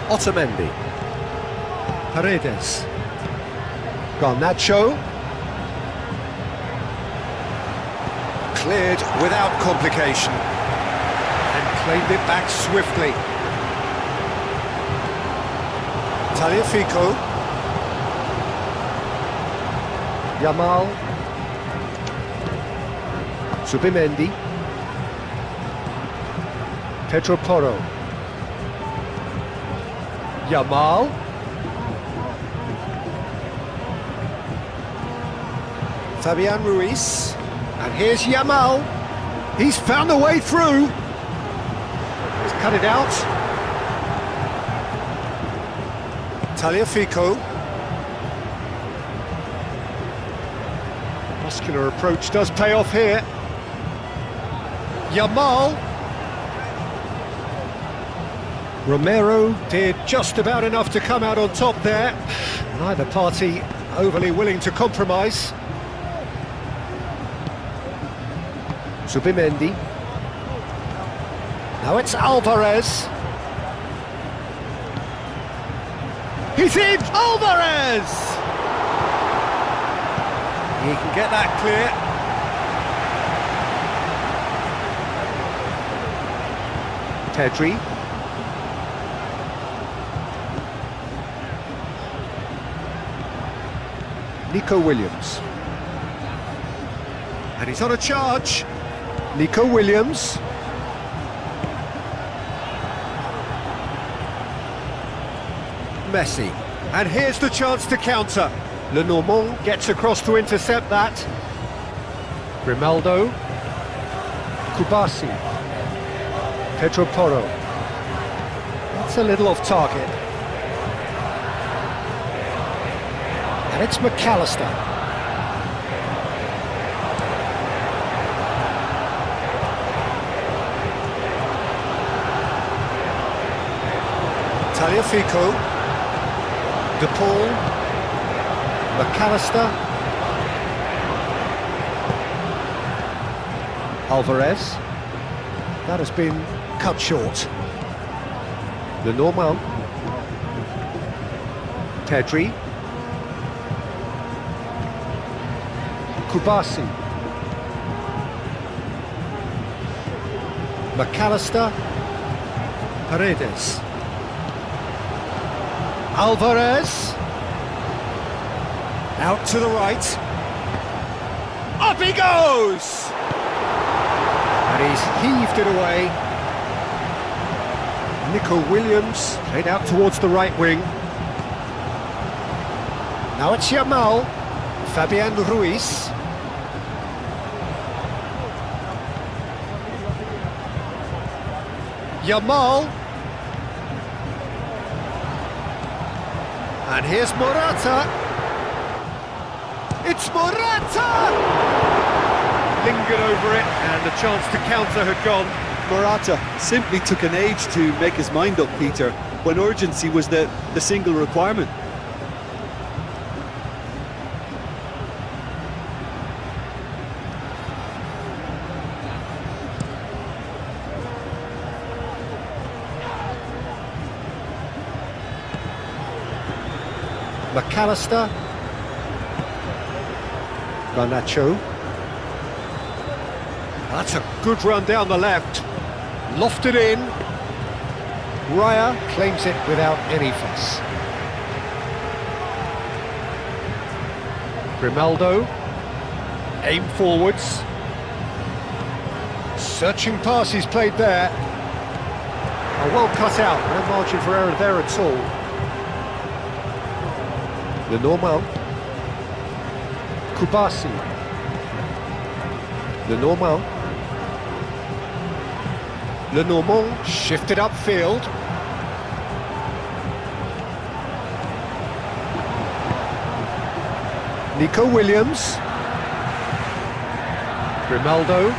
Otamendi. Paredes. Garnacho. Cleared without complication. And claimed it back swiftly. Tagliafico. Yamal. Subimendi. Pedro Porro. Yamal. Fabian Ruiz. And here's Yamal. He's found a way through. He's cut it out. Tagliafico. Muscular approach does pay off here. Yamal. Romero did just about enough to come out on top there. Neither party overly willing to compromise. Subimendi. Now it's Alvarez. He's in! Alvarez! He can get that clear. Pedri. Nico Williams. And he's on a charge. Nico Williams. Messi. And here's the chance to counter. Lenormand gets across to intercept that. Grimaldo. Kubasi. Pedro Porro. That's a little off target. And it's McAllister. Tagliafico. De Paul. McAllister. Alvarez. That has been cut short. Lenormand. Pedri. Kubasi. McAllister. Paredes. Alvarez. Out to the right. Up he goes! And he's heaved it away. Nico Williams played out towards the right wing. Now it's Yamal. Fabian Ruiz. Yamal. And here's Morata. It's Morata! Lingered over it, and the chance to counter had gone. Morata simply took an age to make his mind up, Peter, when urgency was the single requirement. McAllister. Garnacho. That's a good run down the left. Lofted in. Raya claims it without any fuss. Grimaldo. Aim forwards. Searching pass he's played there. A well cut out, no margin for error there at all. Lenormand. Kubasi. Lenormand. Lenormand shifted upfield. Nico Williams. Grimaldo.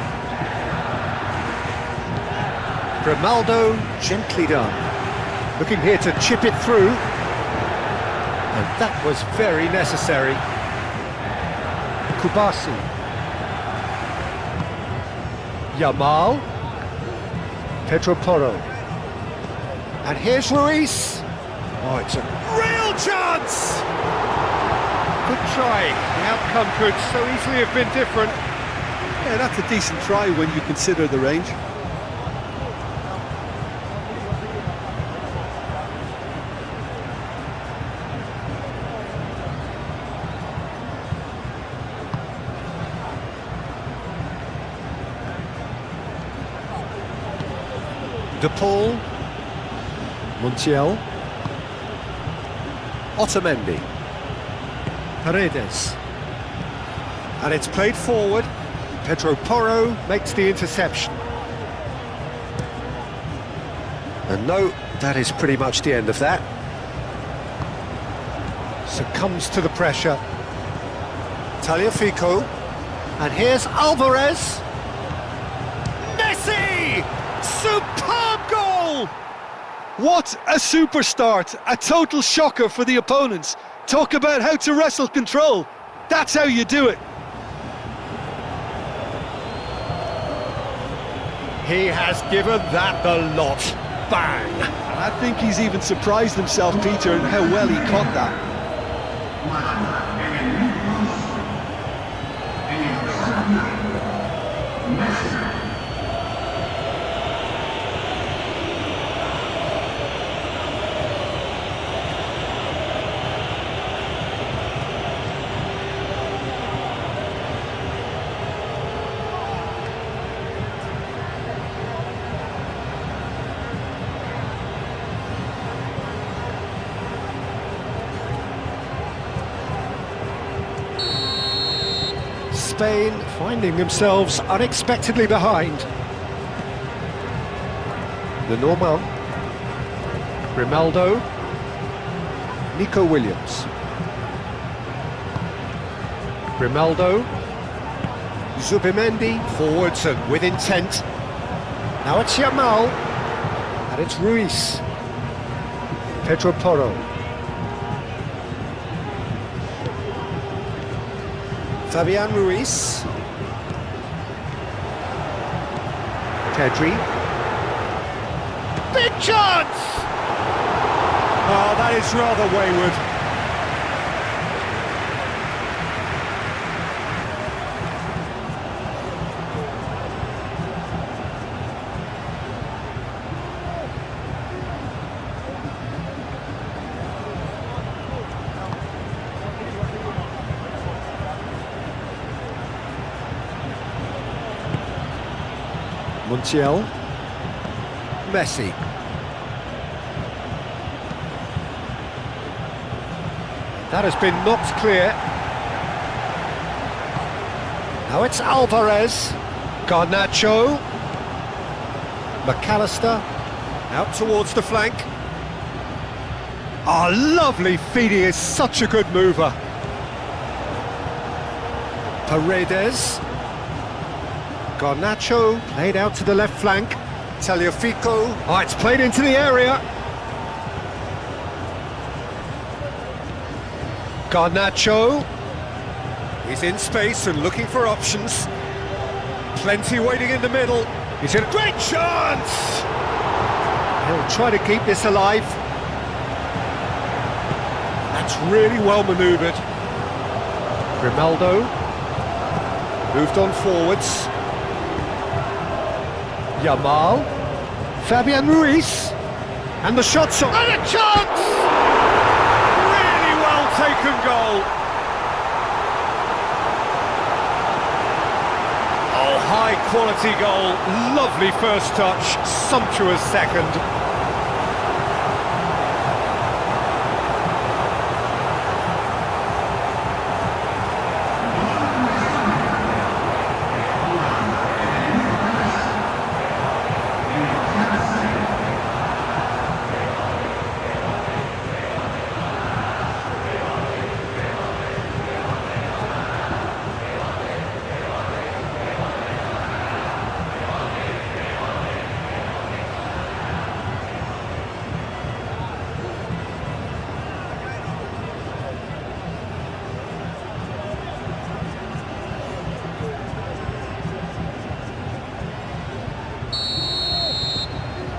Grimaldo gently done. Looking here to chip it through. And that was very necessary. Kubasi. Yamal. Pedro Porro. And here's Ruiz. Oh, it's a real chance! Good try. The outcome could so easily have been different. Yeah, that's a decent try when you consider the range. De Paul, Montiel, Otamendi, Paredes, and it's played forward. Pedro Porro makes the interception. And no, that is pretty much the end of that. Succumbs to the pressure. Tagliafico, and here's Alvarez. Messi! Superb goal! What a super start! A total shocker for the opponents. Talk about how to wrestle control. That's how you do it. He has given that the lot. Bang! I think he's even surprised himself, Peter, in how well he caught that. Spain finding themselves unexpectedly behind. The Norman, Grimaldo, Nico Williams, Grimaldo, Zubimendi, forwards and with intent. Now it's Yamal, and it's Ruiz, Pedro Porro. Fabian Ruiz, Pedri, big chance! Oh, that is rather wayward. Montiel, Messi, that has been knocked clear. Now it's Alvarez, Garnacho, McAllister, out towards the flank. Ah, lovely feed, he is such a good mover. Paredes, Garnacho, played out to the left flank. Tagliafico, oh, it's played into the area. Garnacho, he's in space and looking for options. Plenty waiting in the middle. He's in a great chance! He'll try to keep this alive. That's really well manoeuvred. Grimaldo, moved on forwards. Yamal, Fabian Ruiz, and the shot's on. And a chance! Really well taken goal. Oh, high quality goal. Lovely first touch, sumptuous second.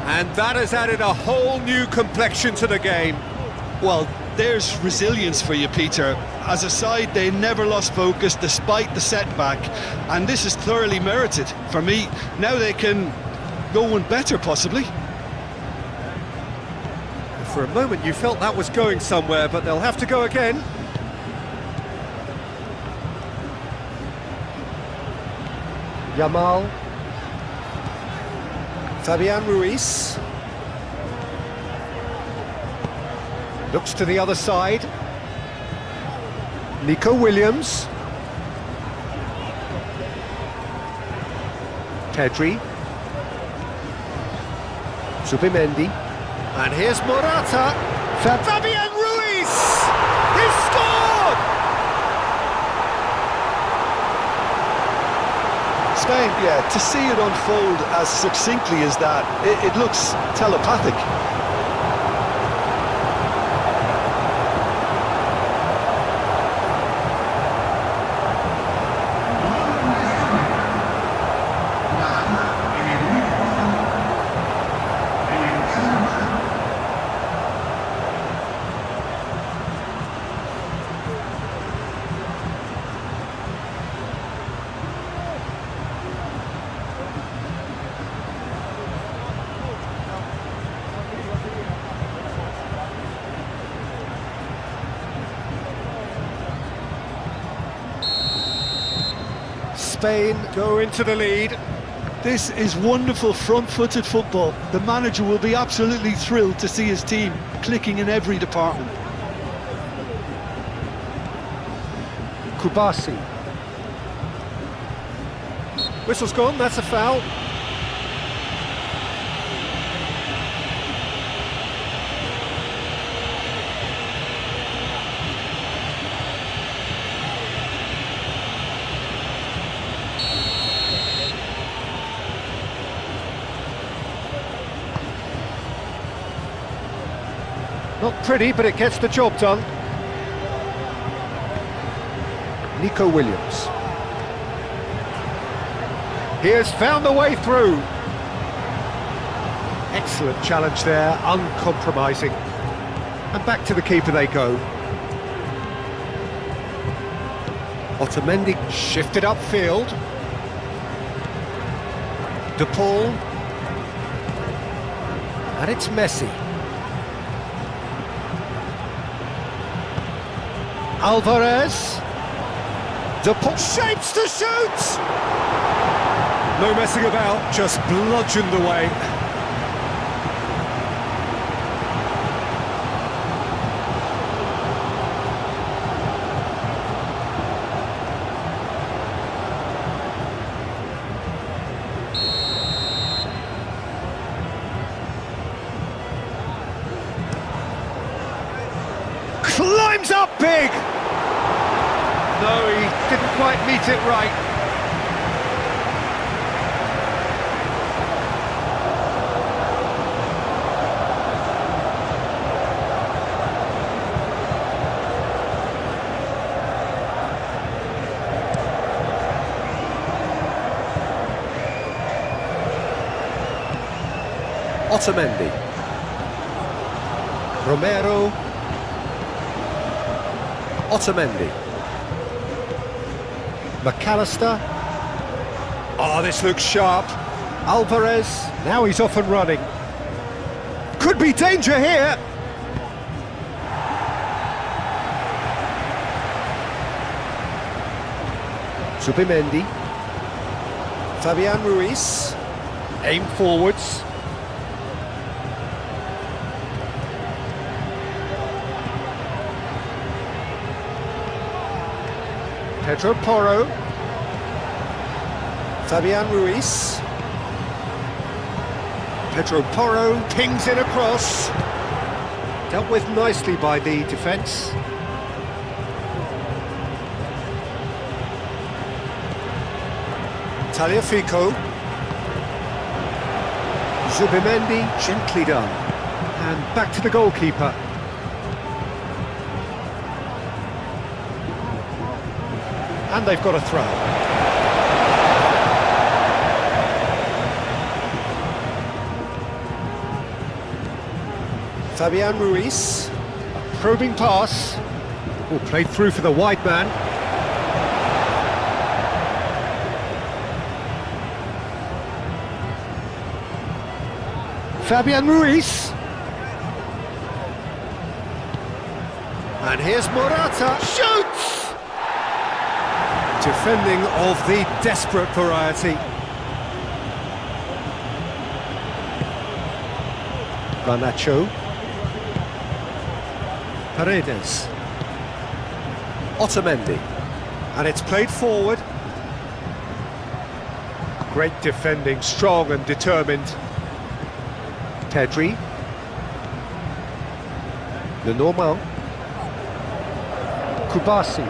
And that has added a whole new complexion to the game. Well, there's resilience for you, Peter. As a side, they never lost focus despite the setback, and this is thoroughly merited. For me, now they can go one better, possibly. For a moment you felt that was going somewhere, but they'll have to go again. Yamal. Fabian Ruiz. Looks to the other side. Nico Williams. Pedri. Zubimendi. And here's Morata. Fabian Ruiz! He's scored! Spain, yeah, to see it unfold as succinctly as that, it looks telepathic. Spain go into the lead. This is wonderful front-footed football. The manager will be absolutely thrilled to see his team clicking in every department. Kubasi. Whistle's gone, that's a foul. Not pretty, but it gets the job done. Nico Williams. He has found the way through. Excellent challenge there, uncompromising. And back to the keeper they go. Otamendi shifted upfield. De Paul. And it's Messi. Alvarez. De Paul shapes to shoot! No messing about, just bludgeoned away. Climbs up big! No, he didn't quite meet it right. Otamendi. Romero. Otamendi. McAllister. Oh, this looks sharp. Alvarez. Now he's off and running. Could be danger here. Zubimendi. Fabian Ruiz. Aim forwards. Pedro Porro. Fabian Ruiz. Pedro Porro pings it across. Dealt with nicely by the defence. Tagliafico. Zubimendi, gently done. And back to the goalkeeper. And they've got a throw. Fabian Ruiz, a Probing pass. Oh, played through for the wide man. Fabian Ruiz. And here's Morata. Shoots! Defending of the desperate variety. Garnacho. Paredes. Otamendi. And it's played forward. Great defending, strong and determined. Pedri. Lenormand. Kubasi.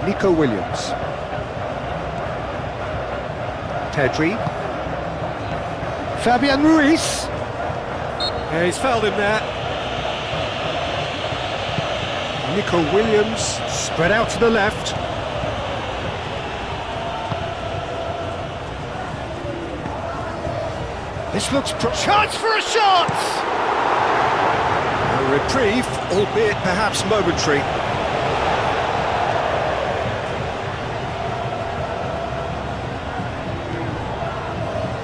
Nico Williams. Pedri. Fabian Ruiz. Yeah, he's fouled him there. Nico Williams spread out to the left. This looks chance for a shot! A reprieve, albeit perhaps momentary.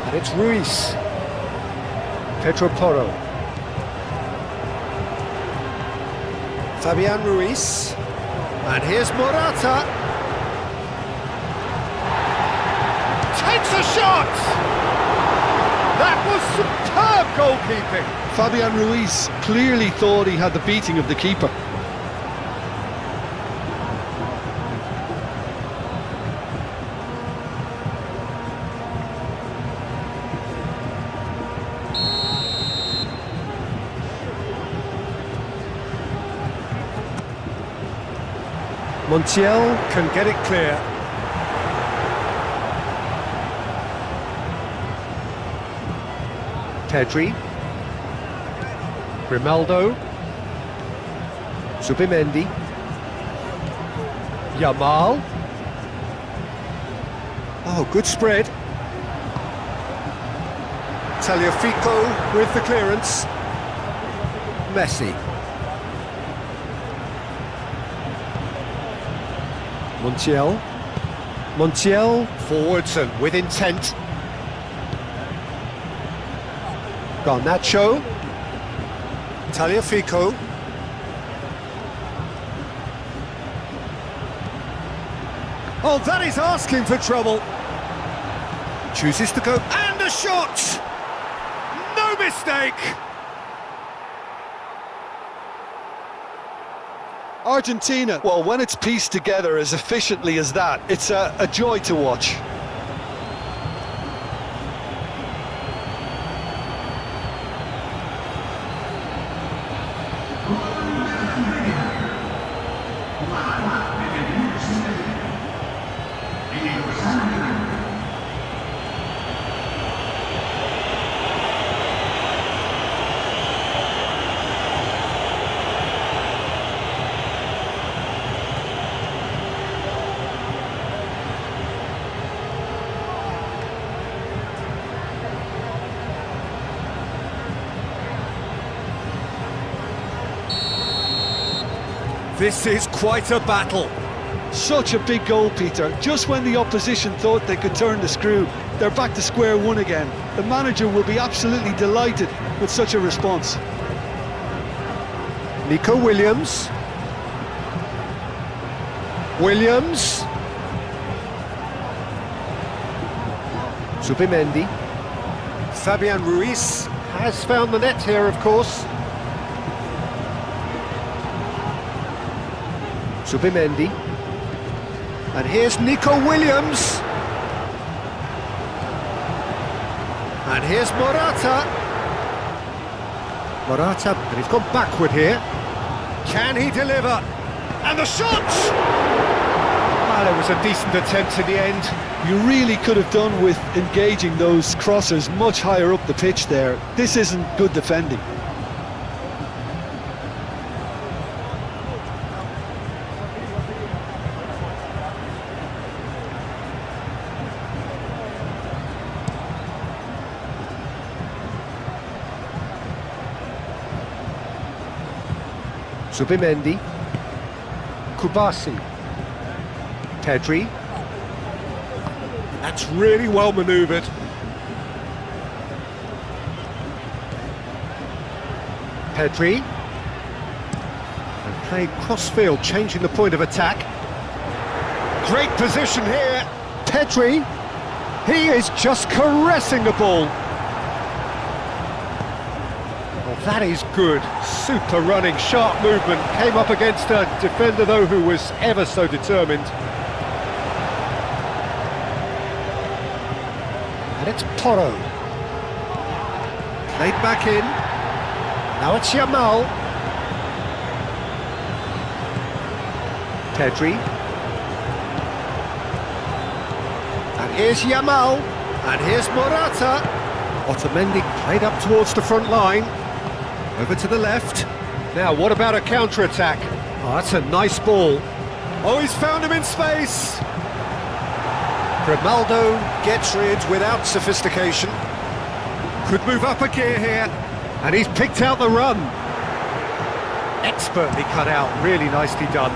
And it's Ruiz. Pedro Porro. Fabian Ruiz. And here's Morata. Takes a shot! That was superb goalkeeping. Fabian Ruiz clearly thought he had the beating of the keeper. Montiel can get it clear. Pedri. Grimaldo. Zubimendi. Yamal. Oh, good spread. Tagliafico with the clearance. Messi. Montiel. Montiel forwards and with intent. Garnacho. Tagliafico. Oh, that is asking for trouble. Chooses to go, and a shot! No mistake! Argentina, well, when it's pieced together as efficiently as that, it's a joy to watch. This is quite a battle. Such a big goal, Peter. Just when the opposition thought they could turn the screw, they're back to square one again. The manager will be absolutely delighted with such a response. Nico Williams. Williams. Zubimendi. Fabian Ruiz has found the net here, of course. Zubimendi. And here's Nico Williams. And here's Morata. Morata, and he's gone backward here. Can he deliver? And the shot! Well, it was a decent attempt in the end. You really could have done with engaging those crossers much higher up the pitch there. This isn't good defending. Zubimendi. Kubasi. Pedri. That's really well manoeuvred. Pedri. And played cross-field, changing the point of attack. Great position here. Pedri. He is just caressing the ball. Well, that is good. Super running, sharp movement. Came up against a defender, though, who was ever so determined. And it's Porro. Played back in. Now it's Yamal. Pedri. And here's Yamal. And here's Morata. Otamendi played up towards the front line. Over to the left. Now, what about a counter-attack? Oh, that's a nice ball. Oh, he's found him in space. Grimaldo gets rid without sophistication. Could move up a gear here. And he's picked out the run. Expertly cut out, really nicely done.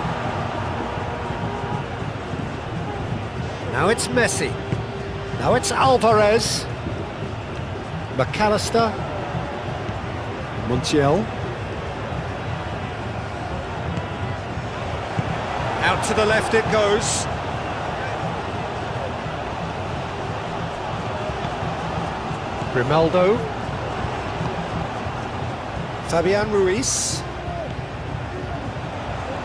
Now it's Messi. Now it's Alvarez. McAllister. Montiel. Out to the left it goes. Grimaldo. Fabian Ruiz.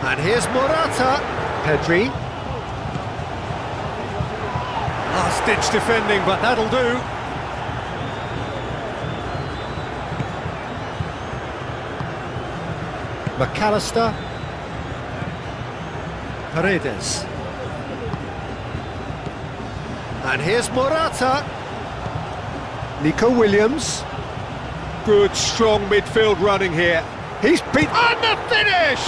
And here's Morata. Pedri. Last-ditch defending, but that'll do. McAllister. Paredes. And here's Morata. Nico Williams. Good, strong midfield running here. He's beat on the finish!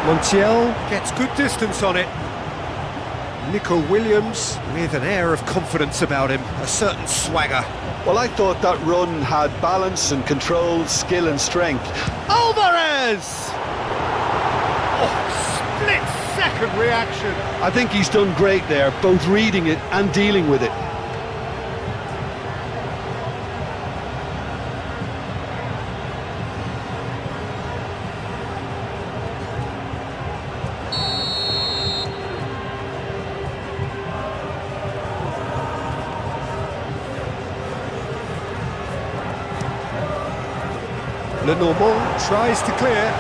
Montiel gets good distance on it. Nico Williams with an air of confidence about him, a certain swagger. Well, I thought that run had balance and control, skill and strength. Alvarez! Oh, split-second reaction. I think he's done great there, both reading it and dealing with it. Lenormand tries to clear.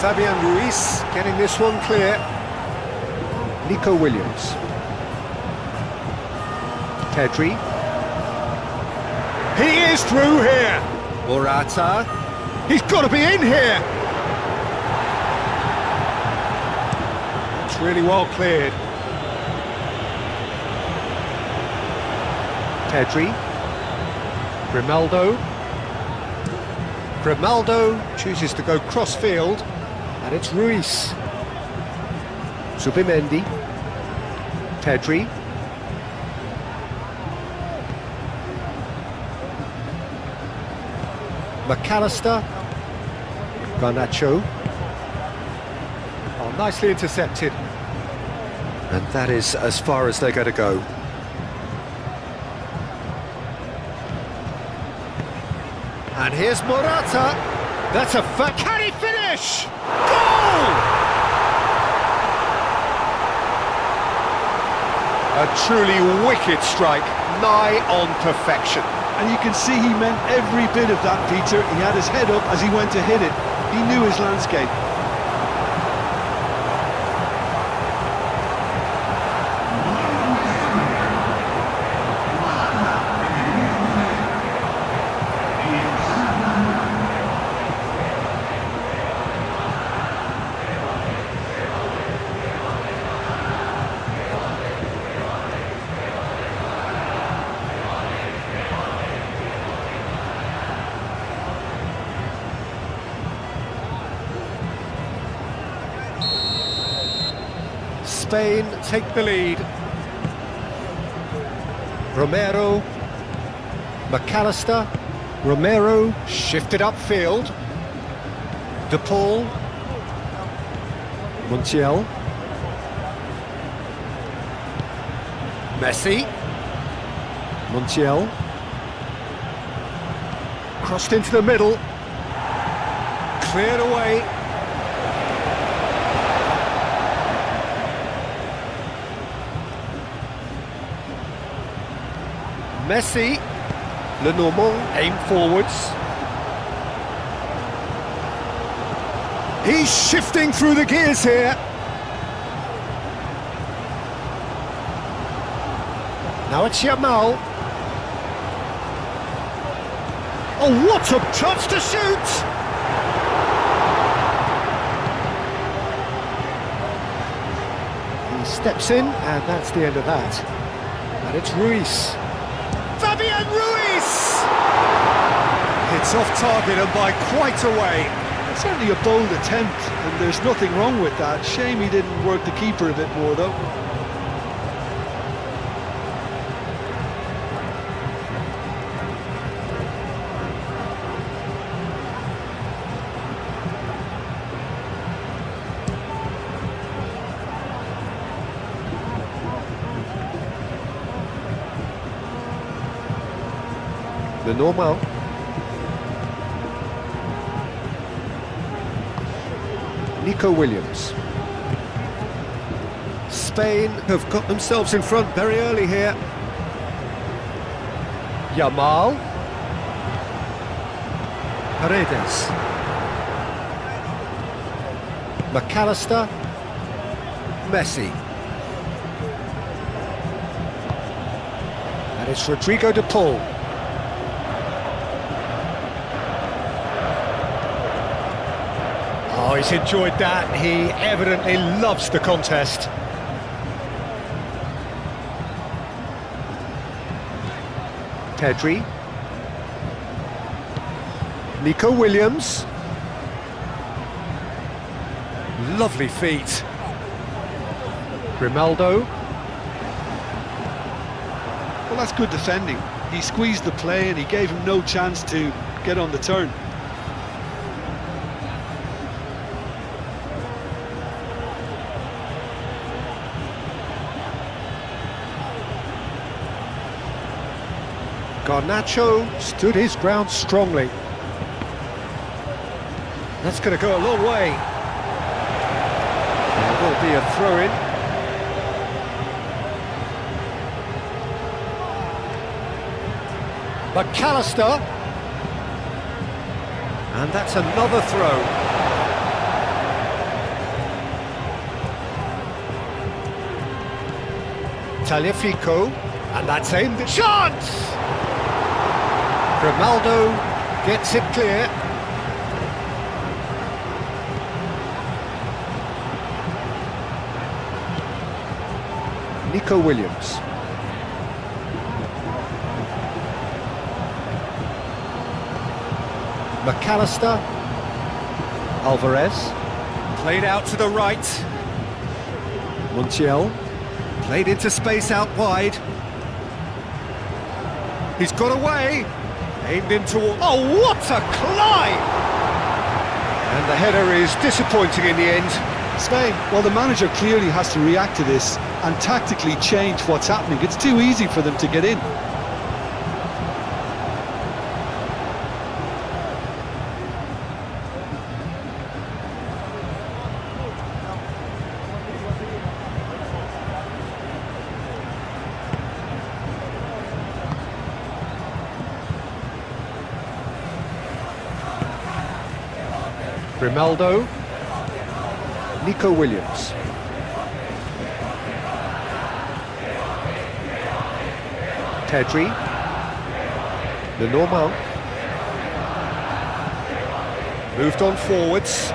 Fabian Ruiz getting this one clear. Nico Williams. Pedri. He is through here. Morata. He's got to be in here. It's really well cleared. Pedri. Grimaldo. Grimaldo chooses to go cross-field, and it's Ruiz. Zubimendi. Pedri. McAllister. Garnacho. Oh, nicely intercepted. And that is as far as they're going to go. And here's Morata. That's a can he finish? Goal! A truly wicked strike, nigh on perfection. And you can see he meant every bit of that, Peter. He had his head up as he went to hit it. He knew his landscape. Spain take the lead. Romero, McAllister, Romero shifted upfield. De Paul. Montiel. Messi. Montiel. Crossed into the middle. Cleared away. Messi. Lenormand aimed forwards. He's shifting through the gears here. Now it's Yamal. Oh, what a chance to shoot! He steps in, and that's the end of that. And it's Ruiz. Fabian Ruiz! It's off target and by quite a way. It's certainly a bold attempt, and there's nothing wrong with that. Shame he didn't work the keeper a bit more, though. Lenormand. Nico Williams. Spain have got themselves in front very early here. Yamal. Paredes. McAllister. Messi. And it's Rodrigo de Paul. Oh, he's enjoyed that. He evidently loves the contest. Pedri. Nico Williams. Lovely feet. Grimaldo. Well, that's good defending. He squeezed the play and he gave him no chance to get on the turn. Garnacho stood his ground strongly. That's going to go a long way. There will be a throw-in. McAllister. And that's another throw. Tagliafico. And that's aimed at chance! Grimaldo gets it clear. Nico Williams. McAllister. Alvarez. Played out to the right. Montiel. Played into space out wide. He's got away. Aimed in toward... Oh, what a climb! And the header is disappointing in the end. Spain, well, the manager clearly has to react to this and tactically change what's happening. It's too easy for them to get in. Grimaldo. Nico Williams. Pedri. Lenormand. Moved on forwards.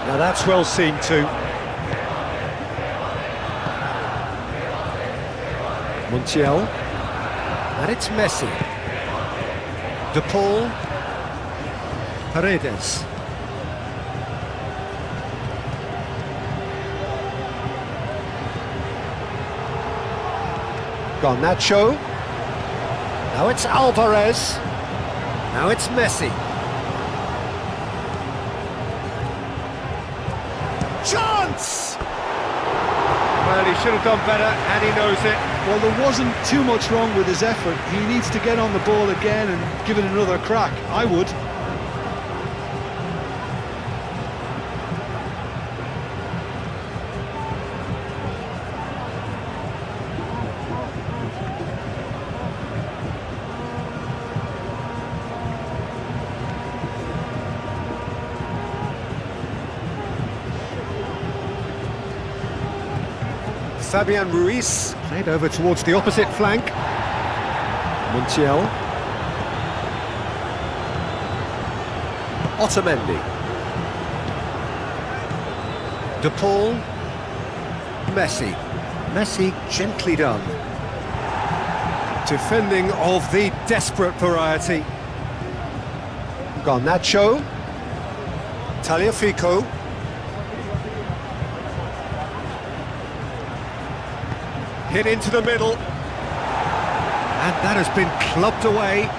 Now that's well seen too. Montiel. And it's Messi. De Paul. Paredes. Garnacho. Now it's Alvarez. Now it's Messi. Chance! Well, he should have done better, and he knows it. Well, there wasn't too much wrong with his effort. He needs to get on the ball again and give it another crack. I would. Fabian Ruiz played over towards the opposite flank. Montiel. Otamendi. De Paul. Messi. Messi gently done. Defending of the desperate variety. Garnacho. Tagliafico. Hit into the middle, and that has been clubbed away.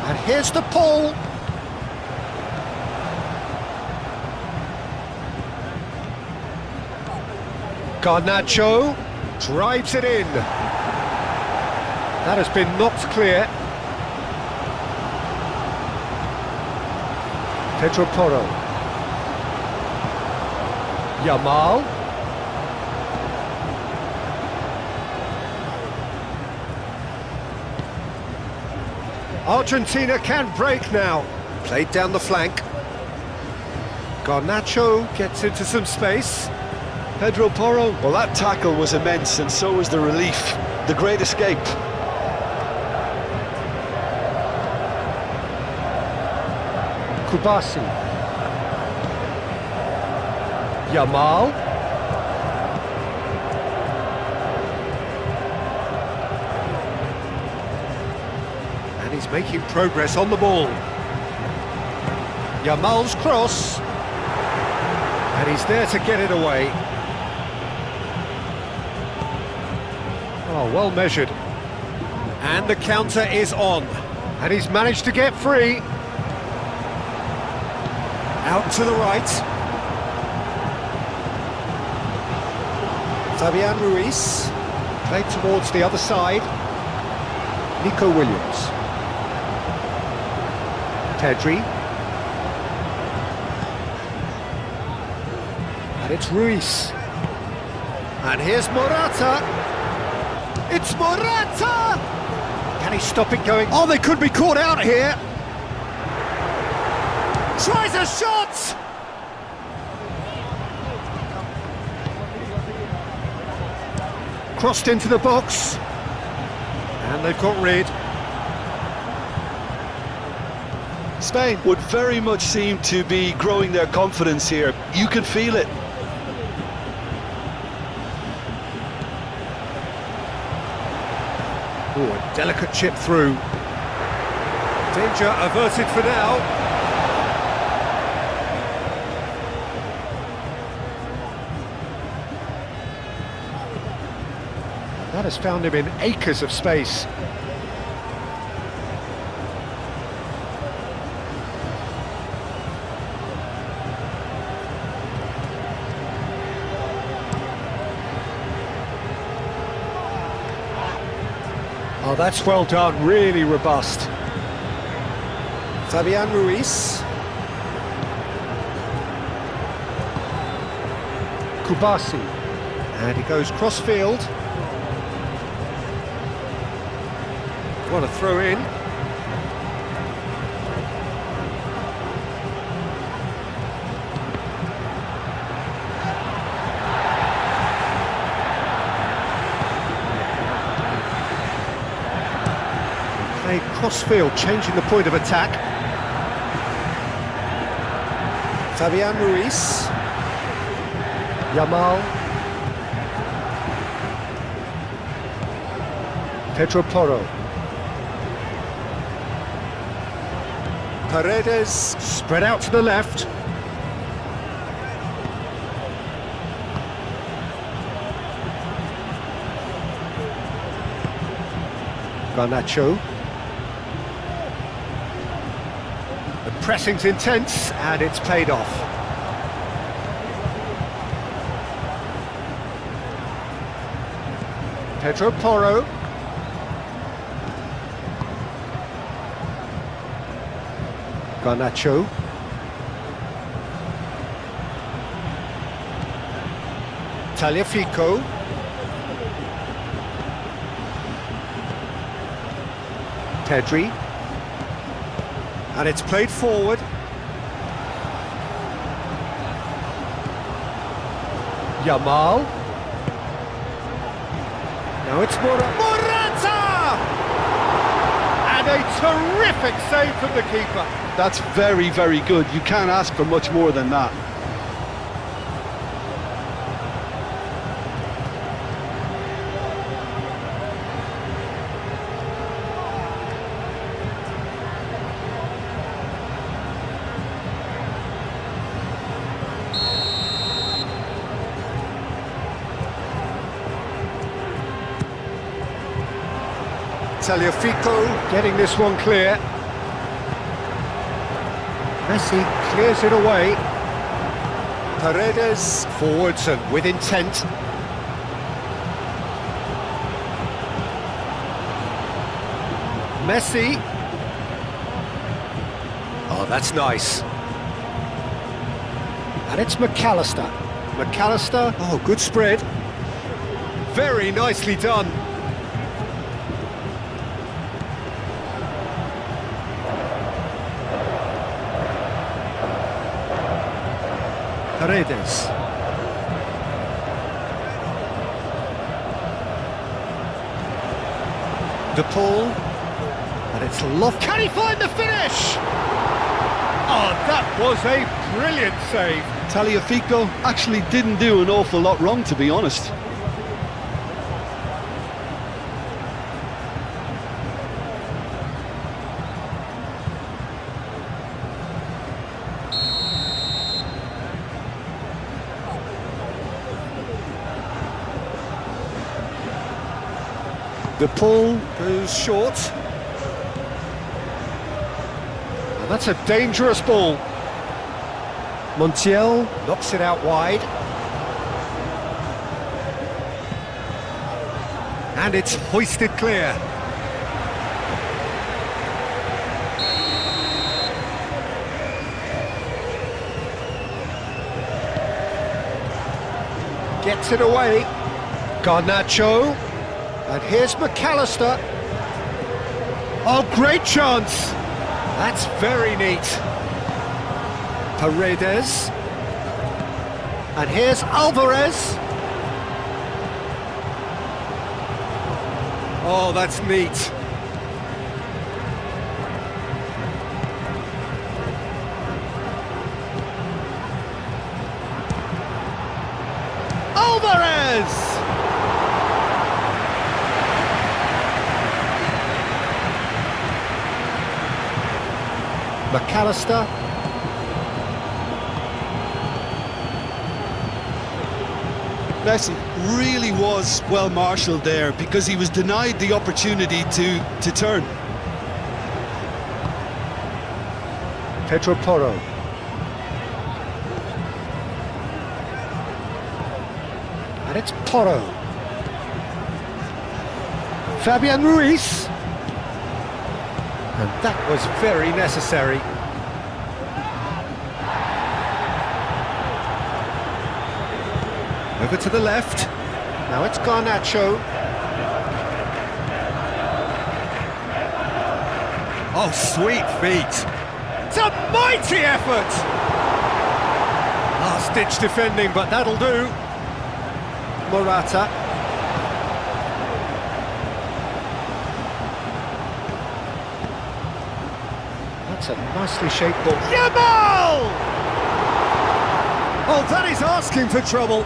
And here's the Paul. Garnacho drives it in. That has been knocked clear. Pedro Porro. Yamal. Argentina can break now. Played down the flank. Garnacho gets into some space. Pedro Porro, well, that tackle was immense, and so was the relief. The great escape. Kubasi. Yamal. He's making progress on the ball. Yamal's cross. And he's there to get it away. Oh, well measured. And the counter is on. And he's managed to get free. Out to the right. Fabian Ruiz. Played towards the other side. Nico Williams. Pedri. And it's Ruiz. And here's Morata. It's Morata! Can he stop it going? Oh, they could be caught out here. Tries a shot! Crossed into the box. And they've got rid. Spain would very much seem to be growing their confidence here. You can feel it. Oh, a delicate chip through. Danger averted for now. That has found him in acres of space. Oh, that's well done, really robust. Fabian Ruiz. Kubasi. And he goes cross-field. What a throw in. Played cross-field, changing the point of attack. Fabian Ruiz. Yamal. Pedro Porro. Paredes, spread out to the left. Garnacho. pressing's intense, and it's paid off. Pedro Porro. Garnacho. Tagliafico. Pedri. And it's played forward. Yamal. Now it's Morata! And a terrific save from the keeper. That's very, very good. You can't ask for much more than that. Tagliafico getting this one clear. Messi clears it away. Paredes forwards and with intent. Messi. Oh, that's nice. And it's McAllister. McAllister, oh, good spread. Very nicely done. Paredes. De Paul. And it's loft. Can he find the finish? Oh, that was a brilliant save. Tagliafico actually didn't do an awful lot wrong, to be honest. De Paul goes short. And that's a dangerous ball. Montiel knocks it out wide. And it's hoisted clear. Gets it away. Garnacho. And here's McAllister. Oh, great chance! That's very neat. Paredes. And here's Alvarez. Oh, that's neat. Alvarez! McAllister. Messi really was well marshalled there because he was denied the opportunity to turn. Pedro Porro. And it's Porro. Fabian Ruiz. And that was very necessary. Over to the left. Now it's Garnacho. Oh, sweet feet. It's a mighty effort. Last-ditch defending, but that'll do. Morata. That's a nicely shaped ball. Yamal! Oh, that is asking for trouble.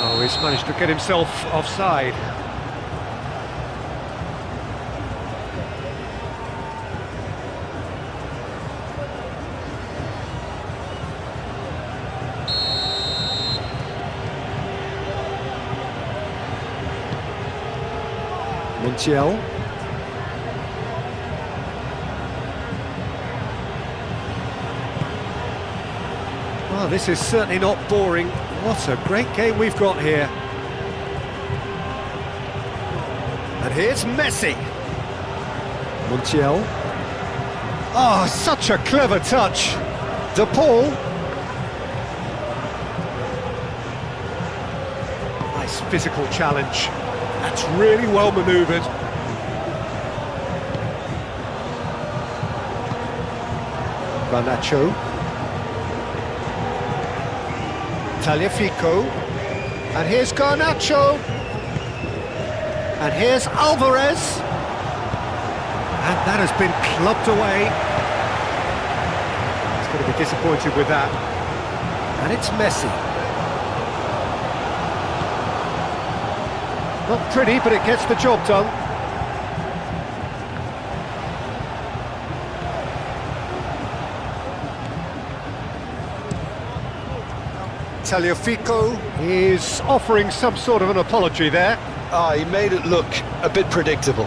Oh, he's managed to get himself offside. Montiel. Well, this is certainly not boring. What a great game we've got here. And here's Messi. Montiel. Oh, such a clever touch. De Paul. Nice physical challenge. That's really well manoeuvred. Garnacho. Tagliafico. And here's Garnacho. And here's Alvarez. And that has been clubbed away. He's going to be disappointed with that. And it's Messi. Not pretty, but it gets the job done. Tagliafico is offering some sort of an apology there. Ah, he made it look a bit predictable.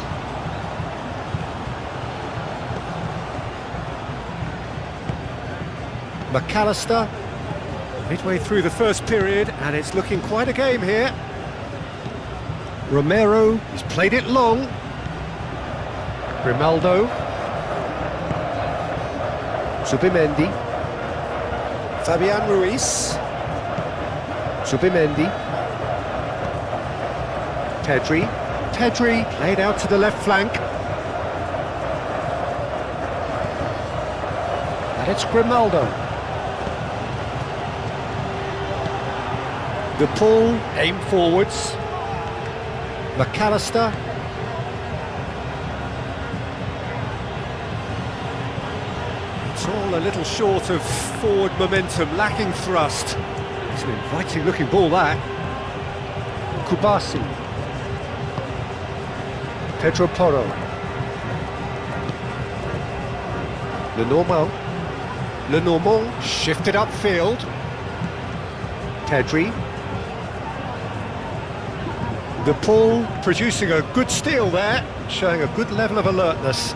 McAllister, midway through the first period, and it's looking quite a game here. Romero, he's played it long. Grimaldo. Zubimendi. Fabian Ruiz. Zubimendi. Pedri. Pedri played out to the left flank. And it's Grimaldo. De Paul, aim forwards. McAllister. It's all a little short of forward momentum, lacking thrust. It's an inviting looking ball, that. Kubasi. Pedro Porro. Lenormand shifted upfield. Pedri. De Paul producing a good steal there, showing a good level of alertness.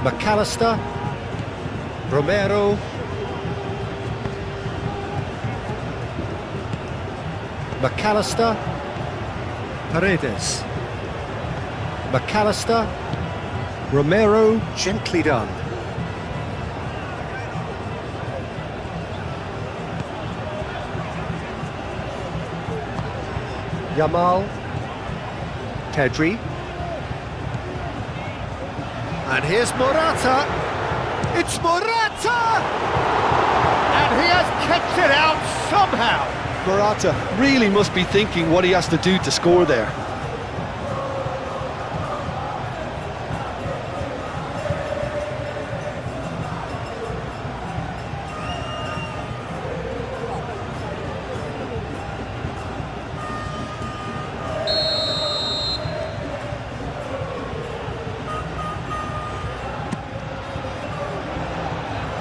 McAllister. Romero. McAllister. Paredes. McAllister. Romero, gently done. Yamal. Pedri. And here's Morata. It's Morata! And he has kept it out somehow. Morata really must be thinking what he has to do to score there.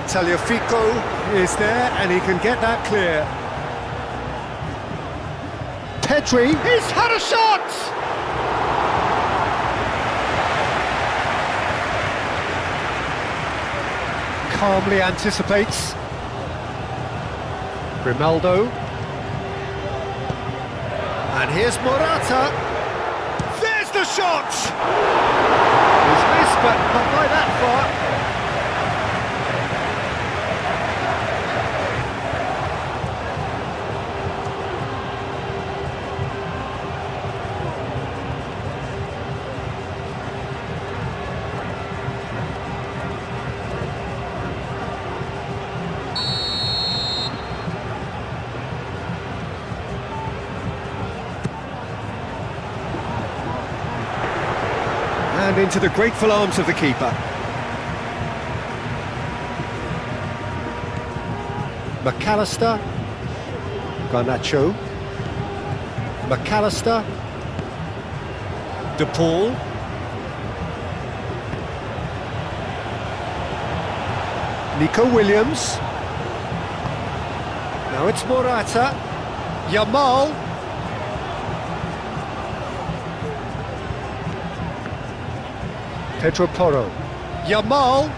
Tagliafico is there and he can get that clear. Pedri, he's had a shot! Calmly anticipates. Grimaldo. And here's Morata. There's the shot! He's missed, but not by that far. And into the grateful arms of the keeper. McAllister. Garnacho. McAllister. De Paul. Nico Williams. Now it's Morata. Yamal. Pedro Porro. Yamal.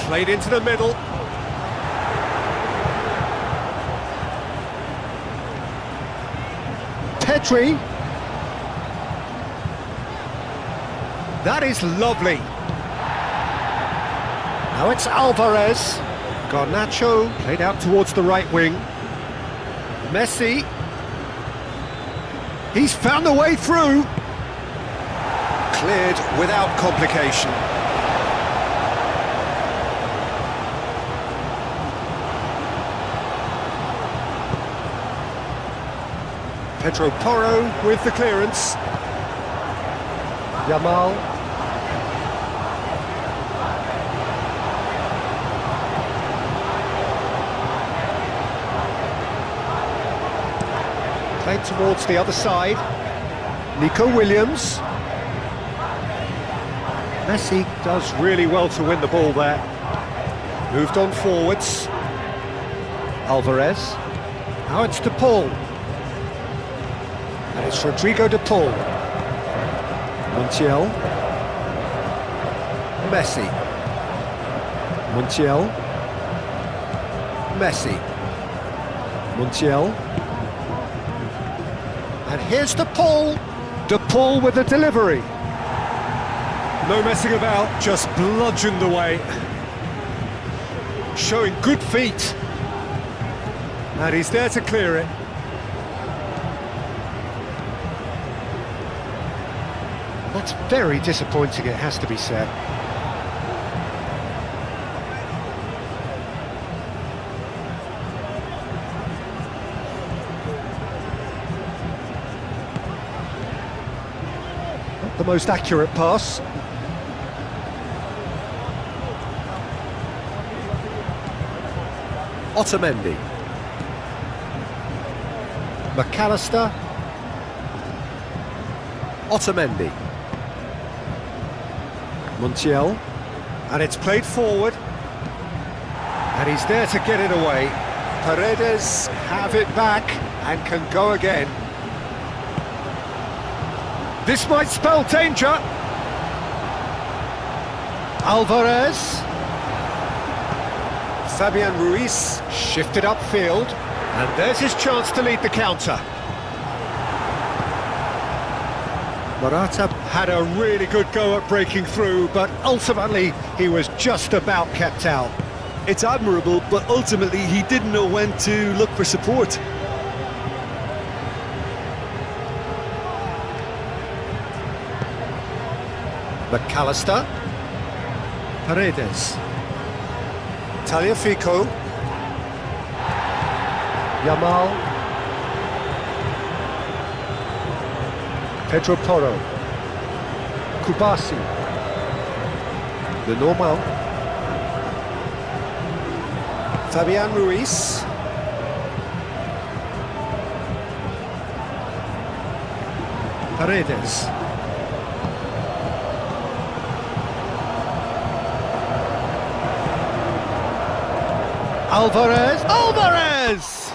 Played into the middle. Pedri. That is lovely. Now it's Alvarez. Garnacho played out towards the right wing. Messi. He's found the way through. Cleared without complication. Pedro Porro with the clearance. Yamal. Played towards the other side. Nico Williams. Messi does really well to win the ball there. Moved on forwards. Alvarez. Now it's De Paul. And it's Rodrigo De Paul. Montiel. Messi. Montiel. Messi. Montiel. And here's De Paul. De Paul with the delivery. No messing about, just bludgeoned away. Showing good feet. And he's there to clear it. That's very disappointing, it has to be said. Not the most accurate pass. Otamendi. McAllister. Otamendi. Montiel. And it's played forward. And he's there to get it away. Paredes have it back and can go again. This might spell danger. Alvarez. Fabian Ruiz shifted upfield, and there's his chance to lead the counter. Morata had a really good go at breaking through, but ultimately he was just about kept out. It's admirable, but ultimately he didn't know when to look for support. McAllister. Paredes. Tagliafico. Yamal. Pedro Porro. Kubasi. Lenormand. Fabian Ruiz. Paredes. Alvarez. Alvarez!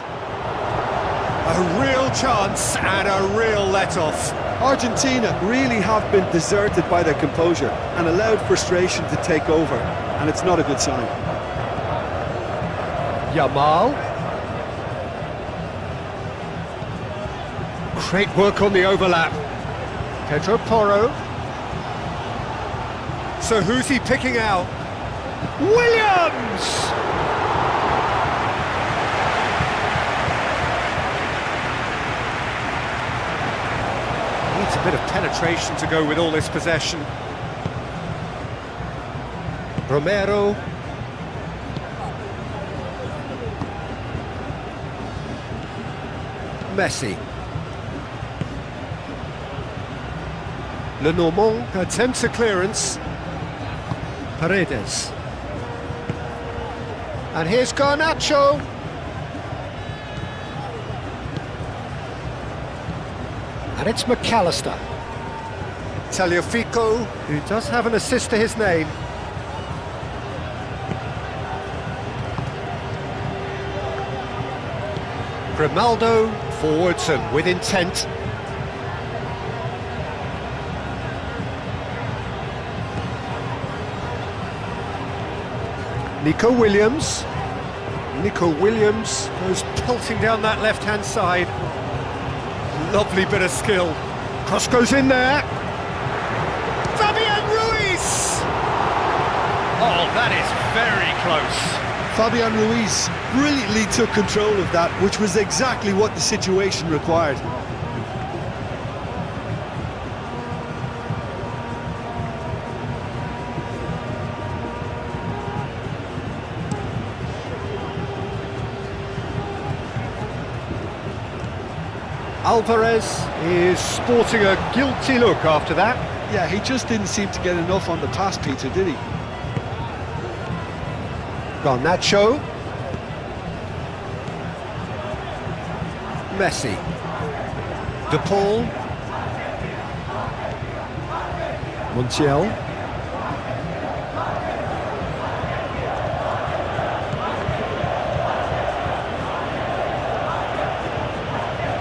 A real chance and a real let-off. Argentina really have been deserted by their composure and allowed frustration to take over, and it's not a good sign. Yamal. Great work on the overlap. Pedro Porro. So who's he picking out? Williams! Needs a bit of penetration to go with all this possession. Romero. Messi. Lenormand attempts a clearance. Paredes. And here's Garnacho. And it's McAllister. Tagliafico, who does have an assist to his name. Grimaldo, forwards and with intent. Nico Williams. Nico Williams goes pelting down that left-hand side. Lovely bit of skill. Cross goes in there. Fabian Ruiz! Oh, that is very close. Fabian Ruiz brilliantly took control of that, which was exactly what the situation required. Alvarez is sporting a guilty look after that. Yeah, he just didn't seem to get enough on the pass, Peter, did he? Garnacho. Messi. De Paul. Montiel.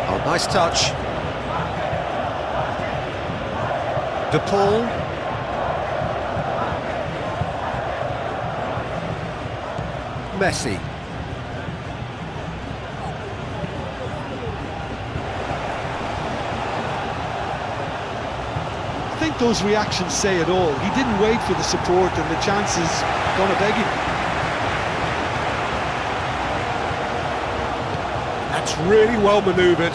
Oh, nice touch. De Paul. Messi. I think those reactions say it all. He didn't wait for the support and the chances gonna beg him. That's really well manoeuvred.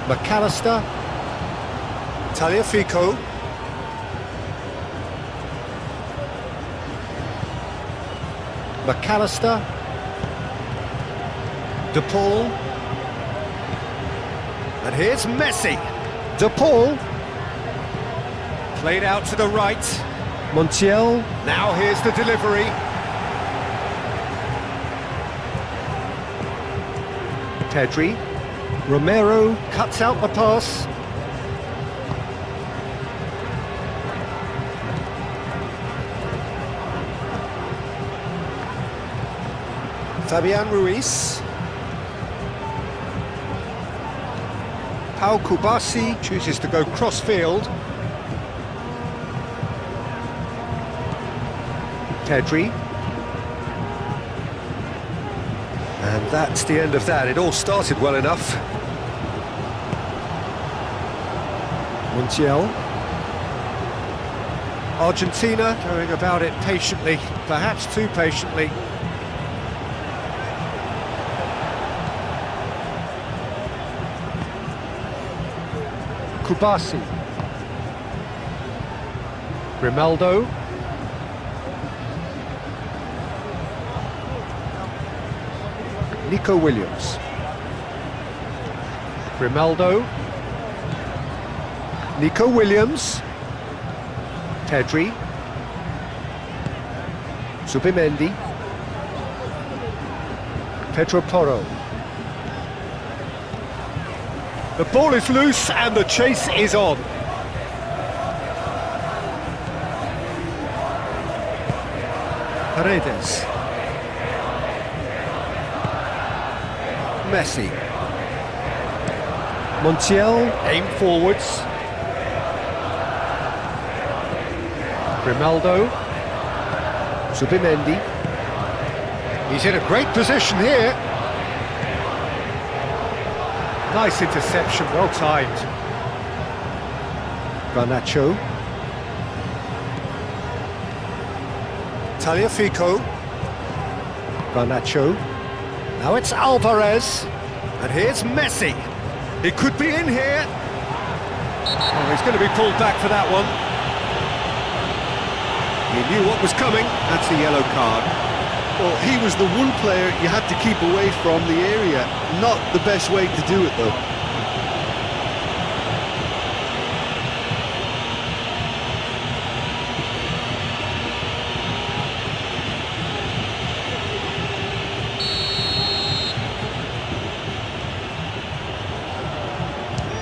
McAllister. Tagliafico. McAllister. De Paul. And here's Messi. De Paul. Played out to the right. Montiel. Now here's the delivery. Pedri. Romero cuts out the pass. Fabian Ruiz. Pau Kubasi chooses to go cross-field. Pedri. And that's the end of that. It all started well enough. Montiel. Argentina going about it patiently, perhaps too patiently. Kubasi. Grimaldo. Nico Williams. Grimaldo. Nico Williams. Pedri. Zubimendi. Pedro Porro. The ball is loose and the chase is on. Paredes. Messi. Montiel, aim forwards. Grimaldo. Zubimendi. He's in a great position here. Nice interception, well timed. Garnacho. Tagliafico. Garnacho. Now it's Alvarez. And here's Messi. He could be in here. Oh, he's going to be pulled back for that one. He knew what was coming. That's a yellow card. Well, he was the one player you had to keep away from the area. Not the best way to do it, though.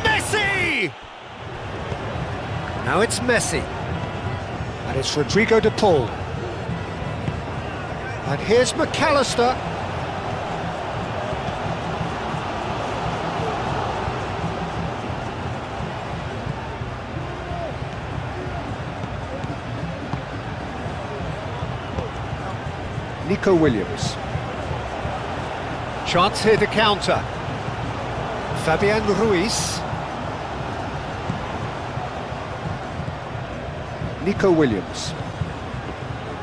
Messi! Now it's Messi. And it's Rodrigo de Paul. And here's McAllister. Nico Williams. Chance here to counter. Fabian Ruiz. Nico Williams.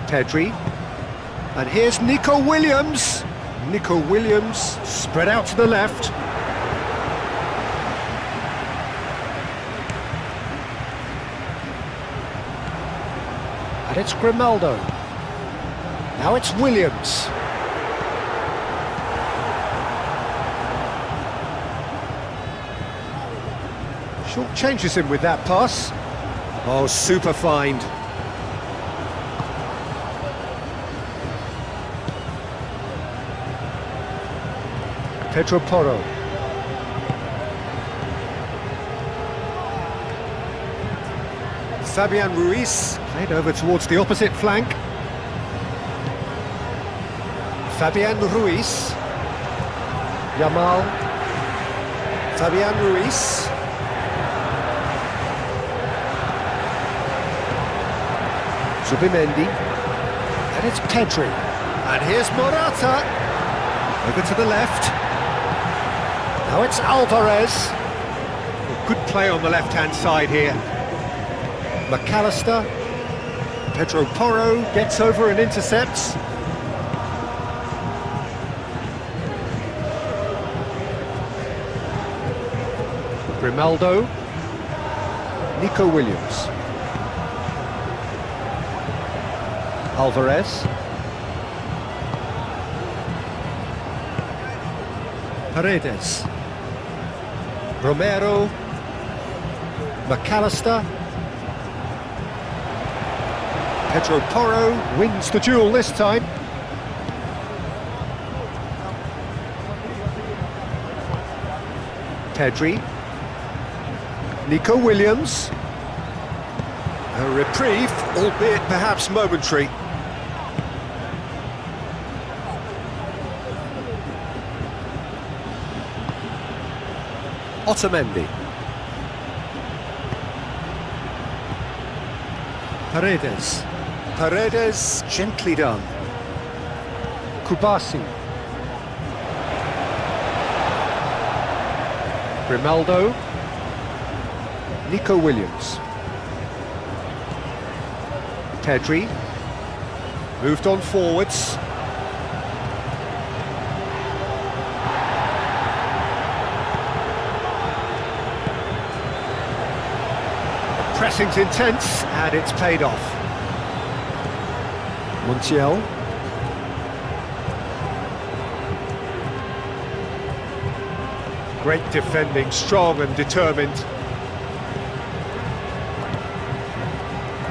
Pedri. And here's Nico Williams. Nico Williams spread out to the left. And it's Grimaldo. Now it's Williams. Short changes him with that pass. Oh, super find. Pedro Porro. Fabian Ruiz played over towards the opposite flank. Fabian Ruiz. Yamal. Fabian Ruiz. Zubimendi. And it's Pedri. And here's Morata. Over to the left. Now it's Alvarez. Good play on the left-hand side here. McAllister. Pedro Porro gets over and intercepts. Grimaldo. Nico Williams. Alvarez. Paredes. Romero. McAllister. Pedro Porro wins the duel this time. Pedri. Nico Williams. A reprieve, albeit perhaps momentary. Otamendi. Paredes. Paredes, gently done. Kubasi. Grimaldo. Nico Williams. Pedri. Moved on forwards. Pressing's intense, and it's paid off. Montiel. Great defending, strong and determined.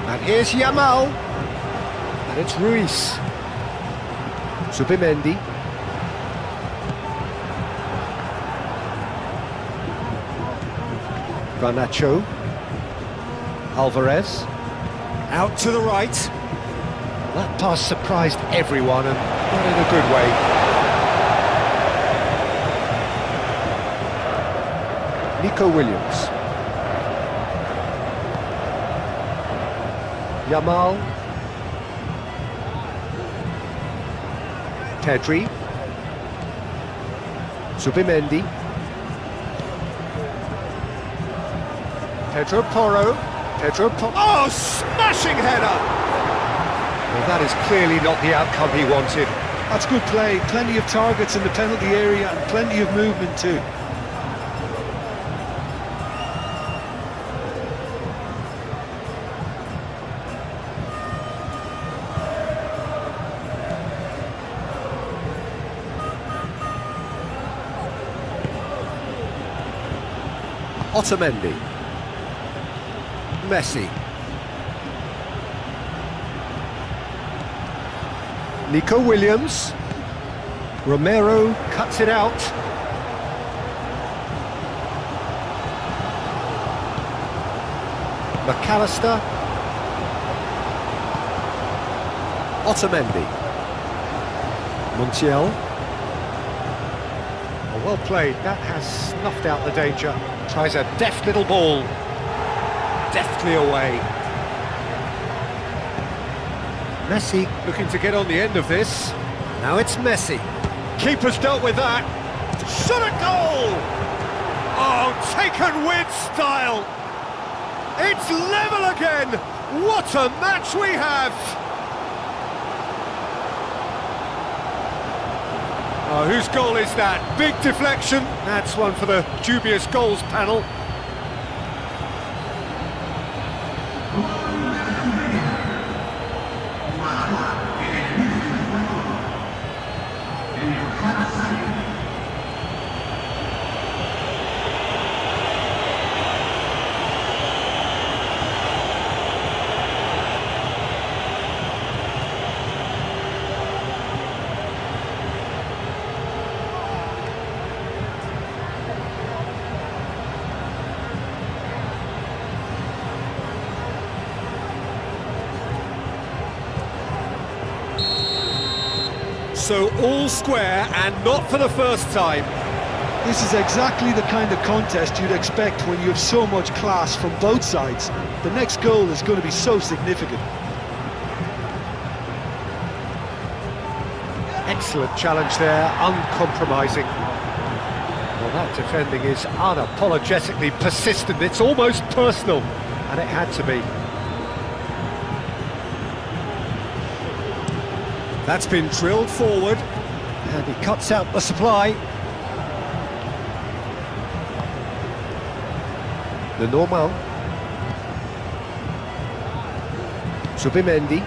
And here's Yamal. And it's Ruiz. Zubimendi. Garnacho. Alvarez. Out to the right. That pass surprised everyone, and not in a good way. Nico Williams. Yamal. Pedri. Zubimendi. Pedro Porro. Oh, smashing header! Well, that is clearly not the outcome he wanted. That's good play, plenty of targets in the penalty area and plenty of movement too. Otamendi. Messi. Nico Williams. Romero cuts it out. McAllister. Otamendi. Montiel. Oh, well played, that has snuffed out the danger. Tries a deft little ball. Deftly away. Messi looking to get on the end of this. Now it's Messi. Keeper's dealt with that. Shot a goal! Oh, taken with style. It's level again. What a match we have. Oh, whose goal is that? Big deflection. That's one for the dubious goals panel. So all square, and not for the first time. This is exactly the kind of contest you'd expect when you have so much class from both sides. The next goal is going to be so significant. Excellent challenge there, uncompromising. Well, that defending is unapologetically persistent. It's almost personal, and it had to be. That's been drilled forward, and he cuts out the supply. The normal. Zubimendi.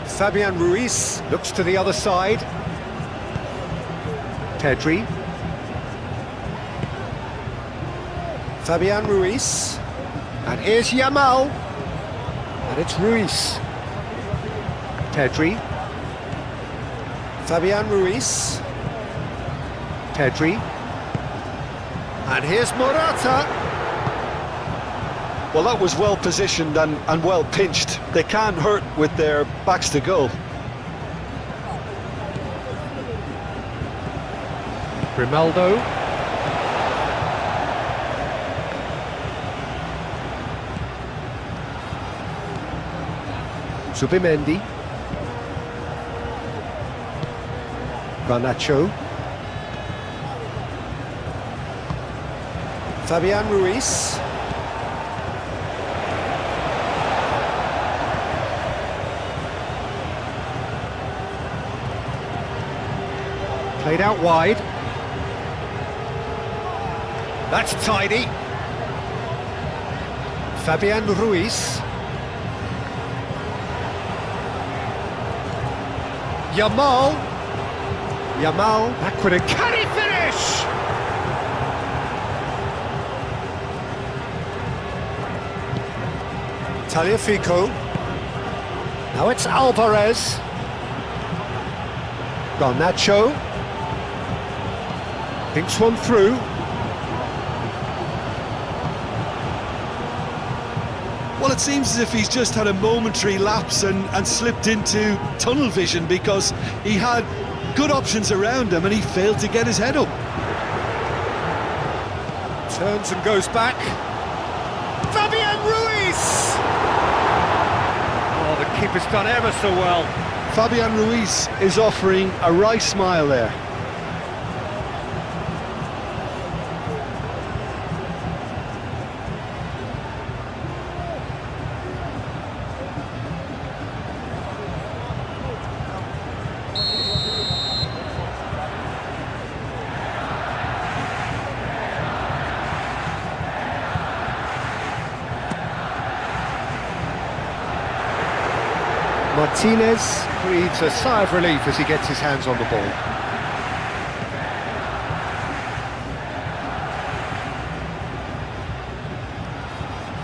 Fabian Ruiz looks to the other side. Pedri. Fabian Ruiz. And here's Yamal. And it's Ruiz. Pedri. Fabian Ruiz. Pedri. And here's Morata. Well, that was well positioned and well pinched. They can't hurt with their backs to goal. Grimaldo. Zubimendi. Garnacho. Fabian Ruiz. Played out wide. That's tidy. Fabian Ruiz. Yamal. Yamal, backward, and can he finish? Tagliafico. Now it's Alvarez. Garnacho. Thinks one through. Well, it seems as if he's just had a momentary lapse and slipped into tunnel vision, because he had good options around him and he failed to get his head up. Turns and goes back. Fabian Ruiz! Oh, the keeper's done ever so well. Fabian Ruiz is offering a wry smile there. Martinez breathes a sigh of relief as he gets his hands on the ball.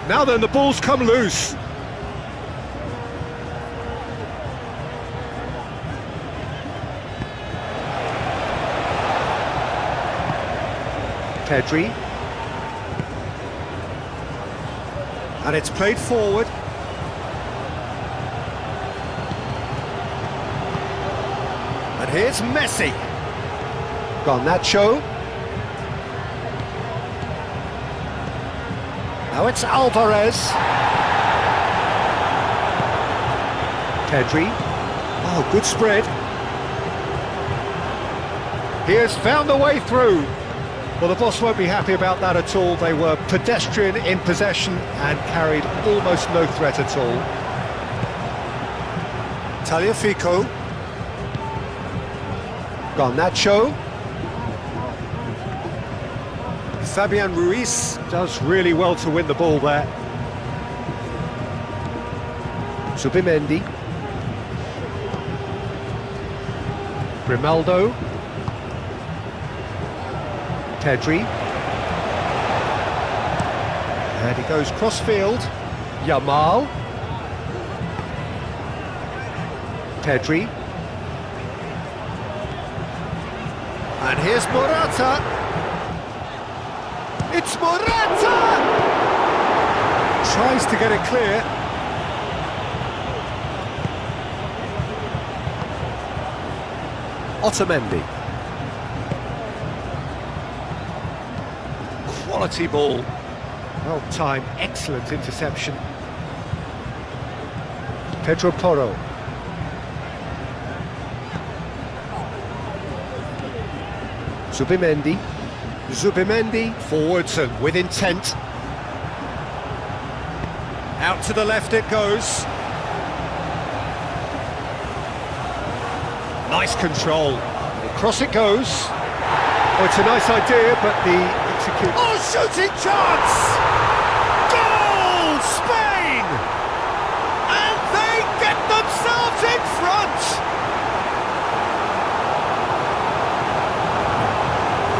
Now then, the ball's come loose. Pedri. And it's played forward. And here's Messi. Garnacho. Now it's Alvarez. Pedri. Oh, good spread. He has found a way through. Well, the boss won't be happy about that at all. They were pedestrian in possession and carried almost no threat at all. Tagliafico. Garnacho. Fabian Ruiz does really well to win the ball there. Zubimendi. Grimaldo. Pedri. And he goes cross-field. Yamal. Pedri. And here's Morata. It's Morata! Tries to get it clear. Otamendi. Quality ball. Well timed, excellent interception. Pedro Porro. Zubimendi. Zubimendi, forwards and with intent. Out to the left it goes. Nice control. Across it goes. Oh, it's a nice idea, but the execution... Oh, shooting chance! Goal! Spain! And they get themselves in front!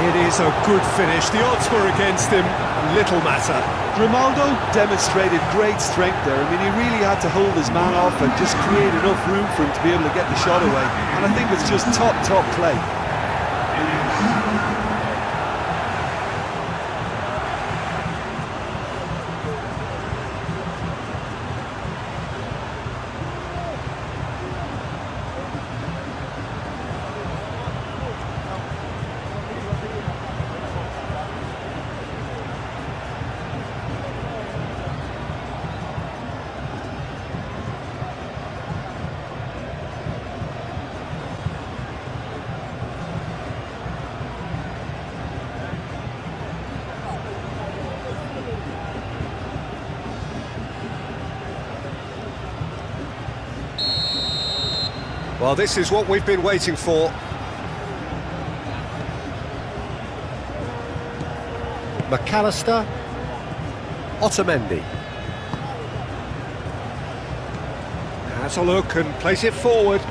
It is a good finish. The odds were against him. Little matter. Grimaldo demonstrated great strength there. I mean, he really had to hold his man off and just create enough room for him to be able to get the shot away. And I think it's just top play. Well, this is what we've been waiting for. McAllister. Otamendi. Has a look and plays it forward.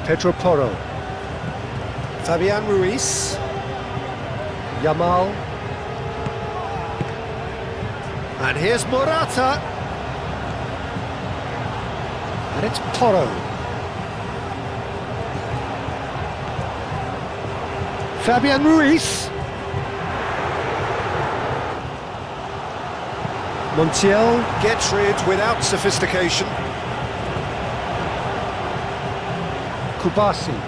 Pedro Porro. Fabian Ruiz. Yamal. And here's Morata. And it's Porro. Fabian Ruiz. Montiel gets rid without sophistication. Kubasi.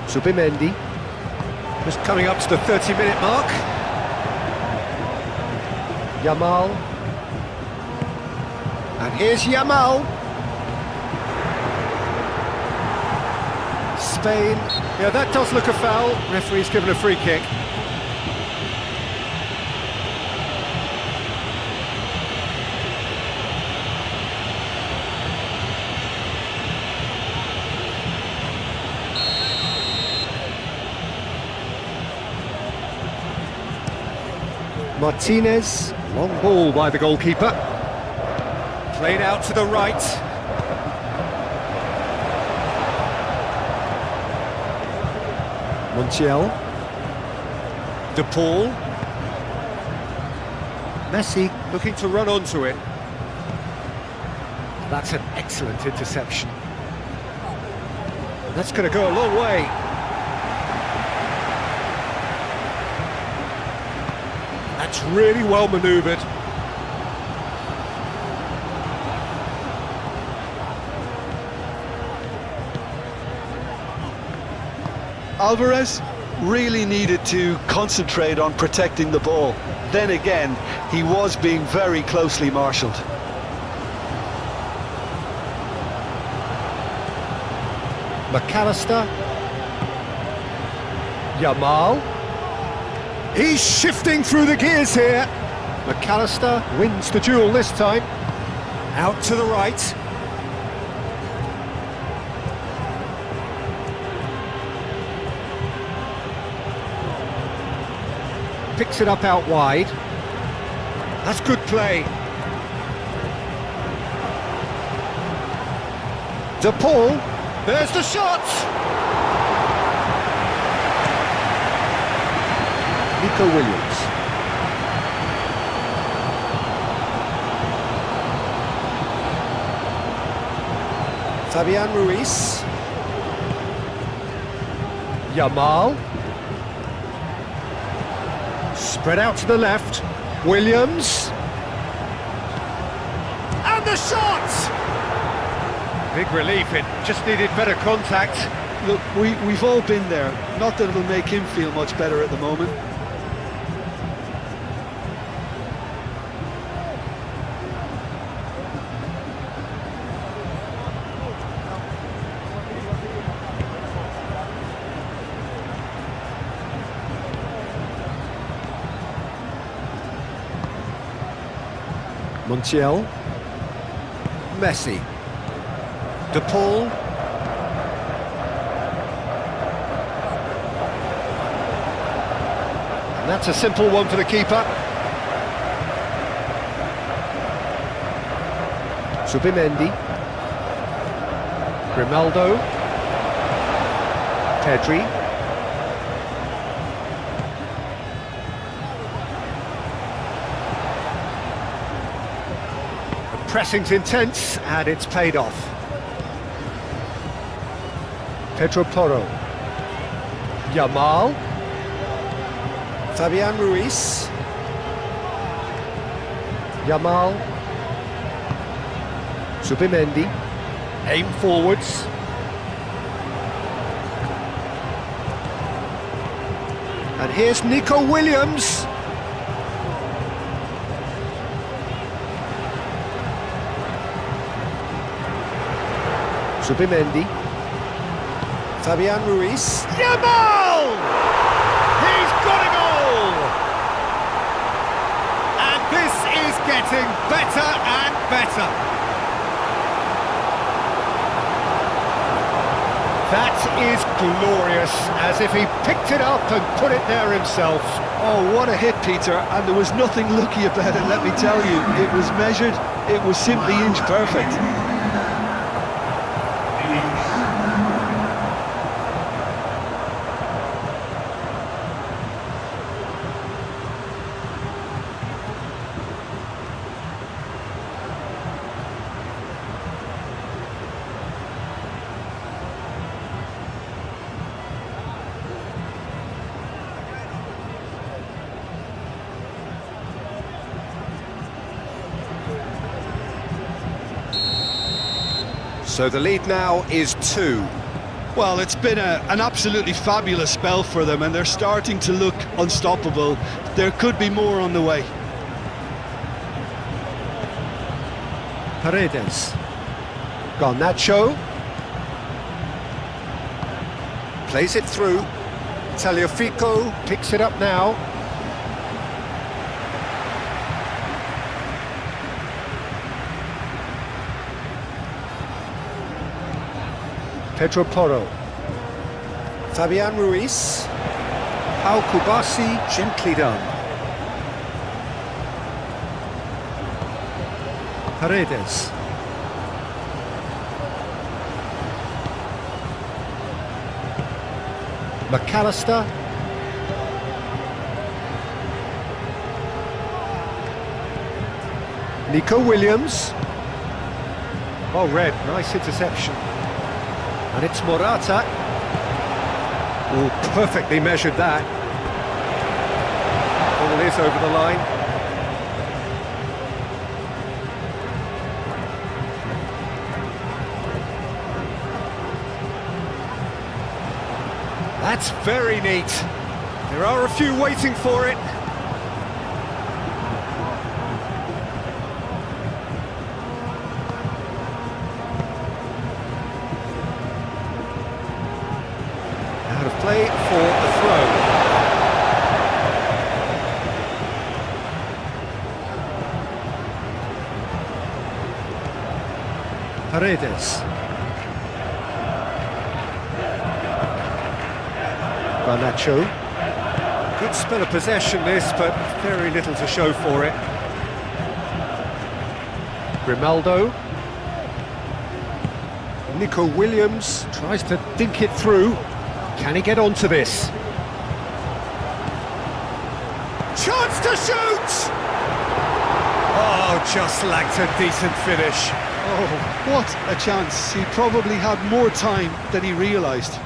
Zubimendi. Just coming up to the 30-minute mark. Yamal. And here's Yamal. Spain. Yeah, that does look a foul. Referee's given a free kick. Martinez. Long ball by the goalkeeper. Played out to the right. Montiel. De Paul. Messi looking to run onto it. That's an excellent interception. That's going to go a long way. That's really well manoeuvred. Alvarez really needed to concentrate on protecting the ball. Then again, he was being very closely marshalled. McAllister. Yamal. He's shifting through the gears here. McAllister wins the duel this time. Out to the right. Picks it up out wide. That's good play. De Paul. There's the shot. Nico Williams. Fabian Ruiz. Yamal. Spread out to the left. Williams. And the shot! Big relief, it just needed better contact. Look, we've all been there. Not that it'll make him feel much better at the moment. Montiel. Messi. De Paul. And that's a simple one for the keeper. Subimendi. Grimaldo. Pedri. Pressing's intense, and it's paid off. Pedro Porro. Yamal. Fabian Ruiz. Yamal. Subimendi. Aim forwards. And here's Nico Williams. Subimendi. Fabian Ruiz. Yamal! He's got a goal! And this is getting better and better. That is glorious, as if he picked it up and put it there himself. Oh, what a hit, Peter, and there was nothing lucky about it, let me tell you. It was measured, it was simply inch perfect. So the lead now is 2. Well, it's been an absolutely fabulous spell for them, and they're starting to look unstoppable. There could be more on the way. Paredes. Garnacho. Plays it through. Tagliafico picks it up now. Pedro Porro. Fabian Ruiz. Pau Kubasi, gently done. Paredes. McAllister. Nico Williams. Oh, red, nice interception. And it's Morata. Oh, perfectly measured that. Ball is over the line. That's very neat. There are a few waiting for it. play for the throw. Paredes. Garnacho. Good spell of possession this, but very little to show for it. Grimaldo. Nico Williams tries to dink it through. Can he get onto this? Chance to shoot! Oh, just lacked a decent finish. Oh, what a chance. He probably had more time than he realised.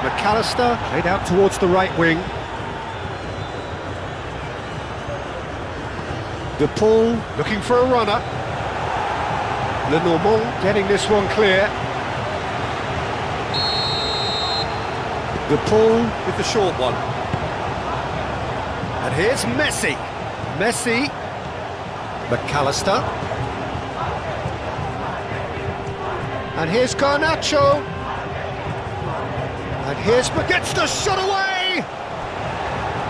McAllister played out towards the right wing. De Paul looking for a runner. Lenormand getting this one clear. De Paul with the short one. And here's Messi. Messi. McAllister. And here's Garnacho. And here's gets the shot away!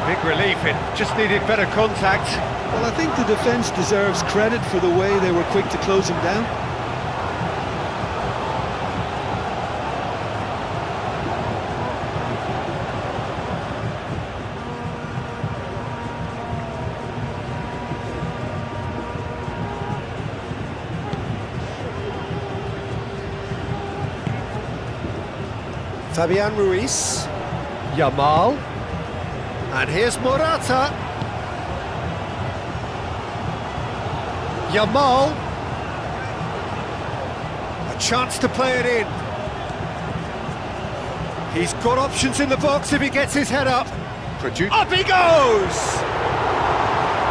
Big relief, it just needed better contact. Well, I think the defence deserves credit for the way they were quick to close him down. Fabian Ruiz, Yamal, and here's Morata. Yamal, a chance to play it in. He's got options in the box if he gets his head up. Up he goes!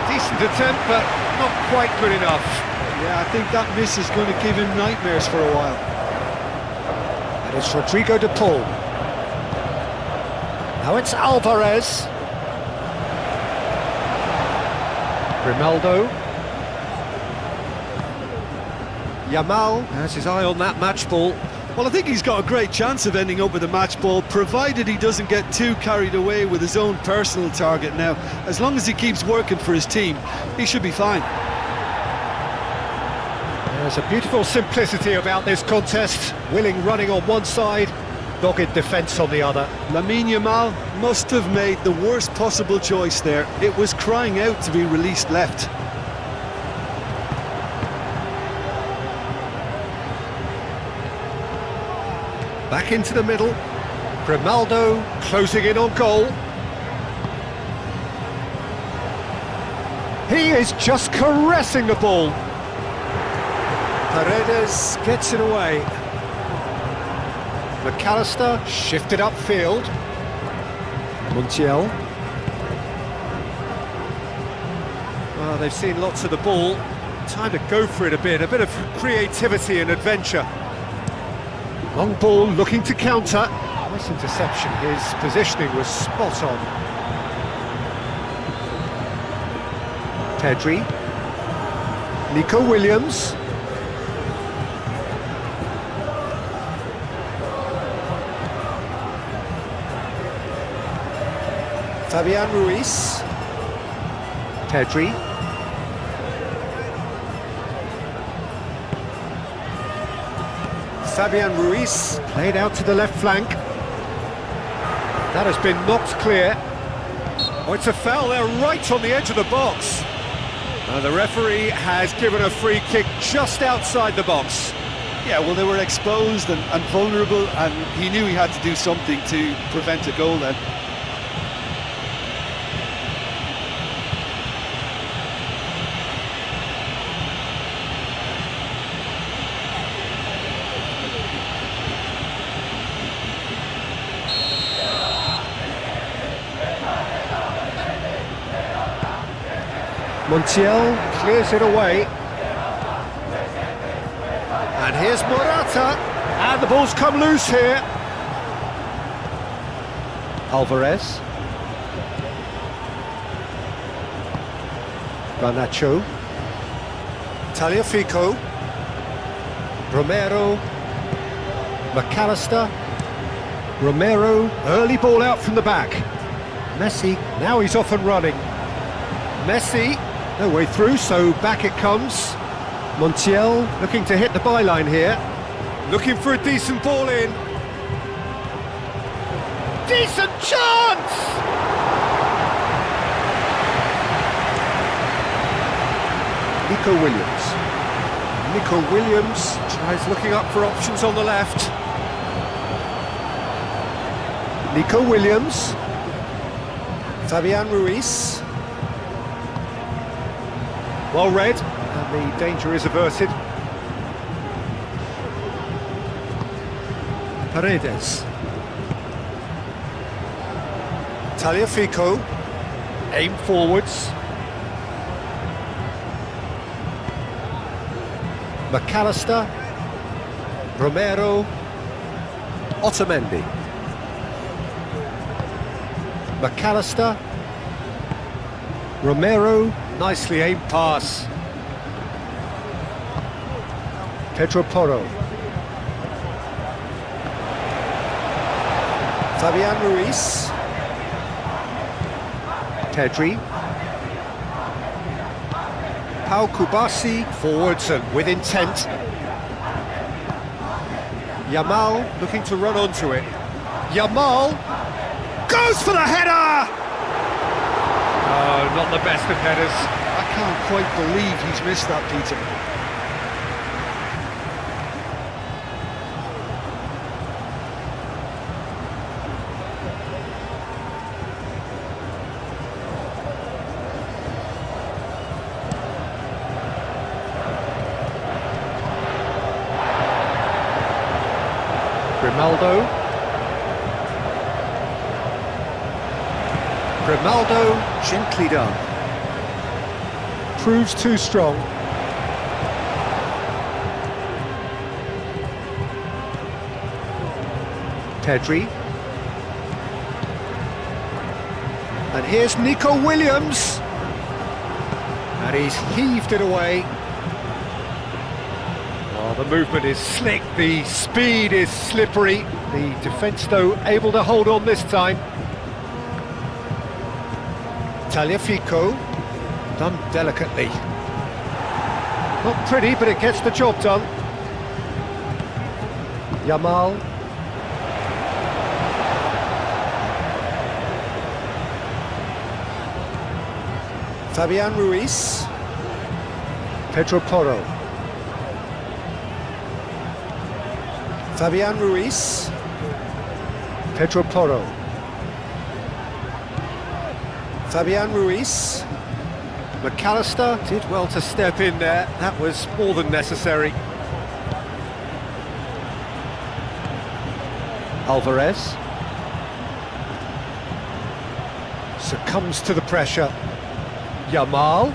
Decent attempt, but not quite good enough. Yeah, I think that miss is going to give him nightmares for a while. And it's Rodrigo de Paul. Now it's Alvarez. Grimaldo. Yamal has his eye on that match ball. Well, I think he's got a great chance of ending up with a match ball, provided he doesn't get too carried away with his own personal target now. As long as he keeps working for his team, he should be fine. There's a beautiful simplicity about this contest. Willing running on one side, dogged defence on the other. Lamine Yamal must have made the worst possible choice there. It was crying out to be released left. Back into the middle. Grimaldo closing in on goal. He is just caressing the ball. Paredes gets it away. McAllister shifted upfield. Montiel. Well, they've seen lots of the ball. Time to go for it a bit of creativity and adventure. Long ball looking to counter. Nice interception, his positioning was spot on. Pedri. Nico Williams. Fabian Ruiz. Pedri. Fabian Ruiz played out to the left flank. That has been knocked clear. Oh, it's a foul there right on the edge of the box. The referee has given a free kick just outside the box. Yeah, well, they were exposed and vulnerable, and he knew he had to do something to prevent a goal then. Montiel clears it away. And here's Morata. And the ball's come loose here. Alvarez. Garnacho. Tagliafico. Romero. McAllister. Romero. Early ball out from the back. Messi. Now he's off and running. Messi. No way through, so back it comes. Montiel looking to hit the byline here. Looking for a decent ball in. Decent chance! Nico Williams. Nico Williams tries looking up for options on the left. Nico Williams. Fabian Ruiz. Well read, and the danger is averted. Paredes. Tagliafico. Aim forwards. McAllister. Romero. Otamendi. McAllister. Romero. Nicely aimed pass. Pedro Porro. Fabian Ruiz. Pedri. Pau Kubasi forwards and with intent. Yamal looking to run onto it. Yamal goes for the header! Oh, not the best of headers. I can't quite believe he's missed that, Peter. Grimaldo, gently done. Proves too strong. Pedri. And here's Nico Williams. And he's heaved it away. Oh, the movement is slick, the speed is slippery. The defence, though, able to hold on this time. Tagliafico, done delicately. Not pretty, but it gets the job done. Yamal. Fabian Ruiz. Pedro Porro. Fabian Ruiz. Pedro Porro. Fabian Ruiz. McAllister did well to step in there. That was more than necessary. Alvarez. Succumbs to the pressure. Yamal.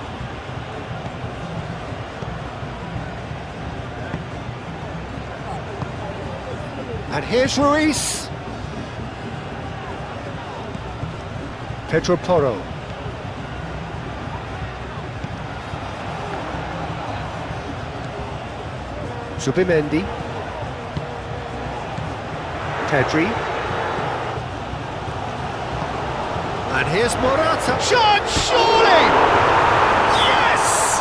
And here's Ruiz. Pedro Porro. Zubimendi. Pedri. And here's Morata. Shot, surely! Yes!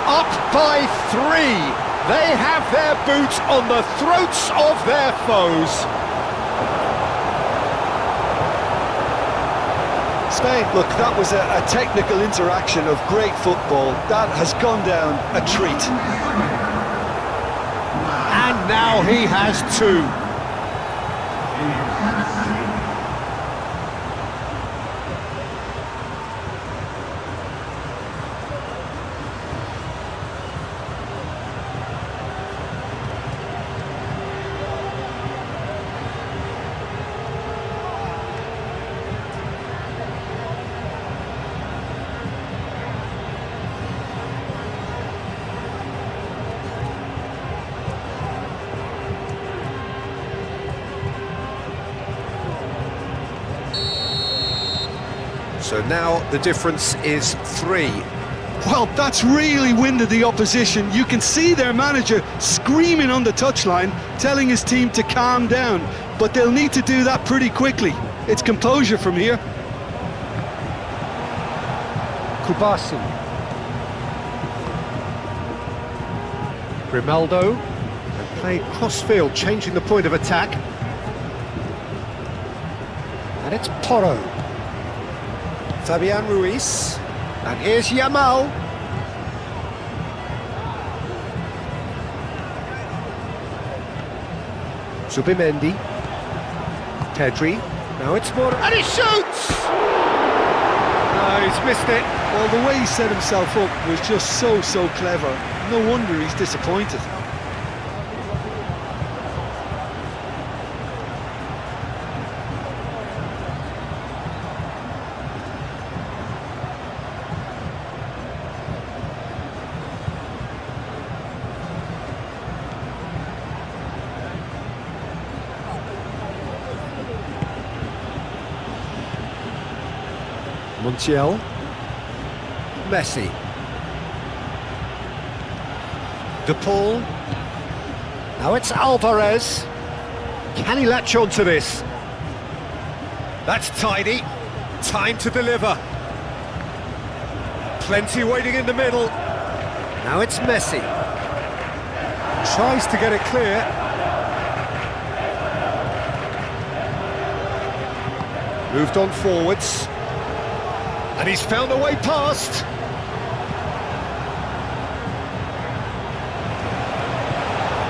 Up by 3. They have their boots on the throats of their foes. Spain, look, that was a technical interaction of great football. That has gone down a treat. And now he has 2. So now the difference is 3. Well, that's really winded the opposition. You can see their manager screaming on the touchline, telling his team to calm down, but they'll need to do that pretty quickly. It's composure from here. Kubasi. Grimaldo. And playing cross-field, changing the point of attack. And it's Porro. Fabian Ruiz. And here's Yamal. Zubimendi. Pedri. Now it's Porro. And he shoots! No, he's missed it. Well, the way he set himself up was just so clever. No wonder he's disappointed. Montiel. Messi. De Paul. Now it's Alvarez. Can he latch on to this? That's tidy. Time to deliver. Plenty waiting in the middle. Now it's Messi. Tries to get it clear. Moved on forwards. And he's found a way past.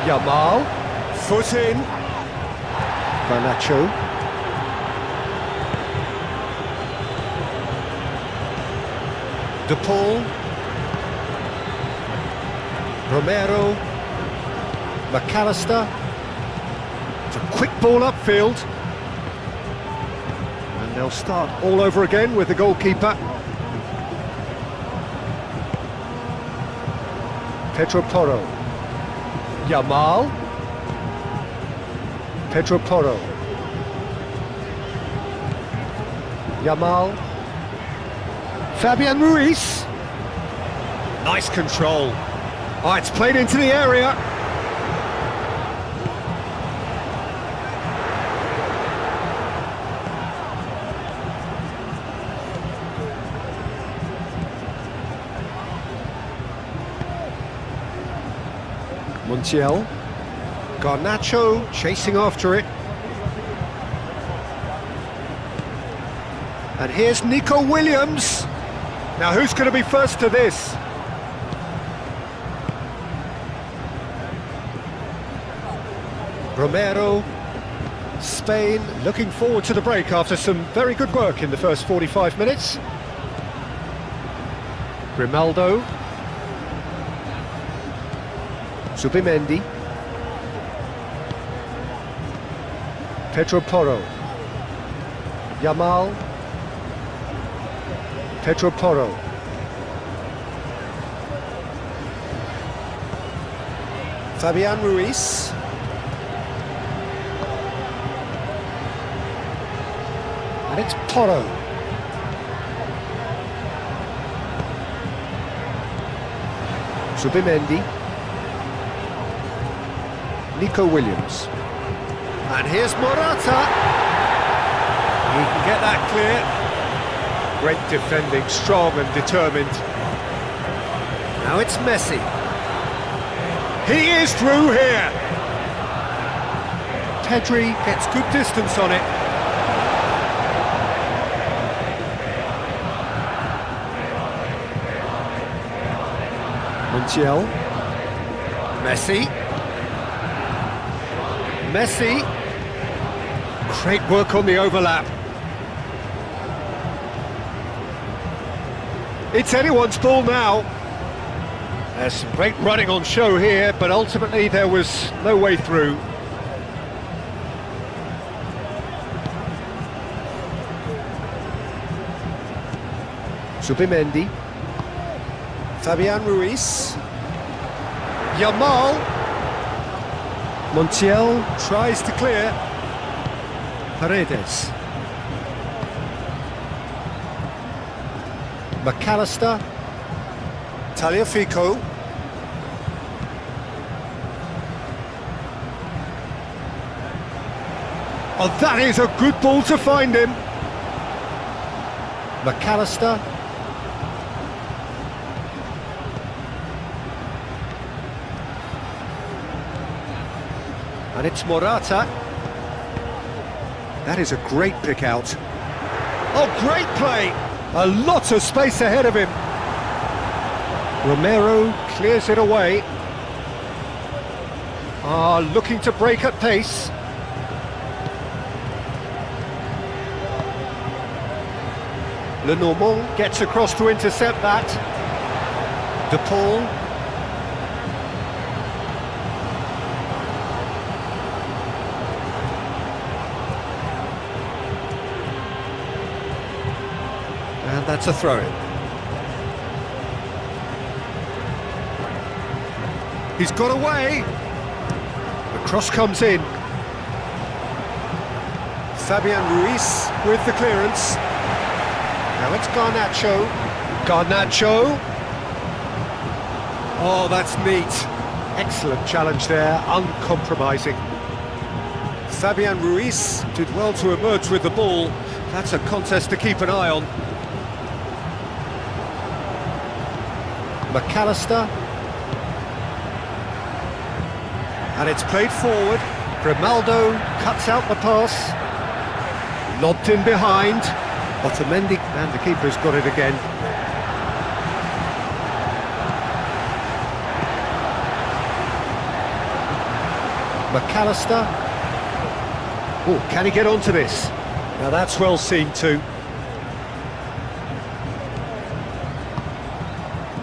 Yamal. Foot in. Garnacho. De Paul. Romero. McAllister. It's a quick ball upfield. And they'll start all over again with the goalkeeper. Pedro Porro. Yamal. Pedro Porro. Yamal. Fabian Ruiz. Nice control. Oh, it's played into the area. Montiel. Garnacho chasing after it. And here's Nico Williams. Now who's going to be first to this? Romero. Spain looking forward to the break after some very good work in the first 45 minutes. Grimaldo. Zubimendi. Pedro Porro. Yamal. Pedro Porro. Fabian Ruiz. And it's Porro. Zubimendi. Nico Williams. And here's Morata. He can get that clear. Great defending, strong and determined. Now it's Messi. He is through here. Pedri Gets good distance on it. Montiel. Messi. Messi. Great work on the overlap. It's anyone's ball now. There's some great running on show here, but ultimately there was no way through. Zubimendi. Fabian Ruiz. Yamal. Montiel. Tries to clear. Paredes. McAllister. Tagliafico. Oh, that is a good ball to find him. McAllister. And it's Morata. That is a great pick out. Oh, great play! A lot of space ahead of him. Romero clears it away. Looking to break at pace. Lenormand gets across to intercept that. De Paul. And that's a throw-in. He's got away. The cross comes in. Fabian Ruiz with the clearance. Now it's Garnacho. Garnacho. Oh, that's neat. Excellent challenge there, uncompromising. Fabian Ruiz did well to emerge with the ball. That's a contest to keep an eye on. McAllister. And it's played forward. Grimaldo cuts out the pass. Lobbed in behind. Otamendi, and the keeper's got it again. McAllister. Oh, can he get onto this? Now that's well seen too.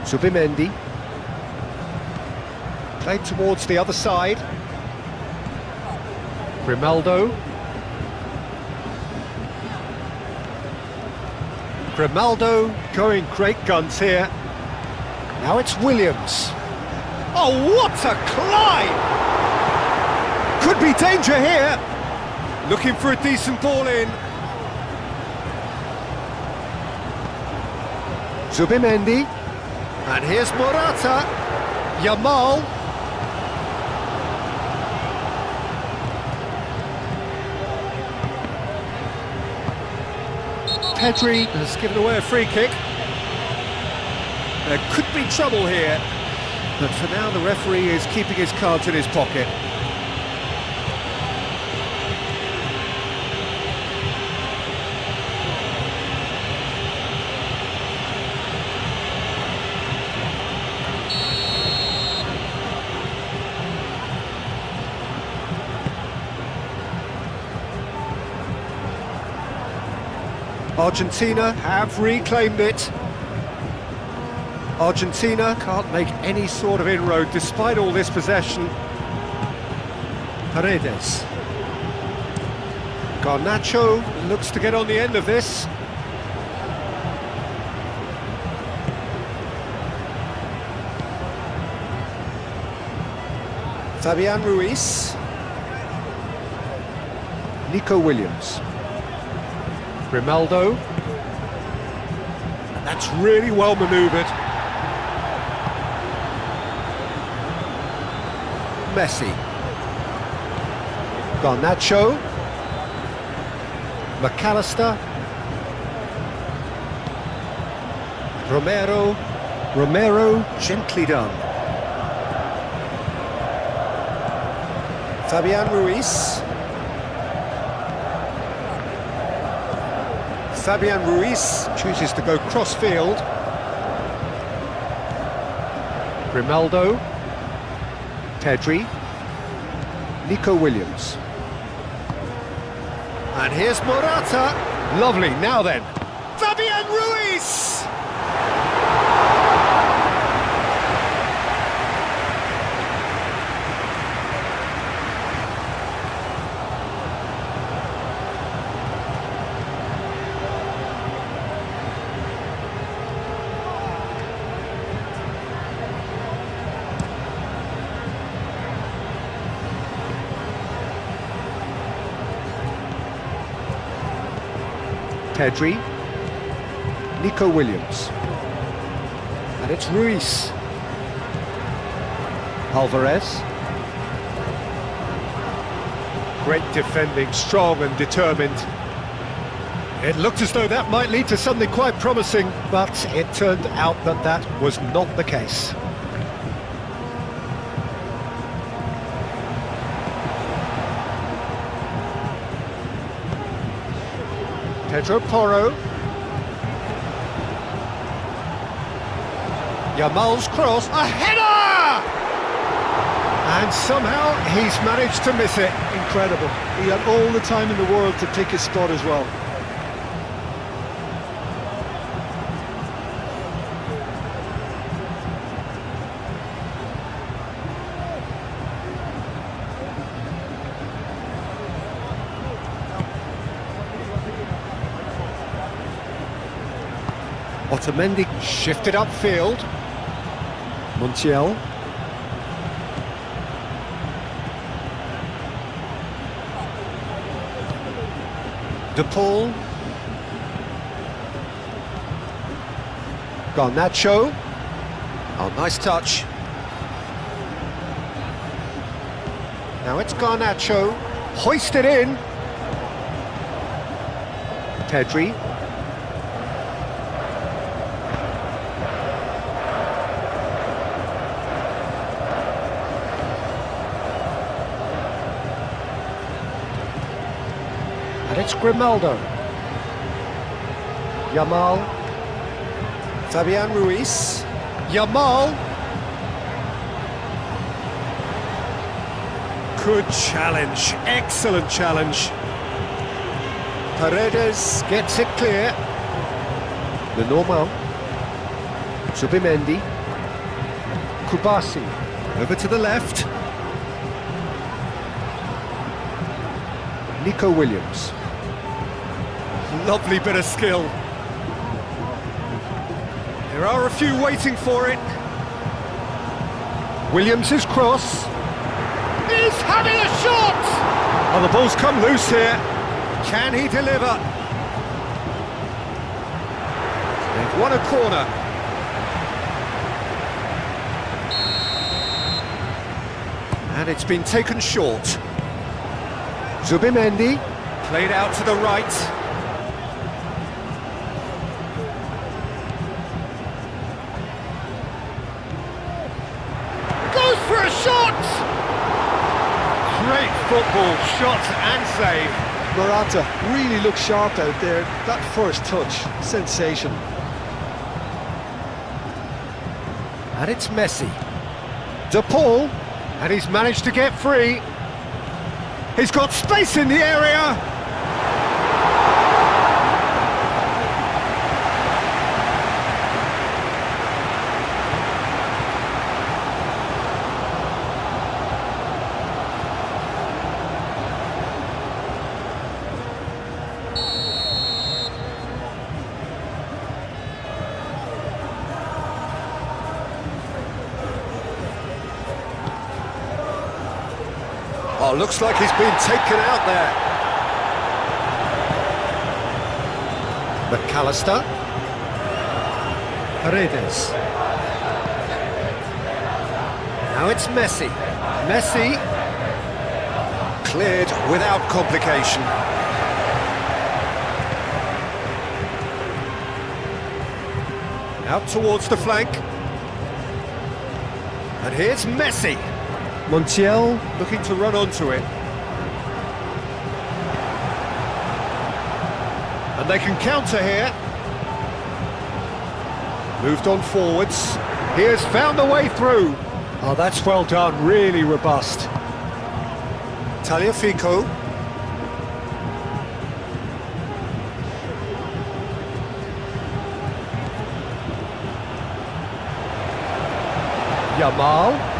Zubimendi. Played towards the other side. Grimaldo. Grimaldo going great guns here. Now it's Williams. Oh, what a climb! Could be danger here. Looking for a decent ball in. Zubimendi. And here's Morata. Yamal. Pedri has given away a free kick. There could be trouble here, but for now the referee is keeping his cards in his pocket. Argentina have reclaimed it. Argentina can't make any sort of inroad despite all this possession. Paredes. Garnacho looks to get on the end of this. Fabian Ruiz. Nico Williams. Grimaldo. That's really well manoeuvred. Messi. Garnacho. McAllister. Romero, gently done. Fabian Ruiz. Fabian Ruiz chooses to go cross-field. Grimaldo. Pedri. Nico Williams. And here's Morata. Lovely, now then. Fabian Ruiz! Pedri. Nico Williams. And it's Ruiz. Alvarez. Great defending, strong and determined. It looked as though that might lead to something quite promising, but it turned out that that was not the case. Pedro Porro. Yamal's cross, a header! And somehow he's managed to miss it. Incredible. He had all the time in the world to pick his spot as well. Otamendi shifted upfield. Montiel. De Paul. Garnacho. Oh, nice touch. Now it's Garnacho. Hoisted in. Pedri. And it's Grimaldo. Yamal. Fabian Ruiz. Yamal. Good challenge, excellent challenge. Paredes gets it clear. Lenormand. Zubimendi. Kubasi. Over to the left. Nico Williams. Lovely bit of skill. There are a few waiting for it. Williams' cross. He's having a shot! Oh, the ball's come loose here. Can he deliver? They've won a corner. And it's been taken short. Zubimendi. Played out to the right. Goes for a shot! Great football, shot and save. Morata really looks sharp out there. That first touch, sensational. And it's Messi. De Paul, and he's managed to get free. He's got space in the area. Oh, looks like he's been taken out there. McAllister. Paredes. Now it's Messi. Messi. Cleared without complication. Out towards the flank. And here's Messi. Montiel looking to run onto it. And they can counter here. Moved on forwards. He has found a way through. Oh, that's well done, really robust. Tagliafico. Yamal.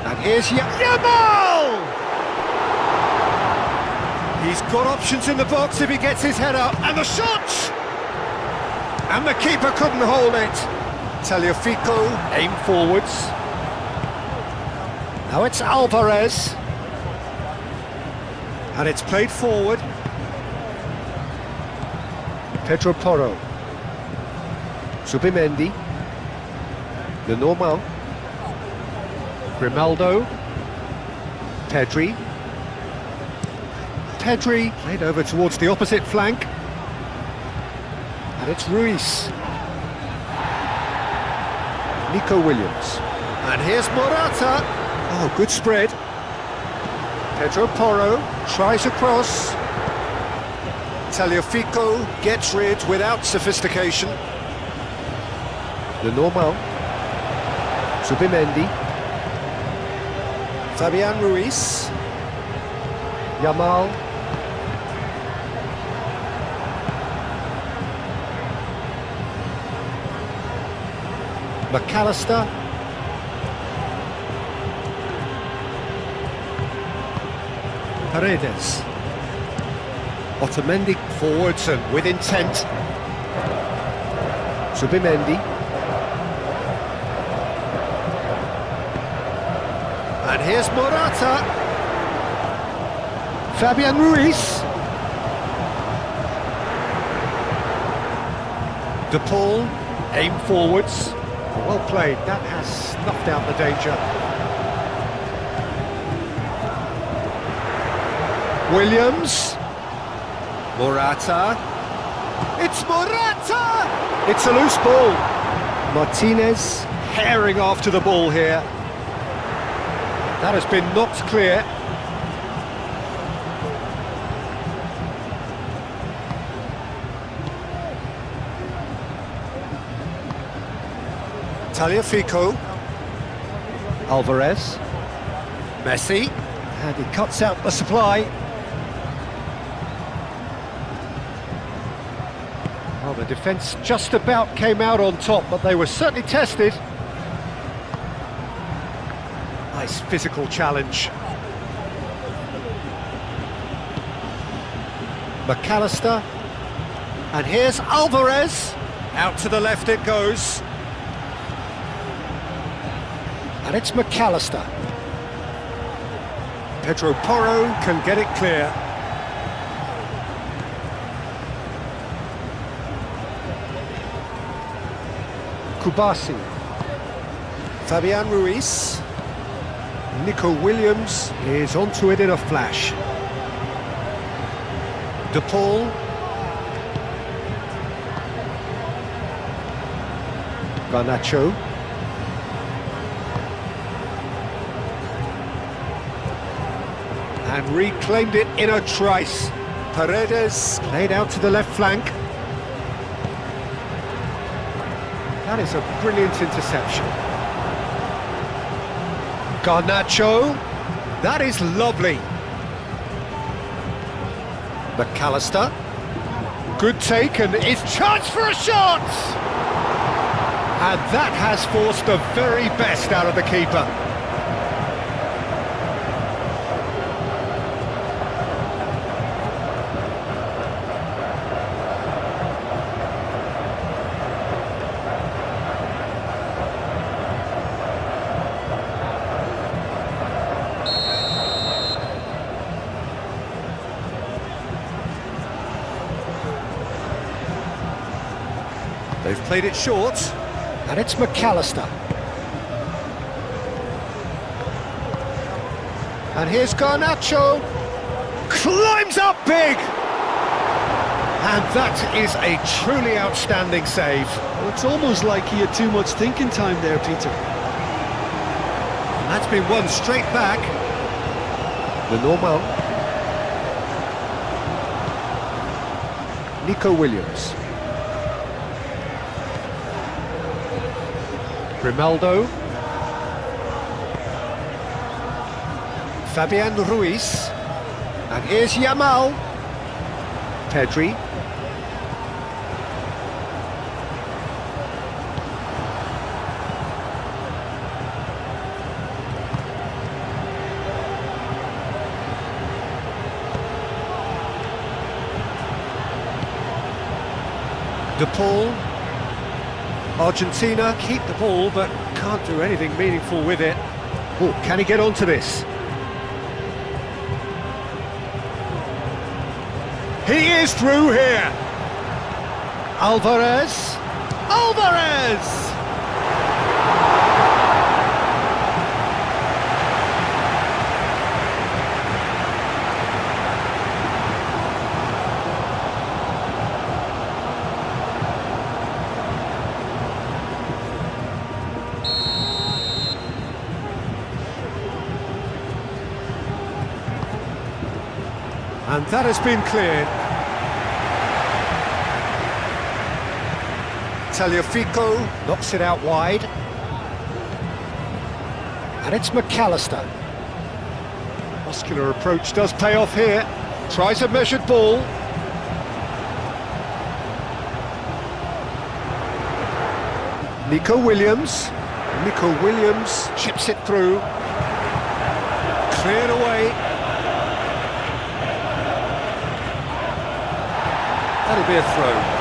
And here's Yamal! He's got options in the box if he gets his head up. And the shot! And the keeper couldn't hold it. Tagliafico, aim forwards. Now it's Alvarez. And it's played forward. Pedro Porro. Subimendi. Lenormand. Grimaldo. Pedri. Pedri played over towards the opposite flank. And it's Ruiz. Nico Williams. And here's Morata. Oh, good spread. Pedro Porro tries across. Tagliafico gets rid without sophistication. Lenormand. Subimendi. Fabian Ruiz. Yamal. McAllister. Paredes. Otamendi Forwards and with intent. Subimendi. And here's Morata. Fabian Ruiz. De Paul, aim forwards. Well played, that has snuffed out the danger. Williams. Morata. It's Morata! It's a loose ball. Martinez herring after the ball here. That has been knocked clear. Tagliafico. Alvarez. Messi. And he cuts out the supply. Well, the defence just about came out on top, but they were certainly tested. Nice physical challenge. McAllister. And here's Alvarez. Out to the left it goes. And it's McAllister. Pedro Porro can get it clear. Kubasi. Fabian Ruiz. Nico Williams is onto it in a flash. De Paul. Garnacho. And reclaimed it in a trice. Paredes Played out to the left flank. That is a brilliant interception. Garnacho. That is lovely. McAllister. Good take and it's chance for a shot! And that has forced the very best out of the keeper. They've played it short. And it's McAllister. And here's Garnacho. Climbs up big! And that is a truly outstanding save. Well, it's almost like he had too much thinking time there, Peter. And that's been won straight back. Lenormand. Nico Williams. Grimaldo. Fabian Ruiz. And here's Yamal. Pedri. De Paul. Argentina keep the ball but can't do anything meaningful with it. Oh, can he get onto this? He is through here. Alvarez. Alvarez! And that has been cleared. Tagliafico knocks it out wide. And it's McAllister. Muscular approach does pay off here. Tries a measured ball. Nico Williams. Nico Williams chips it through. Cleared away. That'll be a throw.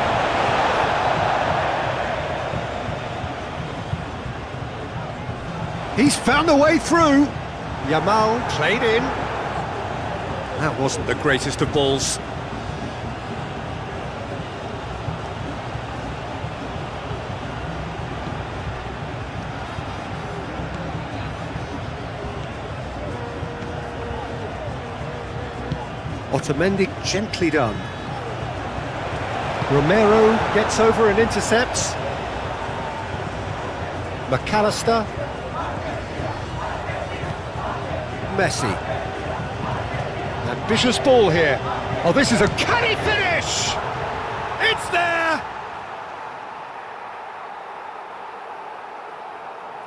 He's found a way through. Yamal played in. That wasn't the greatest of balls. Otamendi gently done. Romero gets over and intercepts. McAllister. Messi. Ambitious ball here. Oh, this is a canny finish! It's there!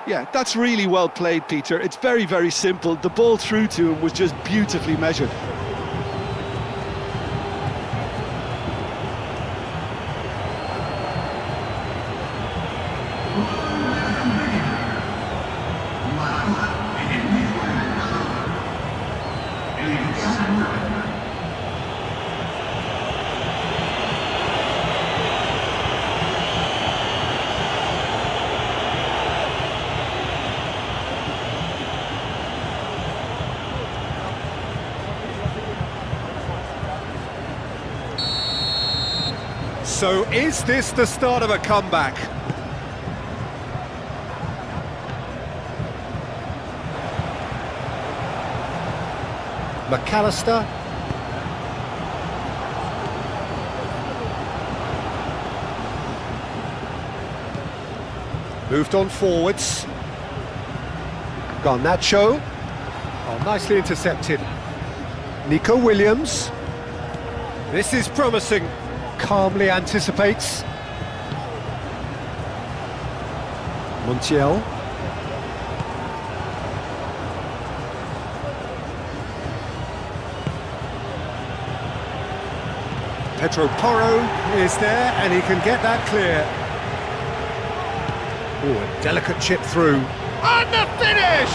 Yeah, that's really well played, Peter. It's very, very simple. The ball through to him was just beautifully measured. So is this the start of a comeback? McAllister. Moved on forwards. Garnacho. Oh, nicely intercepted. Nico Williams. This is promising. Calmly anticipates. Montiel. Pedro Porro is there and he can get that clear. Oh, a delicate chip through. And the finish!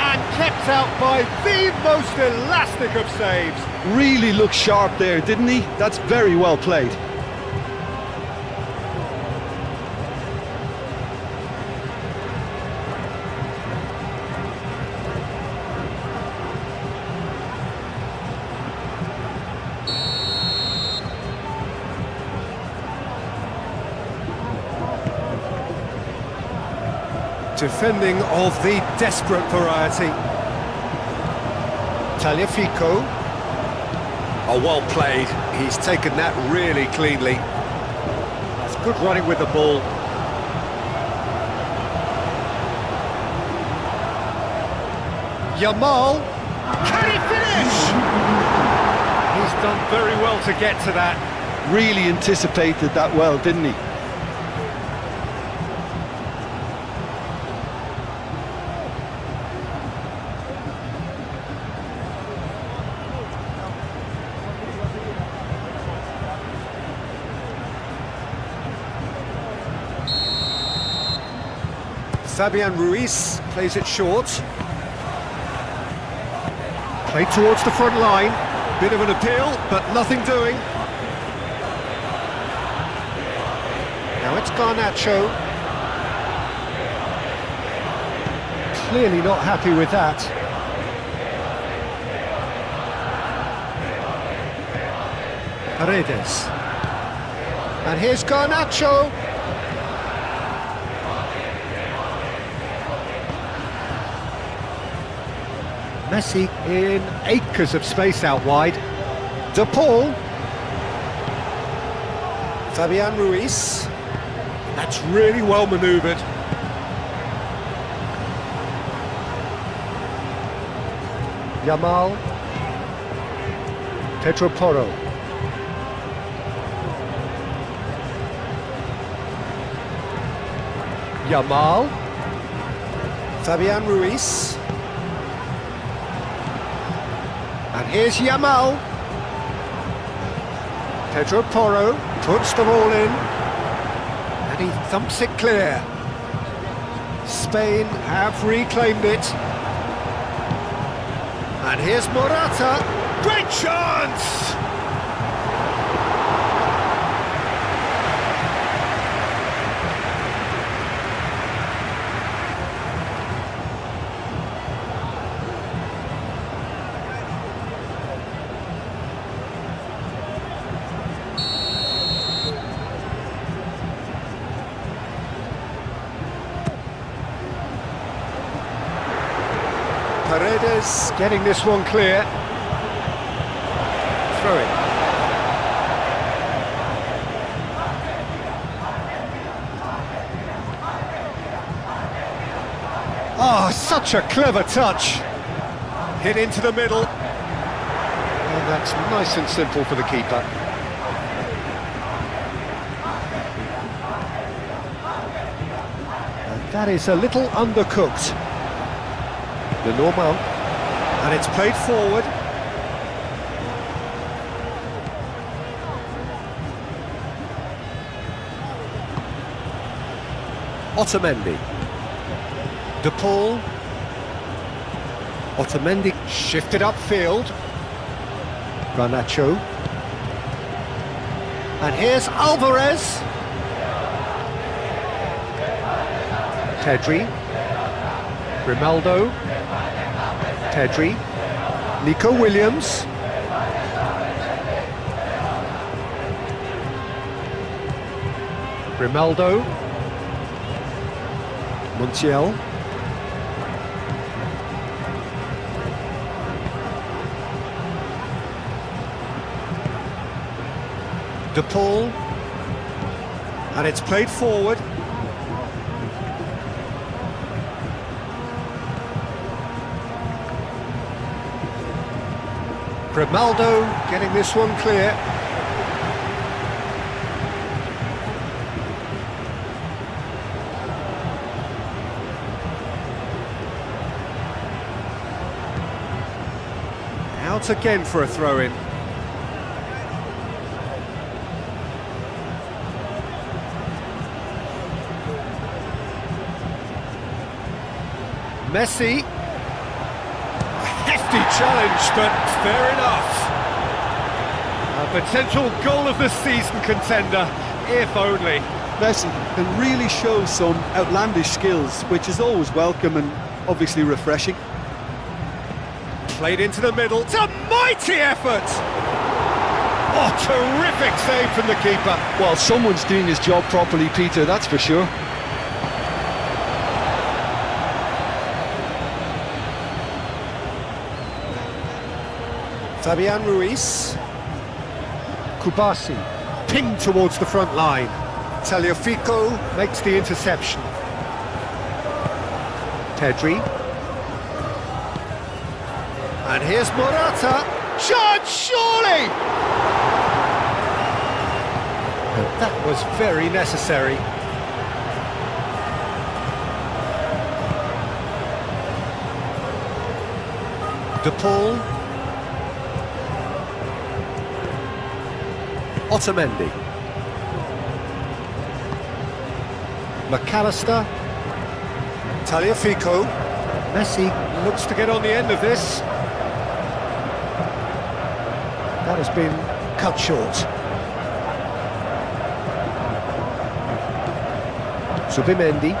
And kept out by the most elastic of saves. Really looked sharp there, didn't he? That's very well played. Defending of the desperate variety. Tagliafico. Oh, well played. He's taken that really cleanly. That's good running with the ball. Yamal. Can he finish? He's done very well to get to that. Really anticipated that well, didn't he? Fabian Ruiz plays it short. Play towards the front line. Bit of an appeal, but nothing doing. Now it's Garnacho. Clearly not happy with that. Paredes. And here's Garnacho. Messi in acres of space out wide. De Paul. Fabian Ruiz. That's really well manoeuvred. Yamal. Pedro Porro. Yamal. Fabian Ruiz. And here's Yamal. Pedro Porro puts the ball in. And he thumps it clear. Spain have reclaimed it. And here's Morata. Great chance! Paredes getting this one clear. Throw it. Oh, such a clever touch. Hit into the middle. And that's nice and simple for the keeper. And that is a little undercooked. The normal. And it's played forward. Otamendi. De Paul. Otamendi shifted upfield. Garnacho. And here's Alvarez. Pedri. Grimaldo. Pedri. Nico Williams. Grimaldo. Montiel. De Paul. And it's played forward. Grimaldo getting this one clear. Out again for a throw-in. Messi. Hefty challenge, but fair enough. A potential goal of the season contender, if only. Messi can really show some outlandish skills, which is always welcome and obviously refreshing. Played into the middle. It's a mighty effort! Oh, terrific save from the keeper. Well, someone's doing his job properly, Peter, that's for sure. Fabian Ruiz. Kubasi, pinged towards the front line. Tagliafico makes the interception. Pedri. And here's Morata. Chance, surely! And that was very necessary. De Paul. Otamendi. McAllister. Tagliafico. Messi looks to get on the end of this. That has been cut short. Subimendi.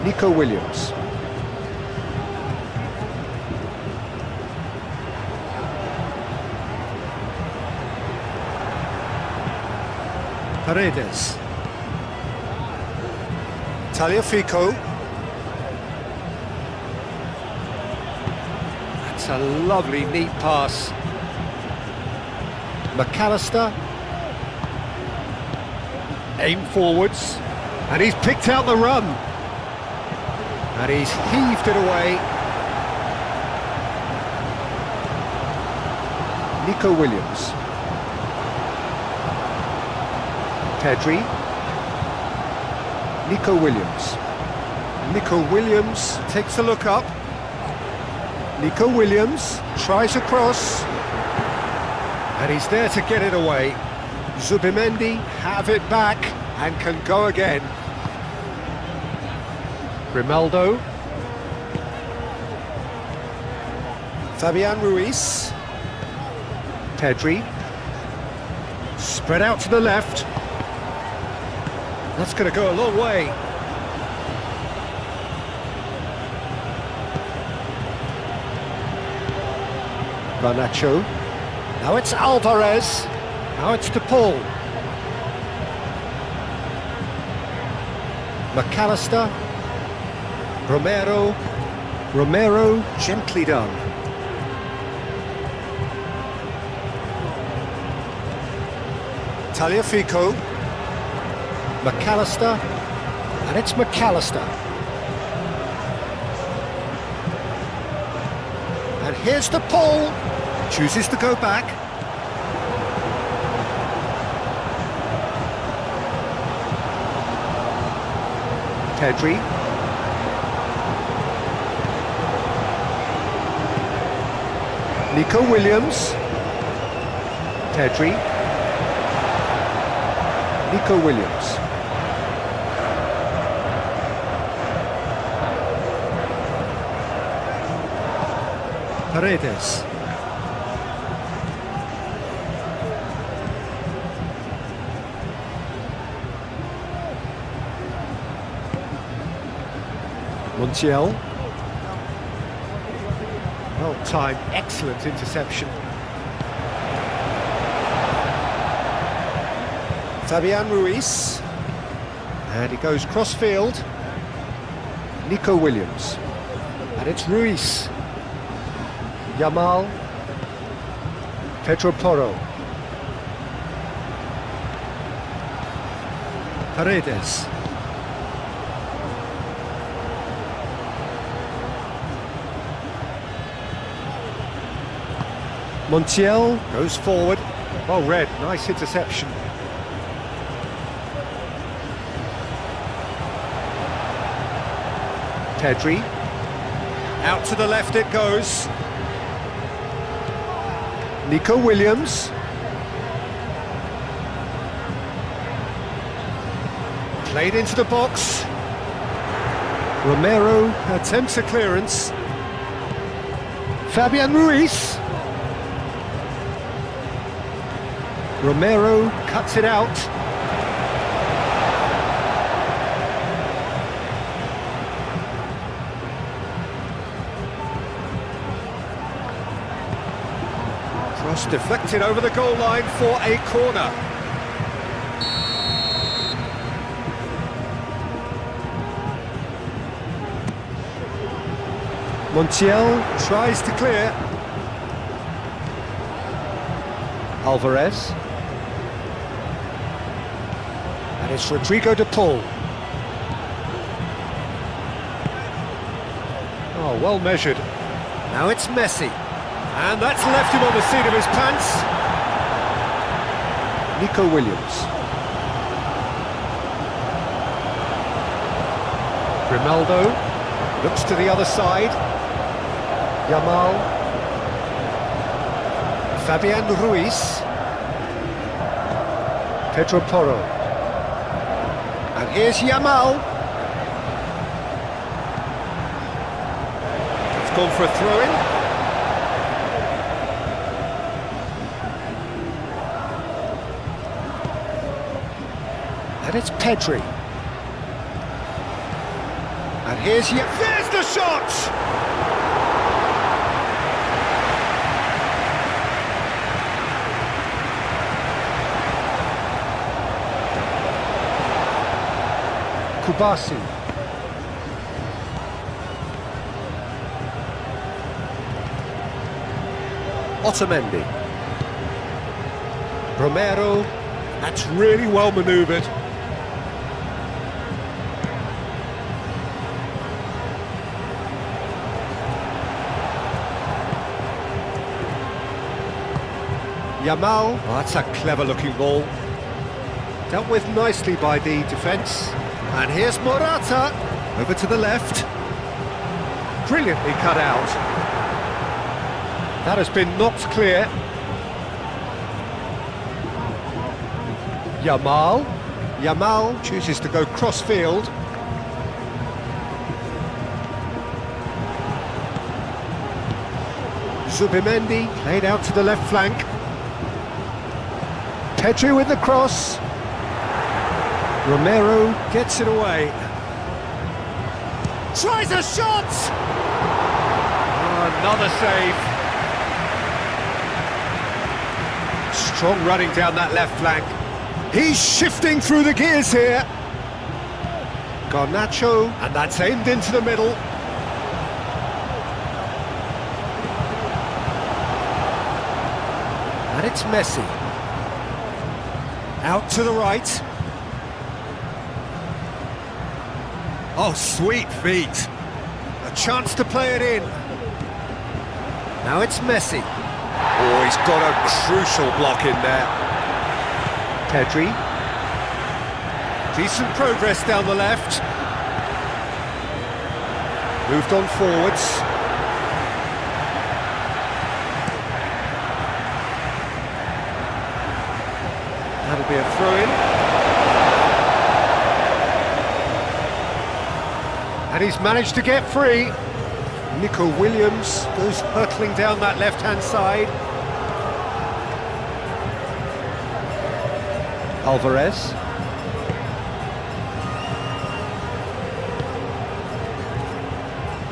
Nico Williams. Paredes. Tagliafico. That's a lovely, neat pass. McAllister. Aim forwards. And he's picked out the run. And he's heaved it away. Nico Williams. Pedri. Nico Williams. Nico Williams takes a look up. Nico Williams tries a cross. And he's there to get it away. Zubimendi have it back and can go again. Grimaldo. Fabian Ruiz. Pedri. Spread out to the left. That's going to go a long way. Garnacho. Now it's Alvarez. Now it's De Paul. McAllister. Romero, gently done. Tagliafico. McAllister. And it's McAllister. And here's De Paul. Chooses to go back. Pedri. Nico Williams. Pedri. Nico Williams. Paredes. Montiel. Well timed, excellent interception. Fabian Ruiz. And he goes cross-field. Nico Williams. And it's Ruiz. Yamal. Pedro Porro. Paredes. Montiel goes forward. Well read, nice interception. Pedri. Out to the left it goes. Nico Williams. Played into the box. Romero attempts a clearance. Fabian Ruiz. Romero cuts it out. Cross deflected over the goal line for a corner. Montiel tries to clear. Alvarez. And it's Rodrigo De Paul. Oh, well measured. Now it's Messi. And that's left him on the seat of his pants. Nico Williams. Grimaldo looks to the other side. Yamal. Fabian Ruiz. Pedro Porro. And here's Yamal. It's gone for a throw-in. And it's Pedri. And here's there's the shot! Kubasi. Otamendi. Romero. That's really well manoeuvred. Yamal. Oh, that's a clever-looking ball. Dealt with nicely by the defence. And here's Morata. Over to the left. Brilliantly cut out. That has been knocked clear. Yamal. Yamal chooses to go cross-field. Zubimendi played out to the left flank. Pedri with the cross. Romero gets it away. Tries a shot! Oh, another save. Strong running down that left flank. He's shifting through the gears here. Garnacho, and that's aimed into the middle. And it's Messi. Out to the right. Oh, sweet feet. A chance to play it in. Now it's Messi. Oh, he's got a crucial block in there. Pedri. Decent progress down the left. Moved on forwards. That'll be a throw-in. And he's managed to get free. Nico Williams goes hurtling down that left-hand side. Alvarez.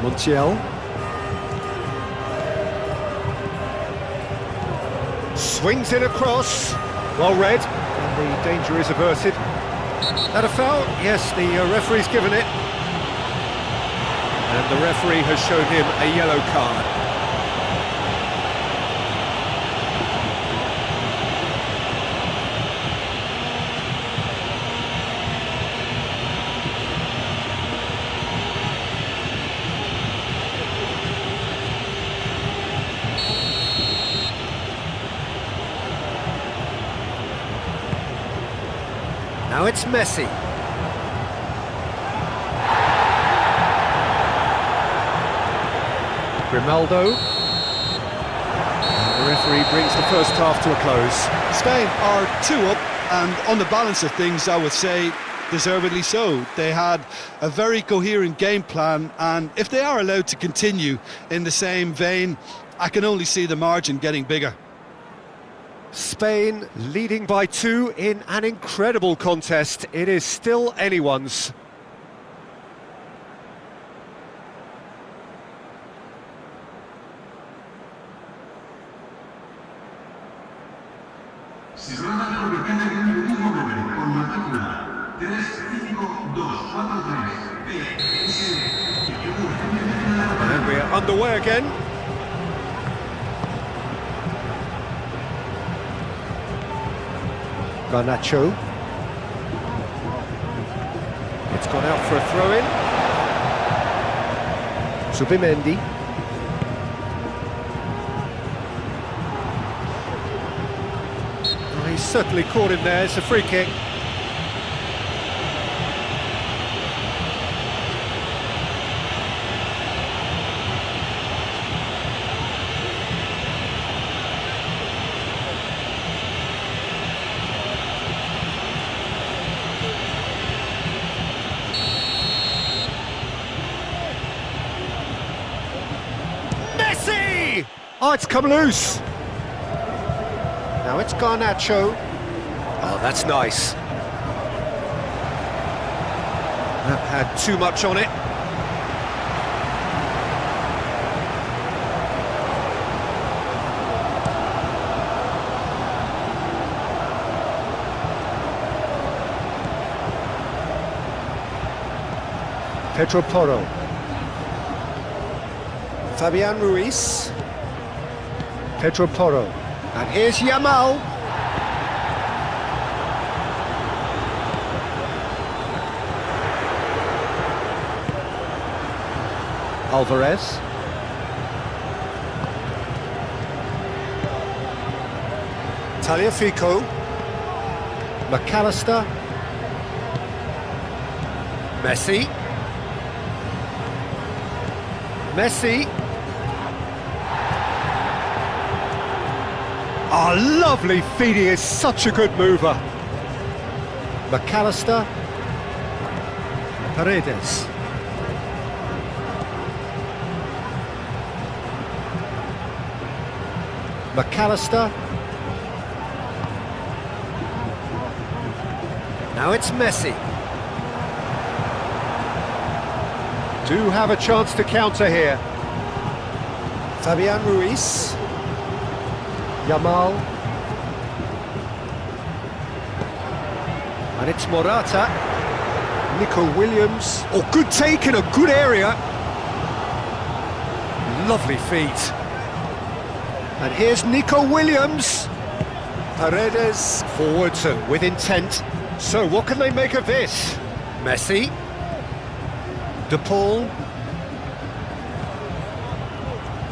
Montiel. Swings it across. Well read. And the danger is averted. That a foul? Yes, the referee's given it. And the referee has shown him a yellow card. Now it's Messi. Grimaldo. The referee brings the first half to a close. Spain are 2 up, and on the balance of things, I would say deservedly so. They had a very coherent game plan, and if they are allowed to continue in the same vein, I can only see the margin getting bigger. Spain leading by 2 in an incredible contest. It is still anyone's. And we're underway again. Garnacho. It's gone out for a throw-in. Zubimendi. Oh, he's certainly caught him there. It's a free kick. Oh, it's come loose. Now it's Garnacho. Oh, that's nice. That had too much on it. Pedro Porro. Fabian Ruiz. Pedro Porro. And here's Yamal. Alvarez. Tagliafico. McAllister. Messi. Messi. Oh, lovely feeding, is such a good mover. McAllister. Paredes. McAllister. Now it's Messi. Do have a chance to counter here. Fabian Ruiz. Yamal. And it's Morata. Nico Williams. Oh, good take in a good area. Lovely feet. And here's Nico Williams. Paredes. Forwards and with intent. So what can they make of this? Messi. De Paul.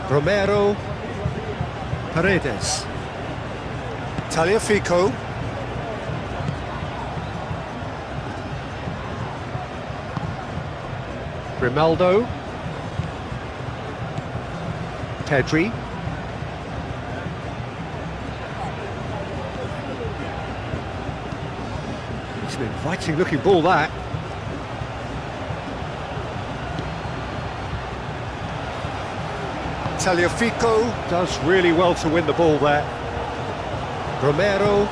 Romero. Paredes. Tagliafico. Grimaldo. Pedri. It's an inviting looking ball, that. Tagliafico does really well to win the ball there. Romero.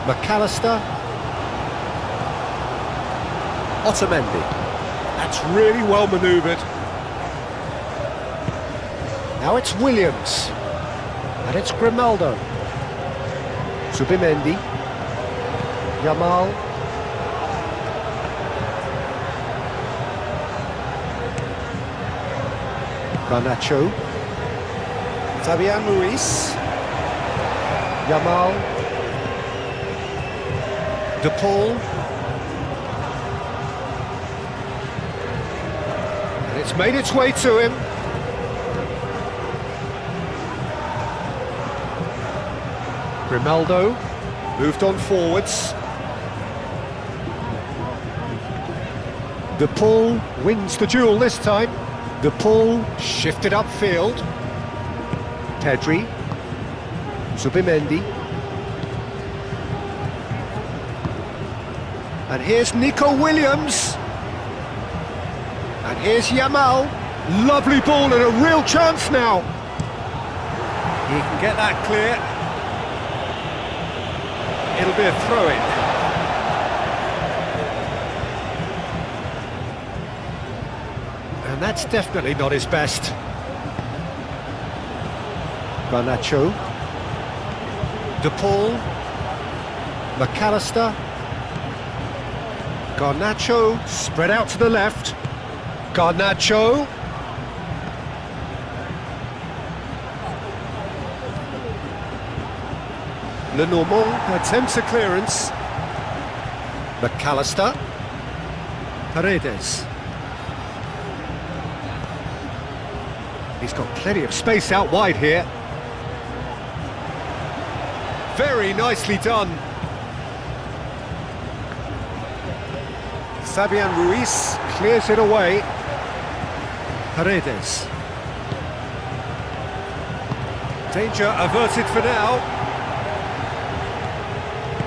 McAllister. Otamendi. That's really well manoeuvred. Now it's Williams. And it's Grimaldo. Subimendi. Yamal. Garnacho. Fabian Ruiz. Yamal. De Paul. And it's made its way to him. Grimaldo moved on forwards. De Paul wins the duel this time. De Paul shifted upfield. Pedri. Subimendi. And here's Nico Williams. And here's Yamal. Lovely ball and a real chance now. He can get that clear. It'll be a throw-in. And that's definitely not his best. Garnacho. De Paul. McAllister. Garnacho spread out to the left. Garnacho. Lenormand attempts a clearance. McAllister. Paredes. He's got plenty of space out wide here. Very nicely done. Fabian Ruiz clears it away. Paredes. Danger averted for now.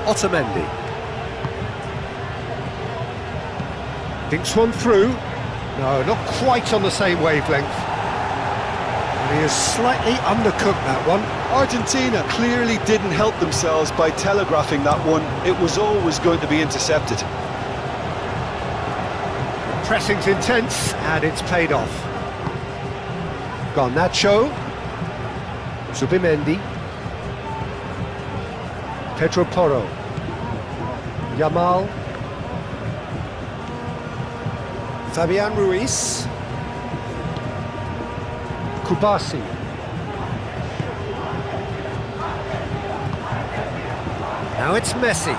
Otamendi. Thinks one through. No, not quite on the same wavelength. And he has slightly undercooked that one. Argentina clearly didn't help themselves by telegraphing that one. It was always going to be intercepted. Pressing's intense, and it's paid off. Garnacho. Subimendi. Pedro Porro. Yamal. Fabian Ruiz. Kubasi. Now it's Messi.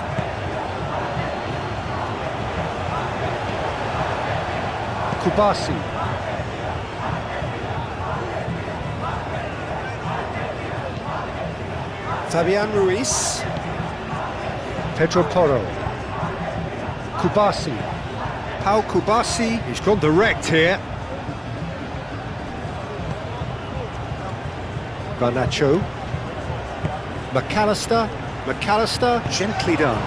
Kubasi. Fabian Ruiz. Pedro Porro. Kubasi. Pau Kubasi. He's gone direct here. Garnacho. McAllister. McAllister, gently done.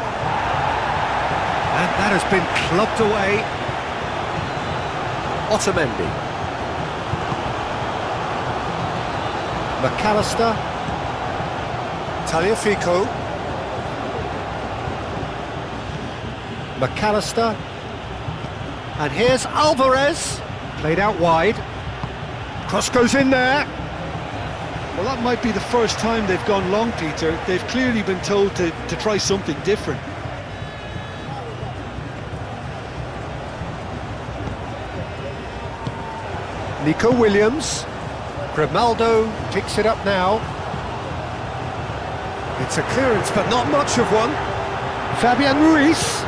And that has been clubbed away. Otamendi. McAllister. Tagliafico. McAllister. And here's Alvarez. Played out wide. Cross goes in there. Well, that might be the first time they've gone long, Peter. They've clearly been told to try something different. Nico Williams. Grimaldo picks it up now. It's a clearance, but not much of one. Fabian Ruiz.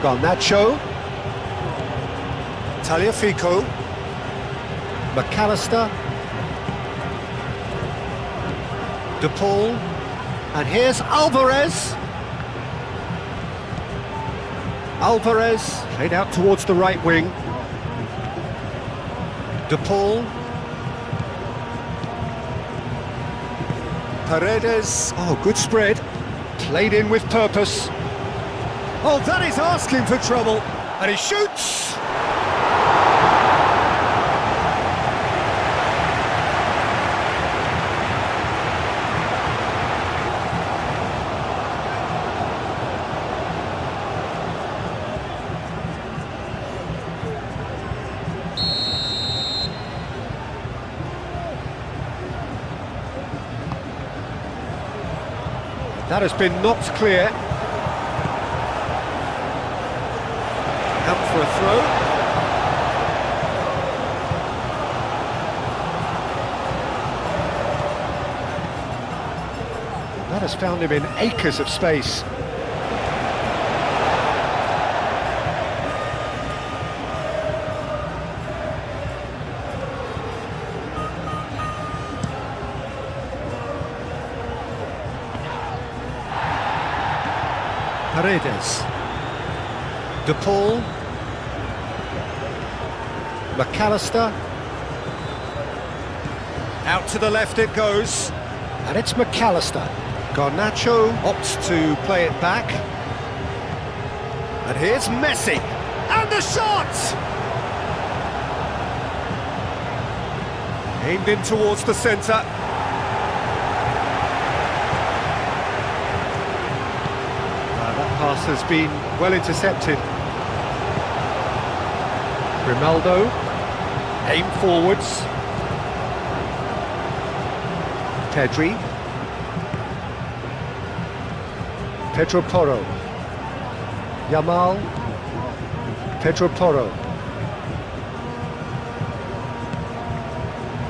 Garnacho. Tagliafico. McAllister. De Paul. And here's Alvarez. Alvarez played out towards the right wing. De Paul. Paredes. Oh, good spread. Played in with purpose. Oh, that is asking for trouble. And he shoots! That has been knocked clear. Out for a throw. That has found him in acres of space. Paredes. De Paul. McAllister. Out to the left it goes. And it's McAllister. Garnacho opts to play it back. And here's Messi. And the shot! Aimed in towards the centre. That pass has been well intercepted. Grimaldo, aim forwards. Pedri. Pedro Porro. Yamal. Pedro Porro.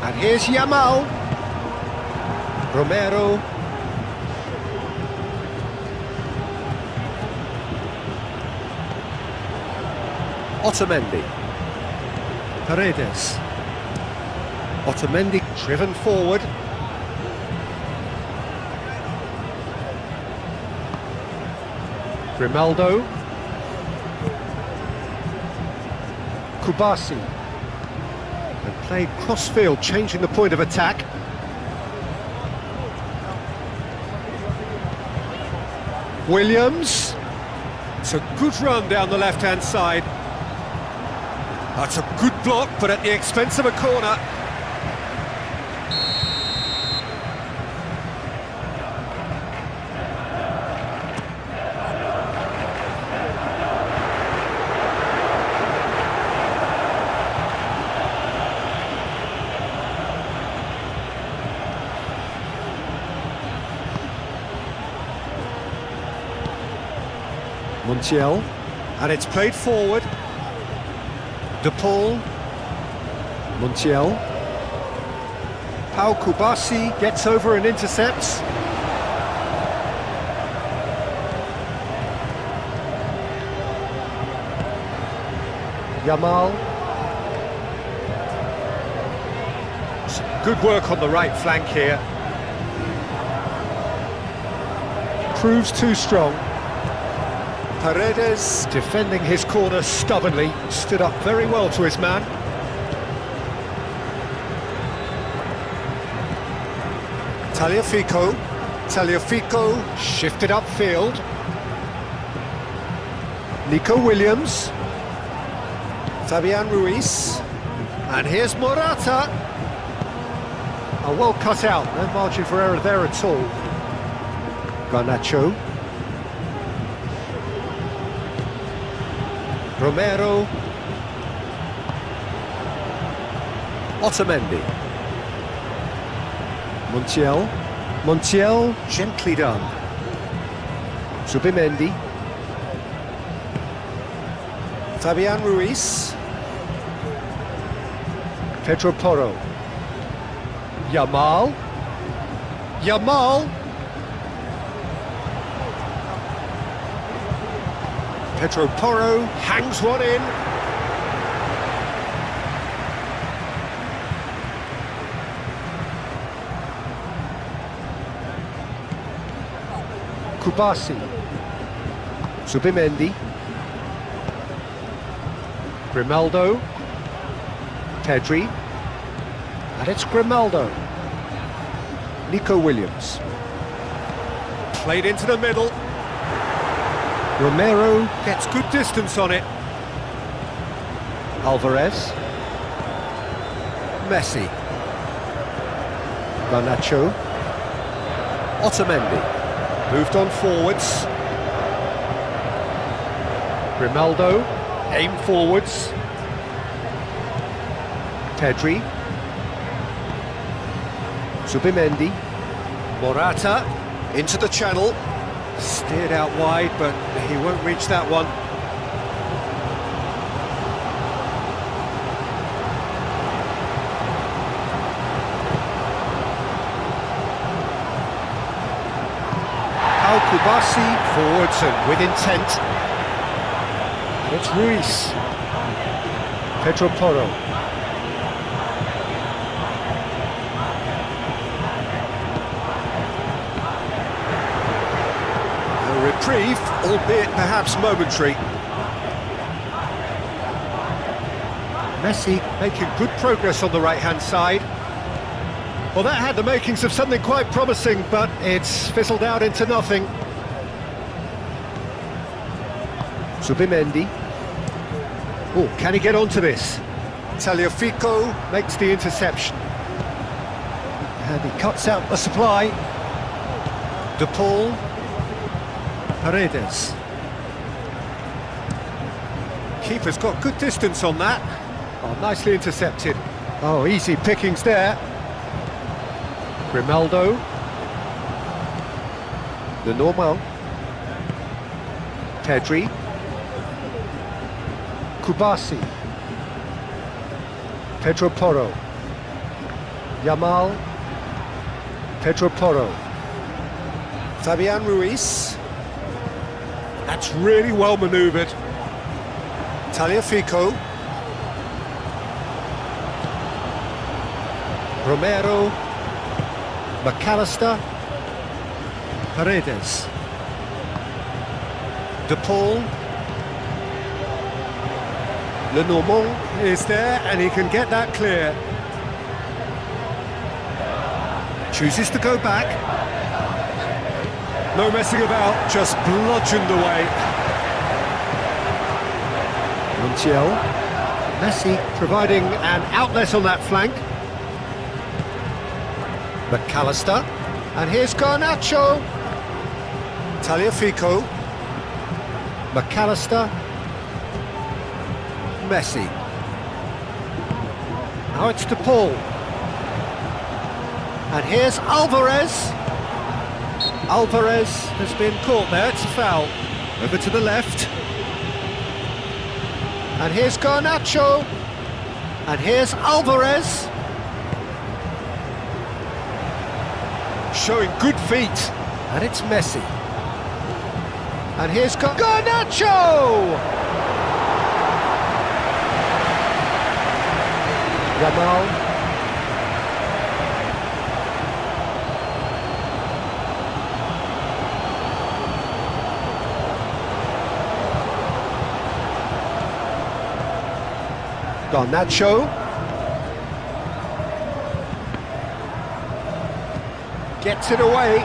And here's Yamal. Romero. Otamendi. Paredes. Otamendi driven forward. Grimaldo. Kubasi. And played cross-field, changing the point of attack. Williams. It's a good run down the left-hand side. That's a good block, but at the expense of a corner. Montiel, and it's played forward. De Paul, Montiel. Pau Kubasi gets over and intercepts. Yamal. Some good work on the right flank here. Proves too strong. Paredes defending his corner stubbornly, stood up very well to his man. Tagliafico shifted upfield. Nico Williams. Fabian Ruiz. And here's Morata. Oh, well cut out, no margin for error there at all. Garnacho. Romero. Otamendi. Montiel, gently done. Zubimendi. Fabian Ruiz. Pedro Porro. Yamal. Pedro Porro hangs one in. Kubasi. Zubimendi. Grimaldo. Pedri. And it's Grimaldo. Nico Williams. Played into the middle. Romero gets good distance on it. Alvarez. Messi. Garnacho. Otamendi. Moved on forwards. Grimaldo. Aim forwards. Pedri. Zubimendi. Morata. Into the channel. Steered out wide, but he won't reach that one. Pau Kubasi forwards and with intent. It's Ruiz. Pedro Porro. Reprieve, albeit perhaps momentary. Messi making good progress on the right-hand side. Well, that had the makings of something quite promising, but it's fizzled out into nothing. Zubimendi. Oh, can he get onto this? Tagliafico makes the interception. And he cuts out the supply. De Paul. Paredes. Keeper's got good distance on that. Oh, nicely intercepted. Oh, easy pickings there. Grimaldo. Lenormand. Pedri. Kubasi. Pedro Porro. Yamal. Pedro Porro. Fabian Ruiz. That's really well manoeuvred. Tagliafico. Romero. McAllister. Paredes. De Paul. Lenormand is there and he can get that clear. Chooses to go back. No messing about, just bludgeoned away. Montiel. Messi providing an outlet on that flank. McAllister. And here's Garnacho. Tagliafico. McAllister. Messi. Now it's De Paul. And here's Alvarez. Alvarez has been caught there, it's a foul. Over to the left. And here's Garnacho. And here's Alvarez. Showing good feet. And it's Messi. And here's Garnacho! Yamal. Garnacho. Gets it away.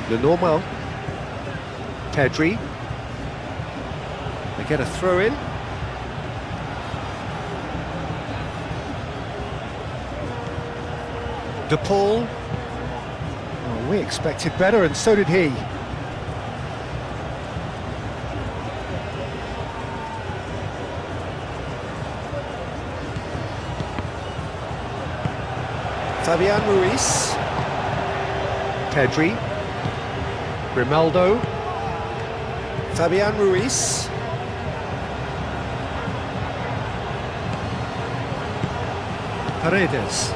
The normal. Pedri. They get a throw in. De Paul. Oh, we expected better, and so did he. Fabian Ruiz. Pedri. Grimaldo. Fabian Ruiz. Paredes.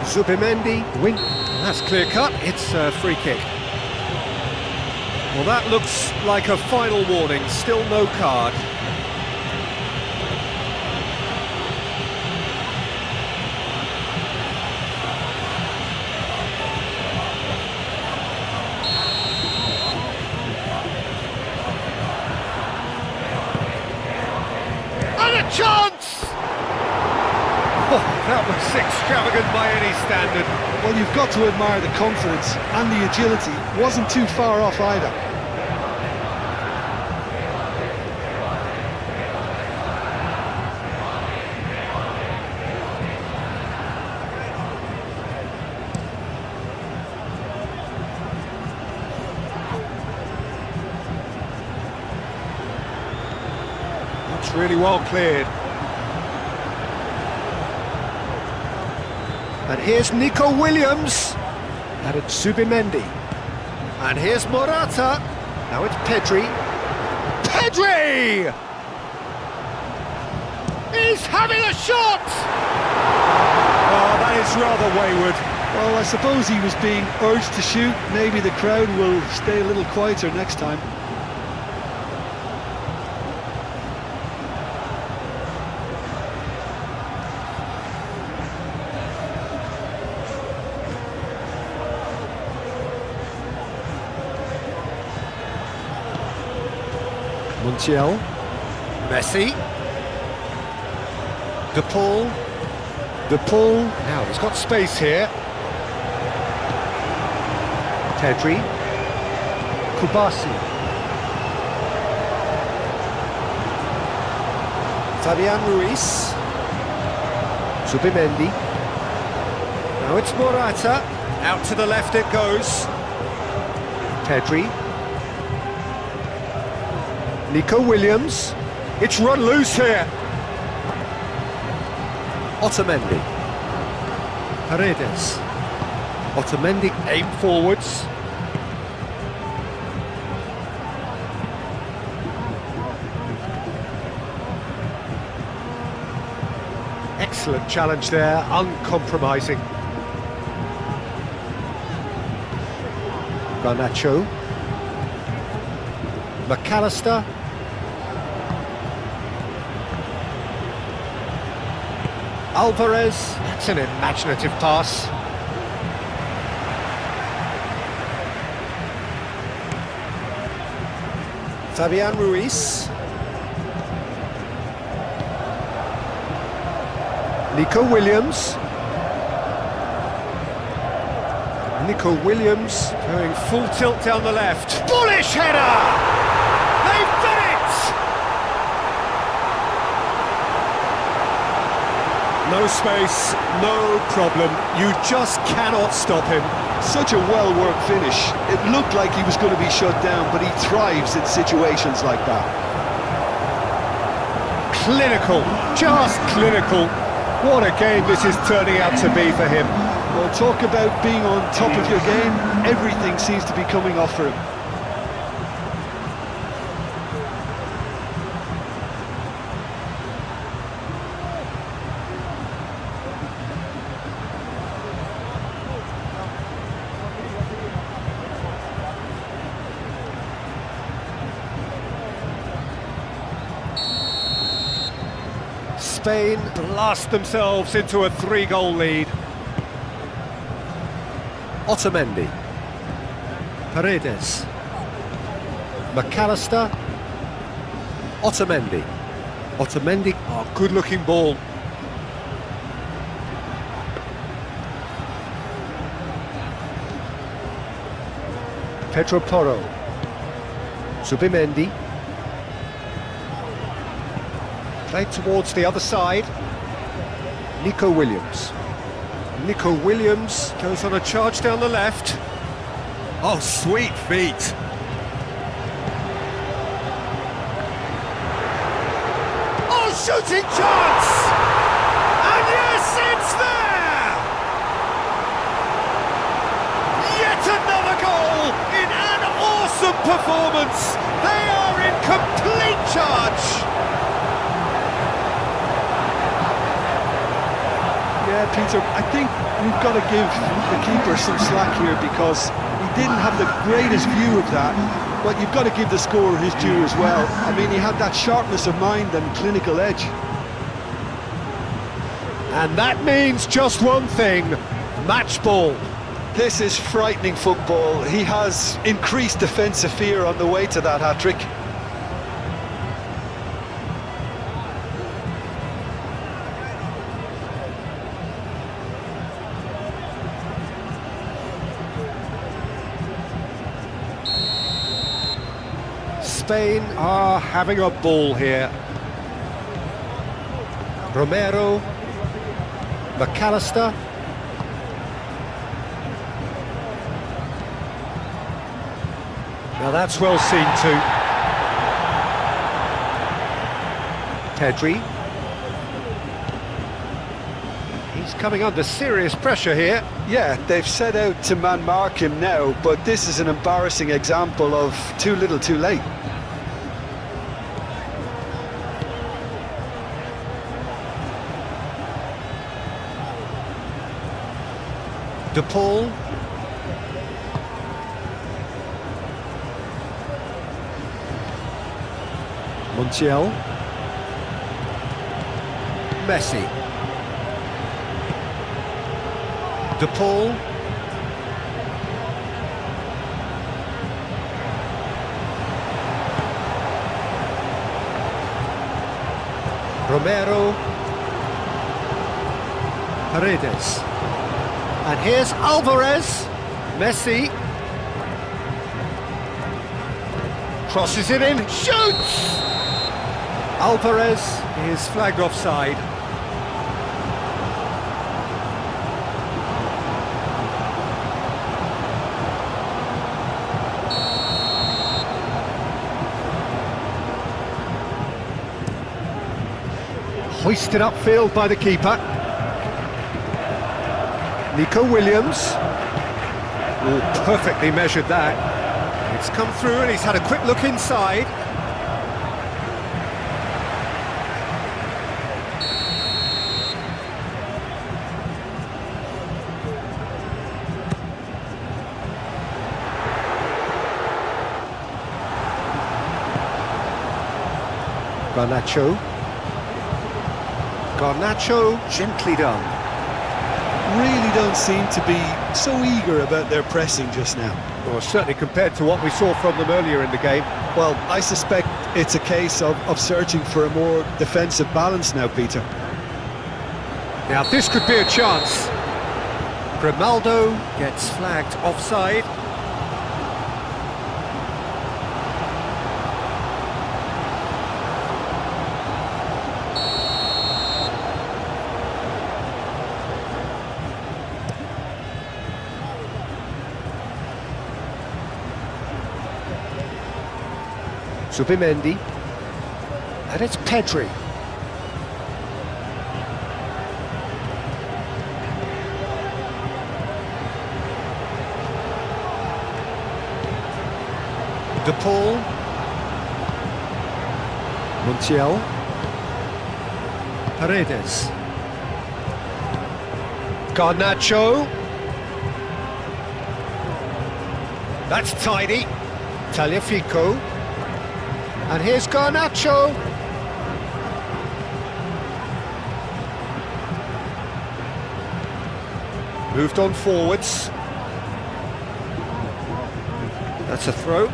Zubimendi. Wing. That's clear cut. It's a free kick. Well, that looks like a final warning. Still no card. Chance! Oh, that was extravagant by any standard. Well, you've got to admire the confidence and the agility. Wasn't too far off either. It's really well cleared. And here's Nico Williams. And it's Zubimendi. And here's Morata. Now it's Pedri. Pedri! He's having a shot! Oh, that is rather wayward. Well, I suppose he was being urged to shoot. Maybe the crowd will stay a little quieter next time. Montiel. Messi. De Paul. De Paul. Now he's got space here. Pedri. Kubasi. Fabian Ruiz. Zubimendi. Now it's Morata. Out to the left it goes. Pedri. Nico Williams. It's run loose here. Otamendi. Paredes. Otamendi aim forwards. Excellent challenge there, uncompromising. Garnacho. McAllister. Alvarez. That's an imaginative pass. Fabian Ruiz. Nico Williams. Nico Williams Going full tilt down the left. bullish header! They've done it! No space, no problem. You just cannot stop him. Such a well-worked finish. It looked like he was going to be shut down, but he thrives in situations like that. Clinical, just clinical. What a game this is turning out to be for him. Well, talk about being on top of your game. Everything seems to be coming off for him. Spain blast themselves into a 3-goal lead. Otamendi. Paredes. McAllister. Otamendi. Otamendi. Oh, good-looking ball. Pedro Porro. Zubimendi. Played towards the other side. Nico Williams. Nico Williams goes on a charge down the left. Oh, sweet feet. Oh, shooting chance! And yes, it's there! Yet another goal in an awesome performance. They are in complete charge. Yeah, Peter, I think we've got to give the keeper some slack here because he didn't have the greatest view of that, but you've got to give the scorer his due as well. I mean, he had that sharpness of mind and clinical edge. And that means just one thing, match ball. This is frightening football. He has increased defensive fear on the way to that hat-trick. Spain are having a ball here. Romero. McAllister. Now that's well seen too. Pedri. He's coming under serious pressure here. Yeah, they've set out to man-mark him now, but this is an embarrassing example of too little too late. De Paul. Montiel. Messi. De Paul. Romero. Paredes. And here's Alvarez. Messi. Crosses it in, shoots! Alvarez is flagged offside. Hoisted upfield by the keeper. Nico Williams. Oh, perfectly measured that. It's come through and he's had a quick look inside. Garnacho. Garnacho, gently done. Really don't seem to be so eager about their pressing just now. Well, certainly compared to what we saw from them earlier in the game. Well, I suspect it's a case of searching for a more defensive balance now, Peter. Now this could be a chance. Grimaldo gets flagged offside. Zubimendi. And it's Pedri. De Paul. Montiel. Paredes. Garnacho. That's tidy. Tagliafico. And here's Garnacho. Moved on forwards. That's a throw.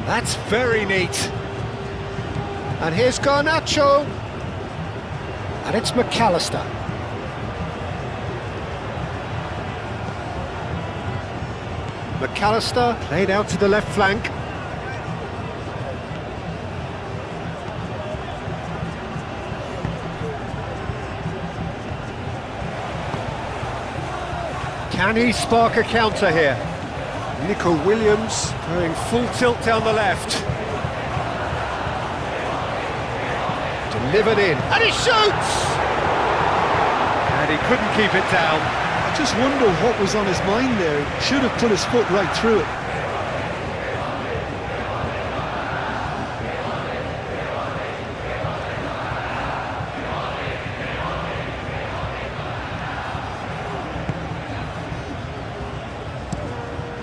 That's very neat. And here's Garnacho. And it's McAllister. McAllister played out to the left flank. Can he spark a counter here? Nico Williams going full tilt down the left. Delivered in, and he shoots! And he couldn't keep it down. I just wonder what was on his mind there. Should have put his foot right through it.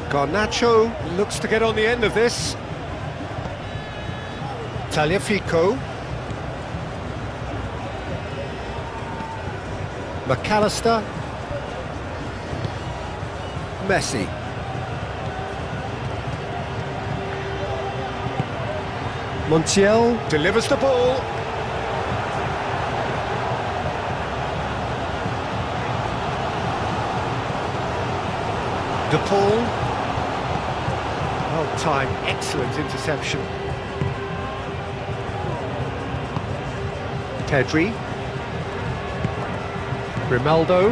Garnacho looks to get on the end of this. Tagliafico. McAllister. Messi. Montiel delivers the ball. De Paul. Well timed, excellent interception. Pedri. Grimaldo.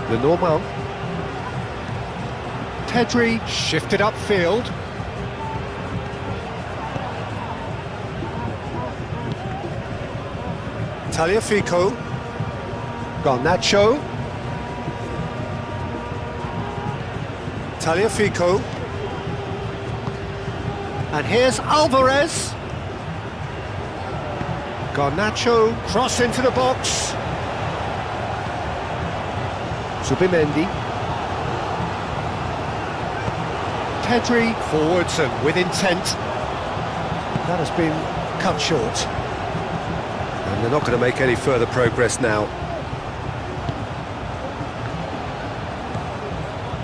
Lenormand. Pedri shifted upfield. Tagliafico. Garnacho. Tagliafico. And here's Alvarez. Garnacho, cross into the box. Zubimendi. Pedri, forwards and with intent. That has been cut short. And they're not going to make any further progress now.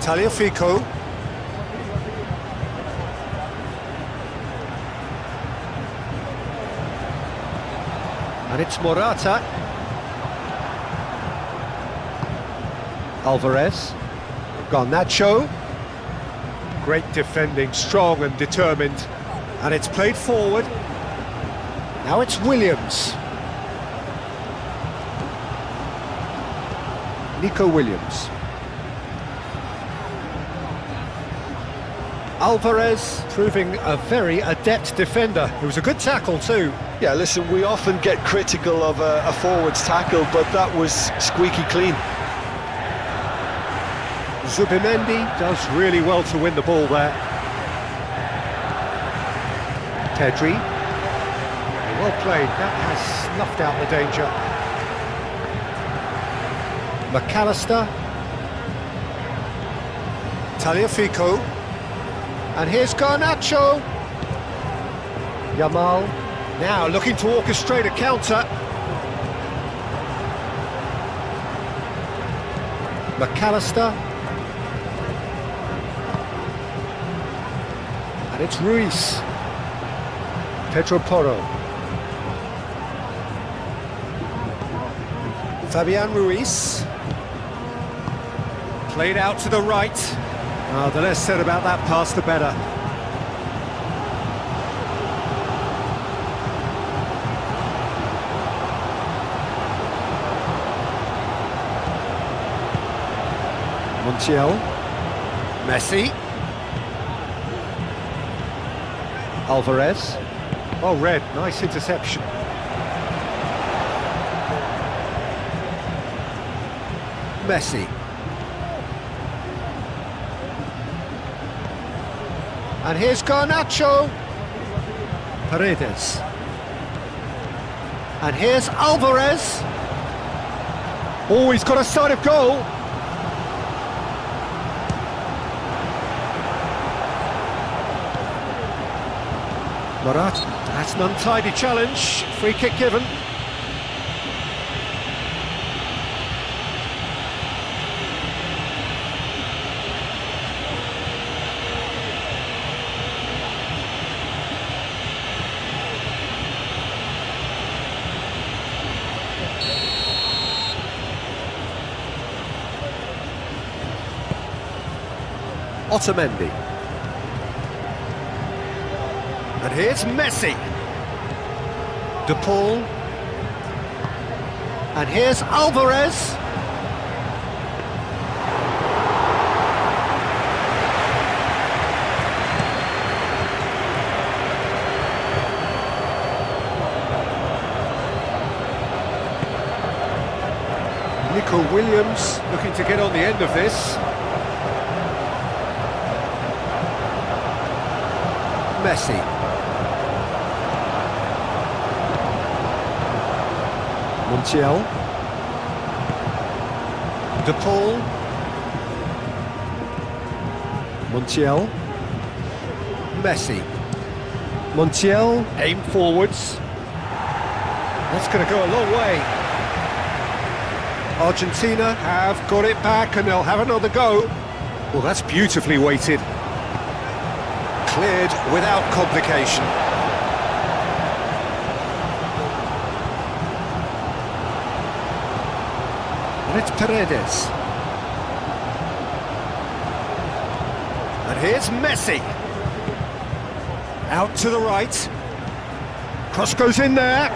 Tagliafico. And it's Morata. Alvarez. Garnacho. Great defending, strong and determined. And it's played forward. Now it's Williams. Nico Williams. Alvarez proving a very adept defender. It was a good tackle too. Yeah, listen, we often get critical of a forward's tackle, but that was squeaky clean. Zubimendi does really well to win the ball there. Pedri. Well played, that has snuffed out the danger. McAllister. Tagliafico. And here's Garnacho. Yamal. Now looking to orchestrate a counter. McAllister. And it's Ruiz. Pedro Porro. Fabian Ruiz. Played out to the right. The less said about that pass, the better. Montiel. Messi. Alvarez. Oh, red, nice interception. Messi. And here's Garnacho. Paredes. And here's Alvarez. Oh, he's got a sight of goal. Murat, that's an untidy challenge. Free kick given. Otamendi. And here's Messi. De Paul. And here's Alvarez. Nico Williams looking to get on the end of this. Messi. Montiel. De Paul. Montiel. Messi. Montiel, aim forwards. That's going to go a long way. Argentina have got it back and they'll have another go. Well, that's beautifully weighted. Cleared without complication. And it's Paredes. And here's Messi. Out to the right. Cross goes in there.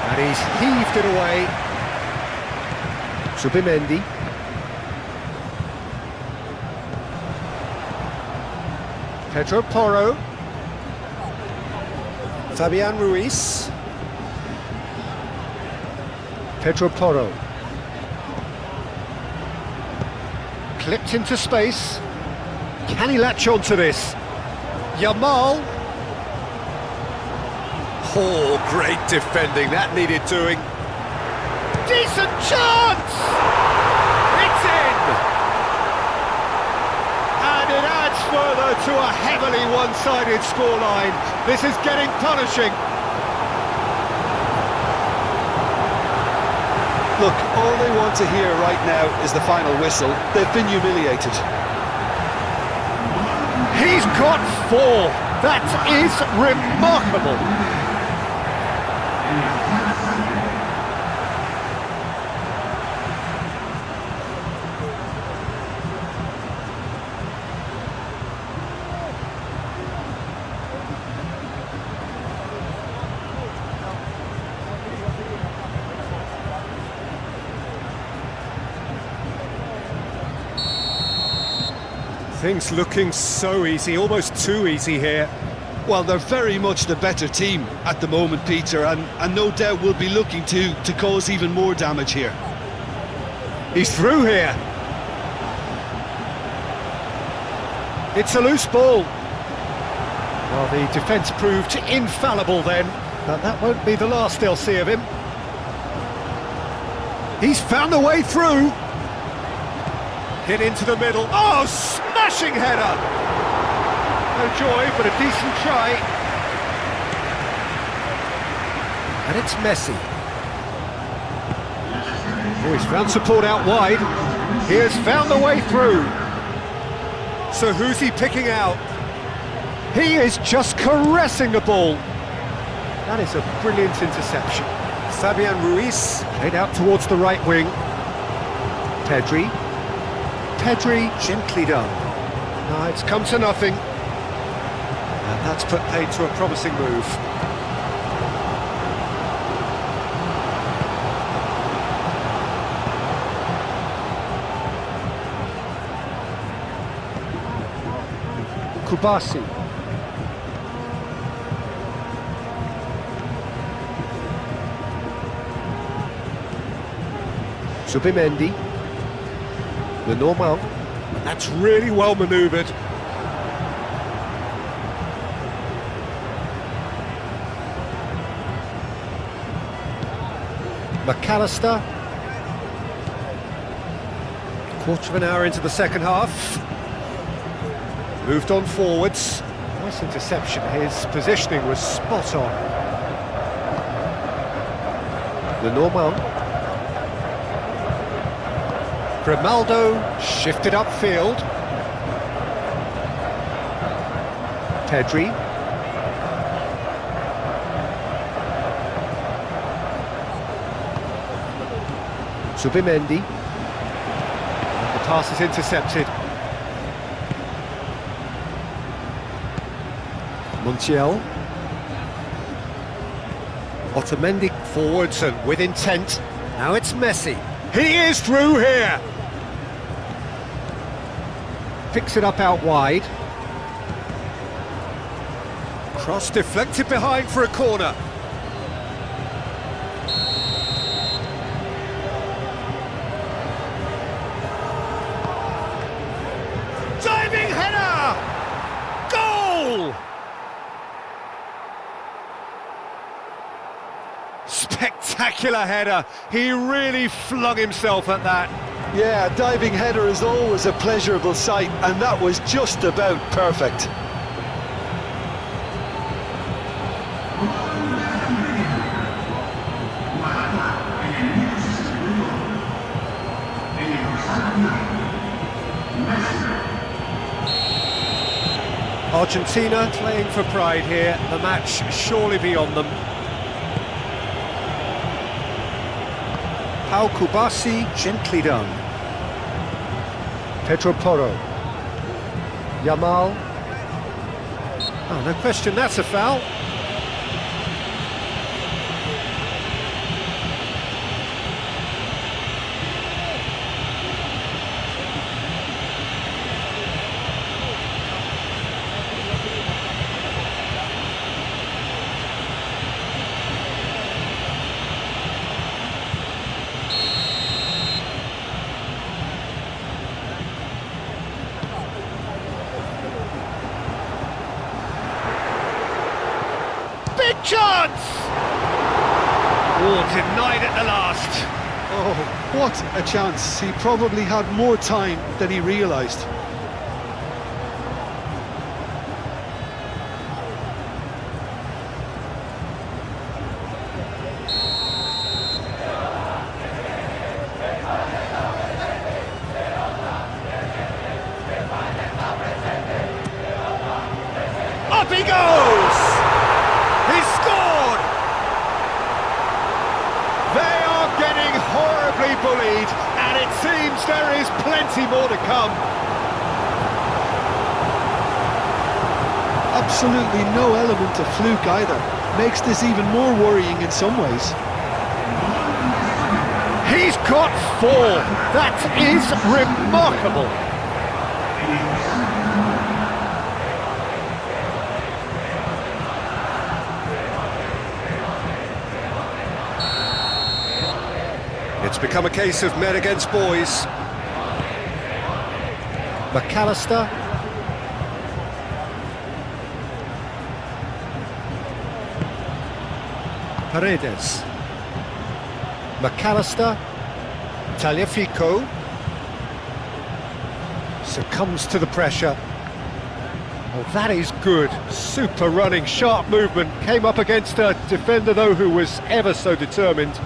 And he's heaved it away. Subimendi. Pedro Porro. Fabian Ruiz. Pedro Porro. Clipped into space. Can he latch onto this? Yamal. Oh, great defending. That needed doing. Decent chance! It's in! And it adds further to a heavily one-sided scoreline. This is getting punishing. Look, all they want to hear right now is the final whistle. They've been humiliated. He's got 4. That is remarkable. Things looking so easy, almost too easy here. Well, they're very much the better team at the moment, Peter, and no doubt will be looking to cause even more damage here. He's through here. It's a loose ball. Well, the defence proved infallible then, but that won't be the last they'll see of him. He's found a way through. Hit into the middle. Oh, smashing header! No joy, but a decent try. And it's Messi. Oh, he's found support out wide. He has found the way through. So who's he picking out? He is just caressing the ball. That is a brilliant interception. Fabian Ruiz played out towards the right wing. Pedri, gently done. No, it's come to nothing. And that's put paid to a promising move. Kubasi. Subimendi. Lenormand. That's really well manoeuvred. McAllister. Quarter of an hour into the second half. Moved on forwards. Nice interception. His positioning was spot on. Lenormand. Grimaldo shifted upfield. Pedri. Subimendi. The pass is intercepted. Montiel. Otamendi Forwards and with intent. Now it's Messi. He is through here. Picks it up out wide. Cross deflected behind for a corner. Diving header! Goal! Spectacular header. He really flung himself at that. Yeah, a diving header is always a pleasurable sight, and that was just about perfect. Argentina playing for pride here. The match surely beyond them. Pau Kubasi, gently done. Pedro Porro. Yamal. Oh, no question, that's a foul. Big chance! Oh, denied at the last. Oh, what a chance. He probably had more time than he realised. Up he goes! He scored! They are getting horribly bullied, and it seems there is plenty more to come. Absolutely no element of fluke either. Makes this even more worrying in some ways. He's got 4. That is remarkable. It's become a case of men against boys. McAllister. Paredes. McAllister. Tagliafico. Succumbs to the pressure. Oh, that is good. Super running, sharp movement. Came up against a defender, though, who was ever so determined.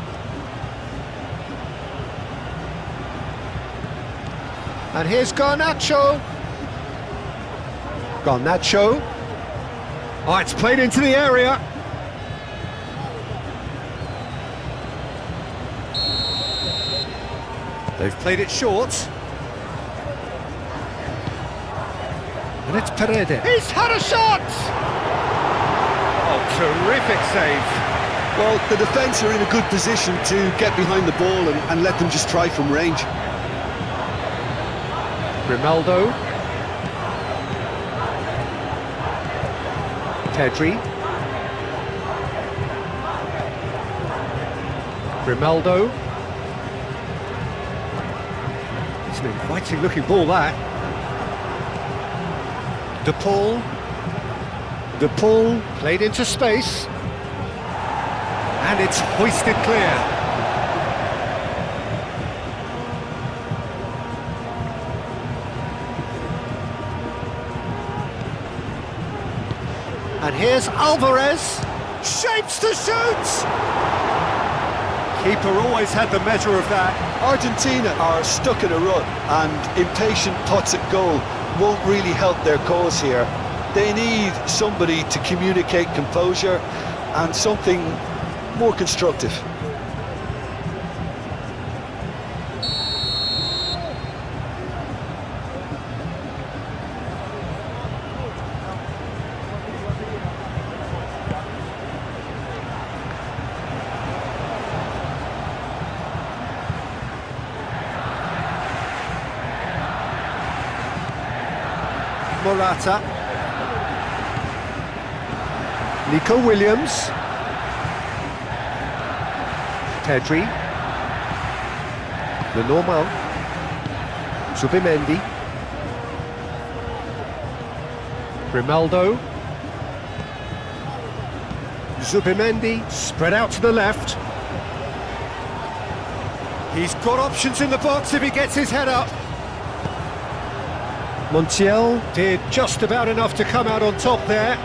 And here's Garnacho. Garnacho. Oh, it's played into the area. They've played it short. And it's Paredes. He's had a shot! Oh, terrific save. Well, the defence are in a good position to get behind the ball and let them just try from range. Grimaldo. Pedri. Grimaldo. It's an inviting looking ball, that. De Paul. De Paul played into space. And it's hoisted clear. And here's Alvarez. Shapes to shoot! Keeper always had the measure of that. Argentina are stuck in a rut, and impatient putts at goal won't really help their cause here. They need somebody to communicate composure and something more constructive. Morata. Nico Williams. Pedri. Le Normal. Zubimendi. Grimaldo. Zubimendi spread out to the left. He's got options in the box if he gets his head up. Montiel did just about enough to come out on top there.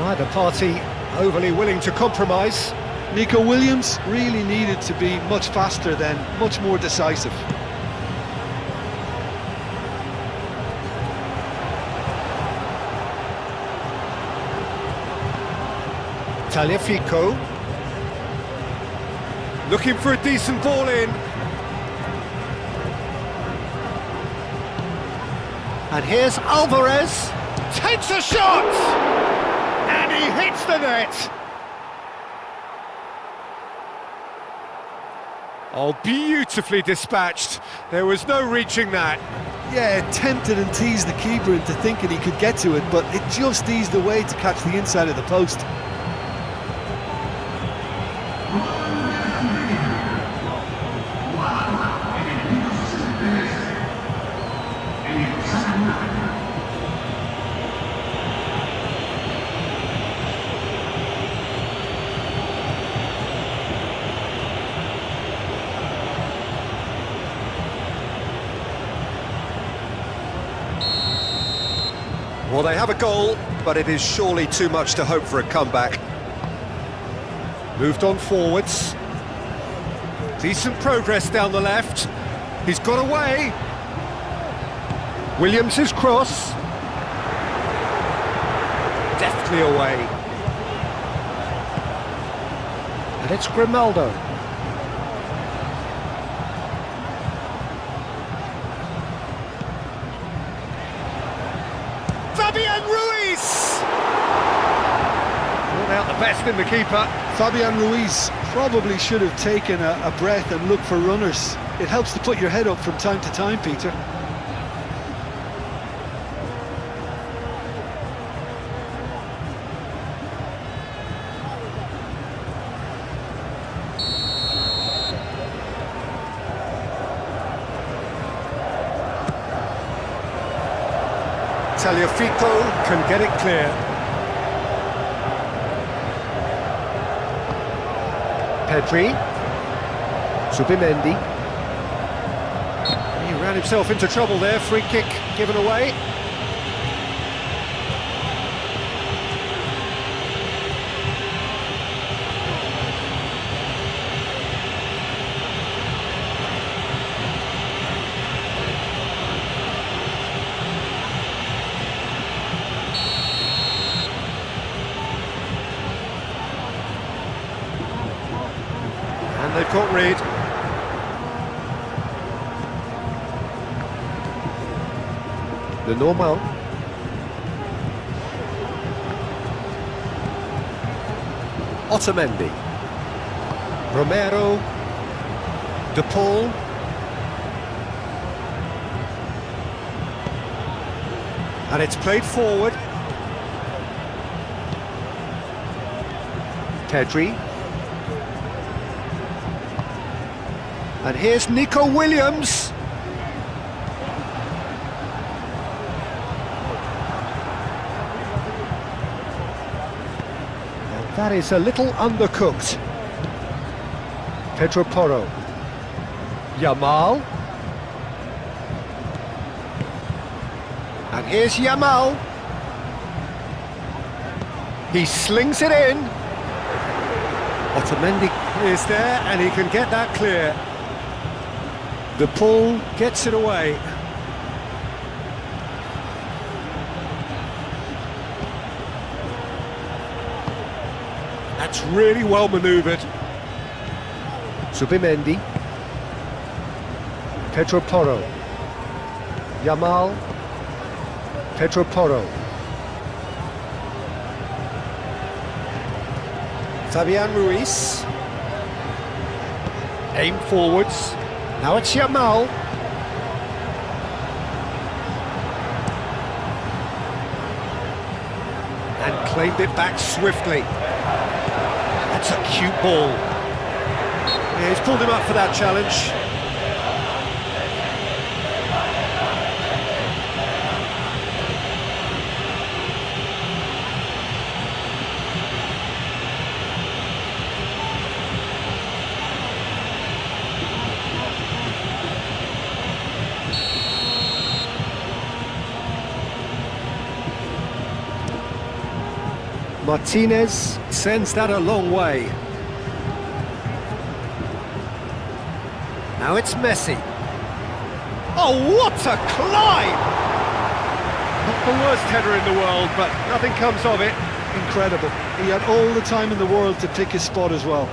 Neither party overly willing to compromise. Nico Williams really needed to be much faster then, much more decisive. Tagliafico. Looking for a decent ball in. And here's Alvarez. Takes a shot! And he hits the net! Oh, beautifully dispatched. There was no reaching that. Yeah, tempted and teased the keeper into thinking he could get to it, but it just eased away to catch the inside of the post. Well, they have a goal, but it is surely too much to hope for a comeback. Moved on forwards. Decent progress down the left. He's got away. Williams' cross. Deftly away. And it's Grimaldo. Fabian Ruiz! Brought out the best in the keeper. Fabian Ruiz probably should have taken a breath and looked for runners. It helps to put your head up from time to time, Peter. Tagliafico can get it clear. Pedri. Zubimendi. He ran himself into trouble there. Free kick given away. And they've got rid. The Normal. Otamendi. Romero. De Paul. And it's played forward. Pedri. And here's Nico Williams. That is a little undercooked. Pedro Porro. Yamal. And here's Yamal. He slings it in. Otamendi is there and he can get that clear. The pull gets it away. That's really well manoeuvred. Subimendi. Pedro Porro. Yamal. Pedro Porro. Fabian Ruiz. Aim forwards. Now it's Yamal. And claimed it back swiftly. That's a cute ball. Yeah, he's pulled him up for that challenge. Martinez sends that a long way. Now it's Messi. Oh, what a climb! Not the worst header in the world, but nothing comes of it. Incredible. He had all the time in the world to pick his spot as well.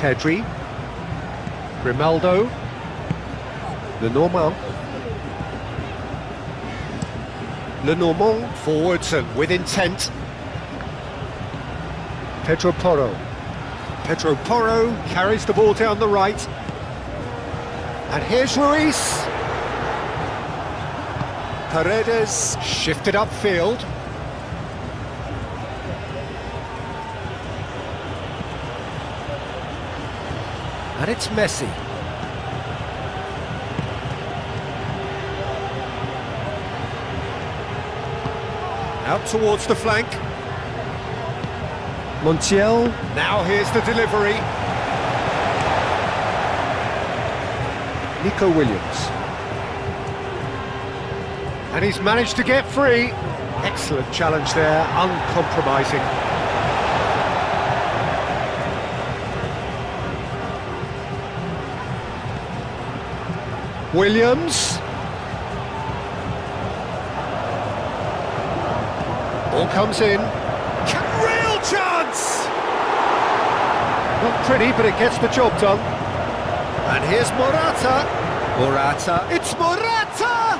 Pedri, Grimaldo, Lenormand. Lenormand forwards and with intent. Pedro Porro. Pedro Porro carries the ball down the right. And here's Ruiz. Paredes shifted upfield. And it's Messi. Out towards the flank. Montiel. Now here's the delivery. Nico Williams. And he's managed to get free. Excellent challenge there, uncompromising. Williams. Ball comes in. Real chance! Not pretty, but it gets the job done. And here's Morata. Morata. It's Morata!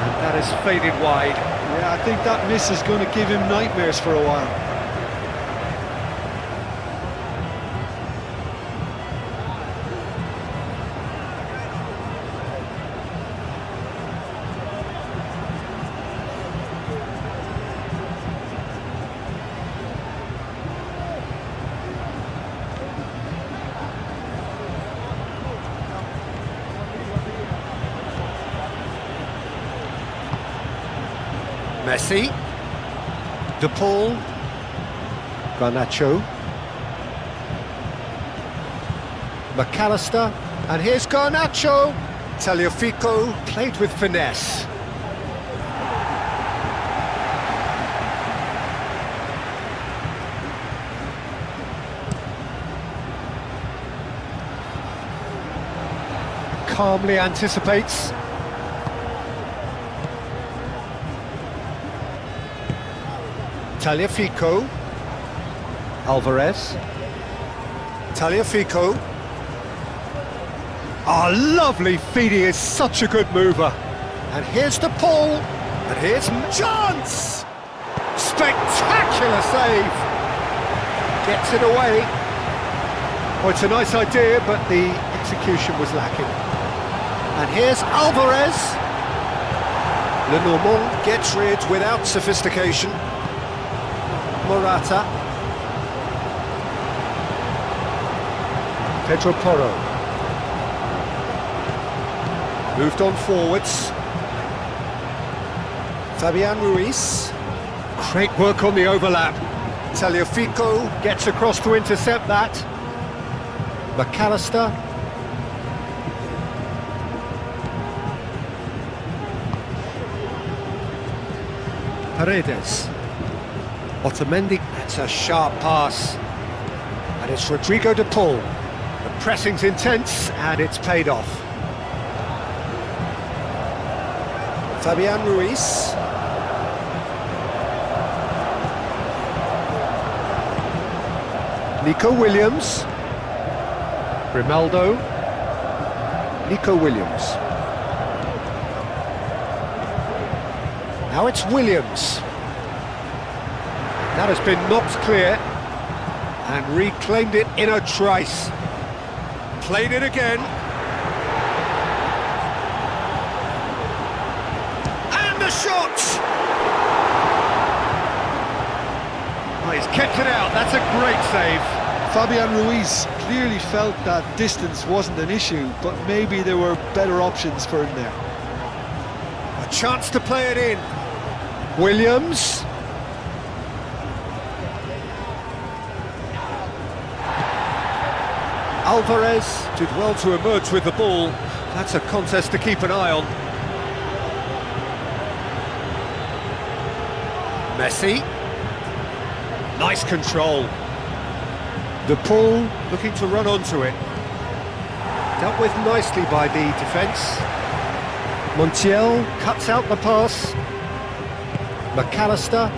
And that has faded wide. Yeah, I think that miss is going to give him nightmares for a while. Messi, De Paul, Garnacho, McAllister, and here's Garnacho. Tagliafico played with finesse. Calmly anticipates. Tagliafico, Alvarez, Tagliafico. Oh, lovely feed, he is such a good mover. And here's the pull, and here's chance! Spectacular save! Gets it away. Oh, it's a nice idea, but the execution was lacking. And here's Alvarez. Le Normand gets rid without sophistication. Morata. Pedro Porro. Moved on forwards. Fabian Ruiz. Great work on the overlap. Tagliafico gets across to intercept that. McAllister. Paredes. Otamendi. That's a sharp pass. And it's Rodrigo de Paul. The pressing's intense and it's paid off. Fabian Ruiz. Nico Williams. Grimaldo. Nico Williams. Now it's Williams. That has been knocked clear and reclaimed it in a trice. Played it again. And the shot! Oh, he's kept it out, that's a great save. Fabian Ruiz clearly felt that distance wasn't an issue, but maybe there were better options for him there. A chance to play it in. Williams. Alvarez did well to emerge with the ball. That's a contest to keep an eye on. Messi. Nice control. De Paul Looking to run onto it. dealt with nicely by the defence. Montiel cuts out the pass. McAllister.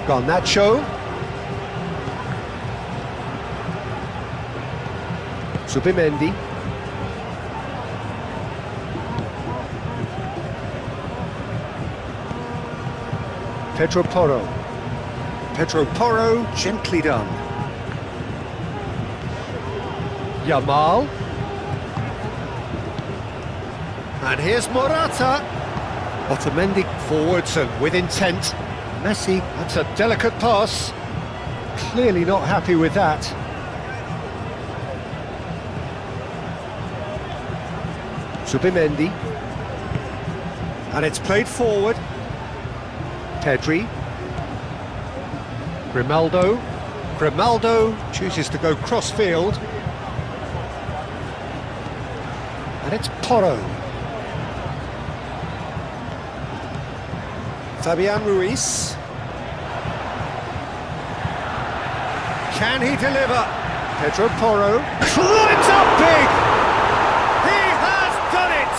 Garnacho. Subimendi. Pedro Porro. Pedro Porro, gently done. Yamal. And here's Morata. Otamendi forwards and with intent. Messi, that's a delicate pass. Clearly not happy with that. Subimendi. And it's played forward. Pedri. Grimaldo. Grimaldo chooses to go cross-field. And it's Porro. Fabian Ruiz. Can he deliver? Pedro Porro. Climbs up big! He has done it!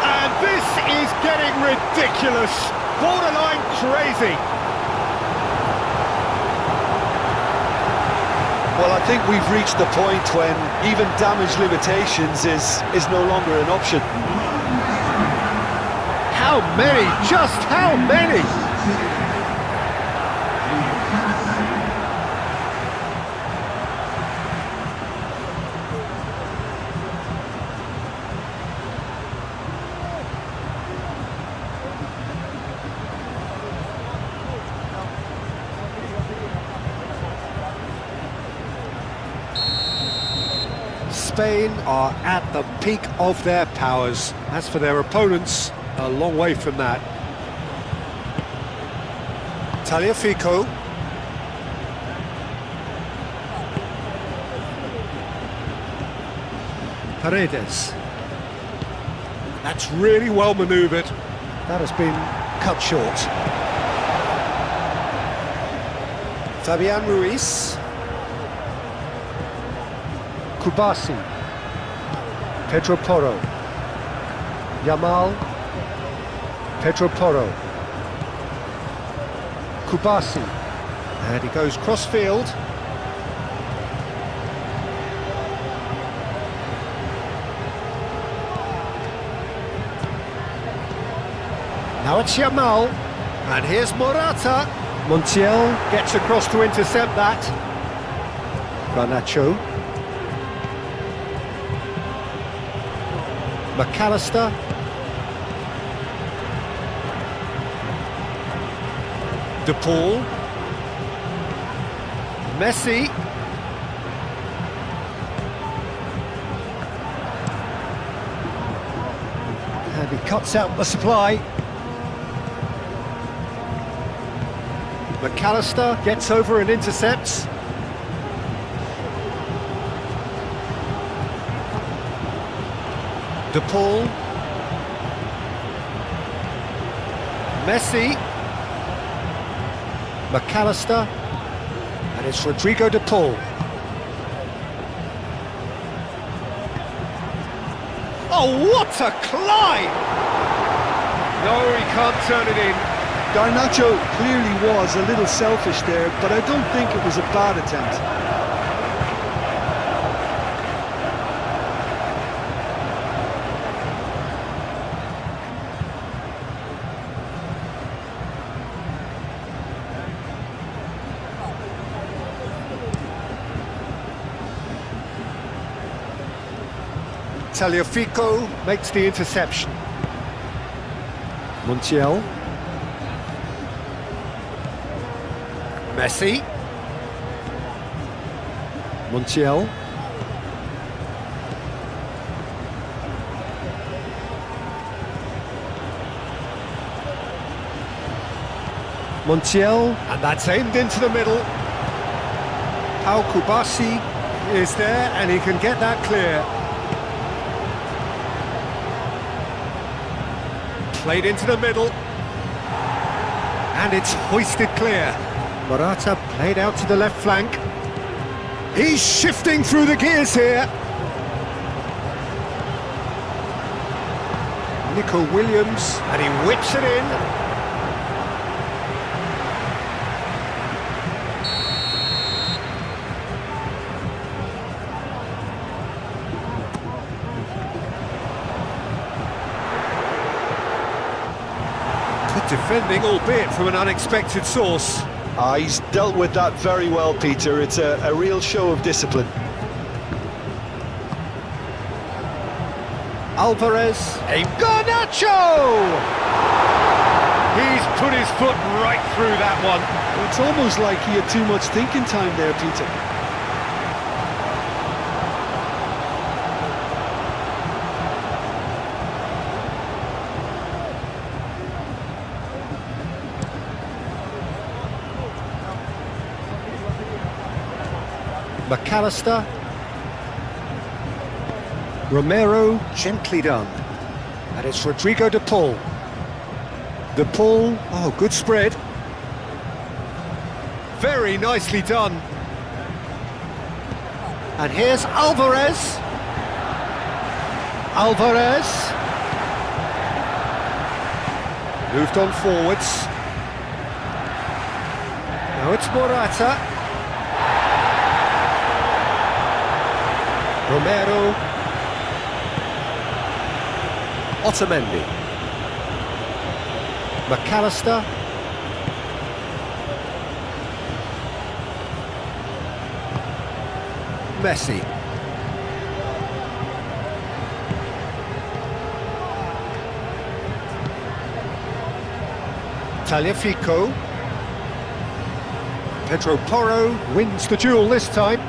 And this is getting ridiculous. Borderline crazy. Well, I think we've reached the point when even damage limitations is no longer an option. How many? Just how many? Spain are at the peak of their powers. As for their opponents, a long way from that. Tagliafico. Paredes. That's really well manoeuvred. That has been cut short. Fabian Ruiz. Kubasi. Pedro Porro. Yamal. Pedro Porro. Kubasi. And he goes cross-field. Now it's Yamal. And here's Morata. Montiel gets across to intercept that. Garnacho. McAllister. De Paul. Messi. And he cuts out the supply. McAllister gets over and intercepts. De Paul. Messi. McAllister. And it's Rodrigo De Paul. Oh, what a climb! No, he can't turn it in. Garnacho clearly was a little selfish there, but I don't think it was a bad attempt. Tagliafico makes the interception. Montiel. Messi. Montiel. Montiel. And that's aimed into the middle. Pau Kubasi is there and he can get that clear. Played into the middle. And it's hoisted clear. Morata played out to the left flank. He's shifting through the gears here. Nico Williams, and he whips it in. Good defending, albeit from an unexpected source. He's dealt with that very well, Peter. It's a real show of discipline. Alvarez, Garnacho! He's put his foot right through that one. It's almost like he had too much thinking time there, Peter. McAllister. Romero, gently done. And it's Rodrigo De Paul. De Paul, oh, good spread. Very nicely done. And here's Alvarez. Alvarez. Moved on forwards. Now it's Morata. Romero. Otamendi. McAllister. Messi. Tagliafico. Pedro Porro wins the duel this time.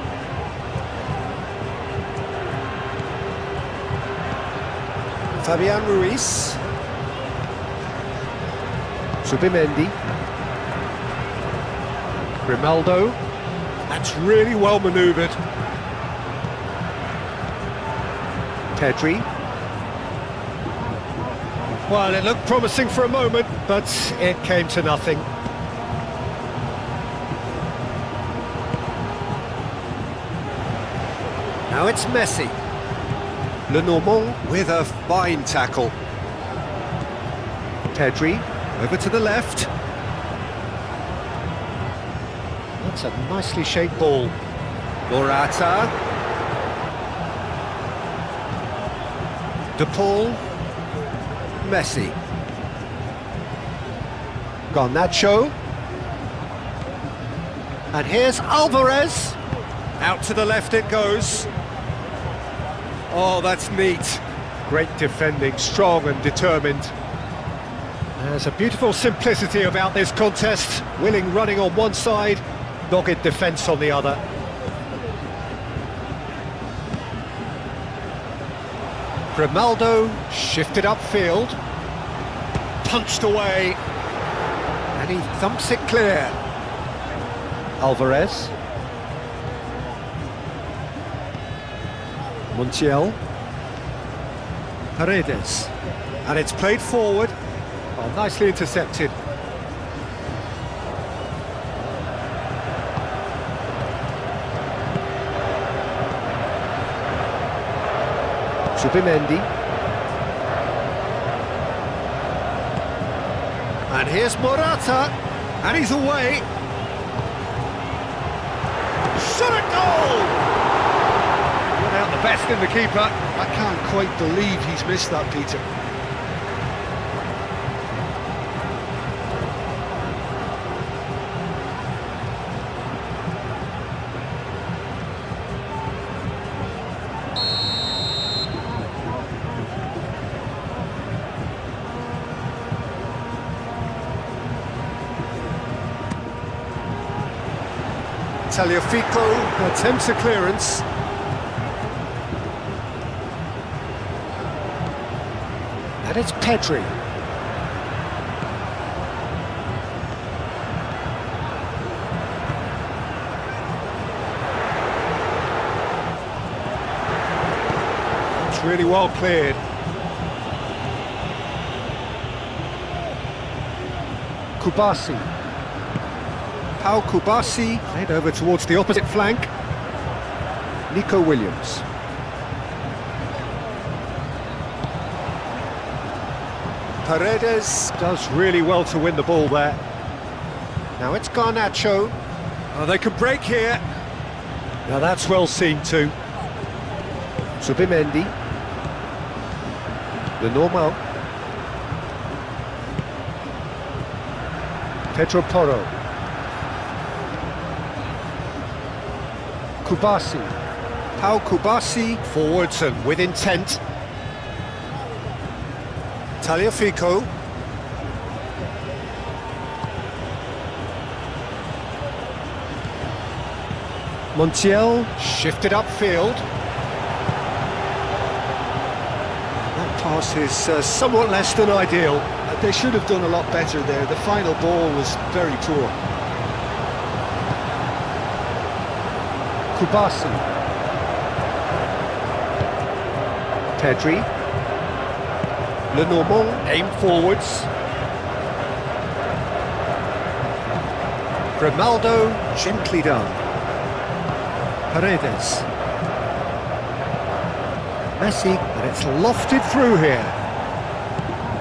Fabian Ruiz. Subimendi. Grimaldo. That's really well manoeuvred. Pedri. Well, it looked promising for a moment, but it came to nothing. Now it's Messi. Lenormand with a fine tackle. Pedri, over to the left. That's a nicely shaped ball. Morata. De Paul. Messi. Garnacho. And here's Alvarez. Out to the left it goes. Oh, that's neat. Great defending, strong and determined. There's a beautiful simplicity about this contest. Willing running on one side, dogged defence on the other. Grimaldo shifted upfield, punched away, and he thumps it clear. Alvarez. Montiel. Paredes. And it's played forward. Oh, nicely intercepted. Zubimendi. And here's Morata, and he's away. Shot at goal! Without the best in the keeper. I can't quite believe he's missed that, Peter. Tagliafico attempts a clearance. And it's Pedri. It's really well cleared. Kubasi. Pau Kubasi, played over towards the opposite flank. Nico Williams. Paredes does really well to win the ball there. Now it's Garnacho. Oh, they can break here. Now that's well seen too. Zubimendi. Lenormand. Pedro Porro. Kubasi. Pau Kubasi, forwards and with intent. Tagliafico. Montiel shifted upfield. That pass is somewhat less than ideal. They should have done a lot better there. The final ball was very poor. Kubasi. Pedri. Lenormand aim forwards. Grimaldo, gently done. Paredes. Messi, and it's lofted through here.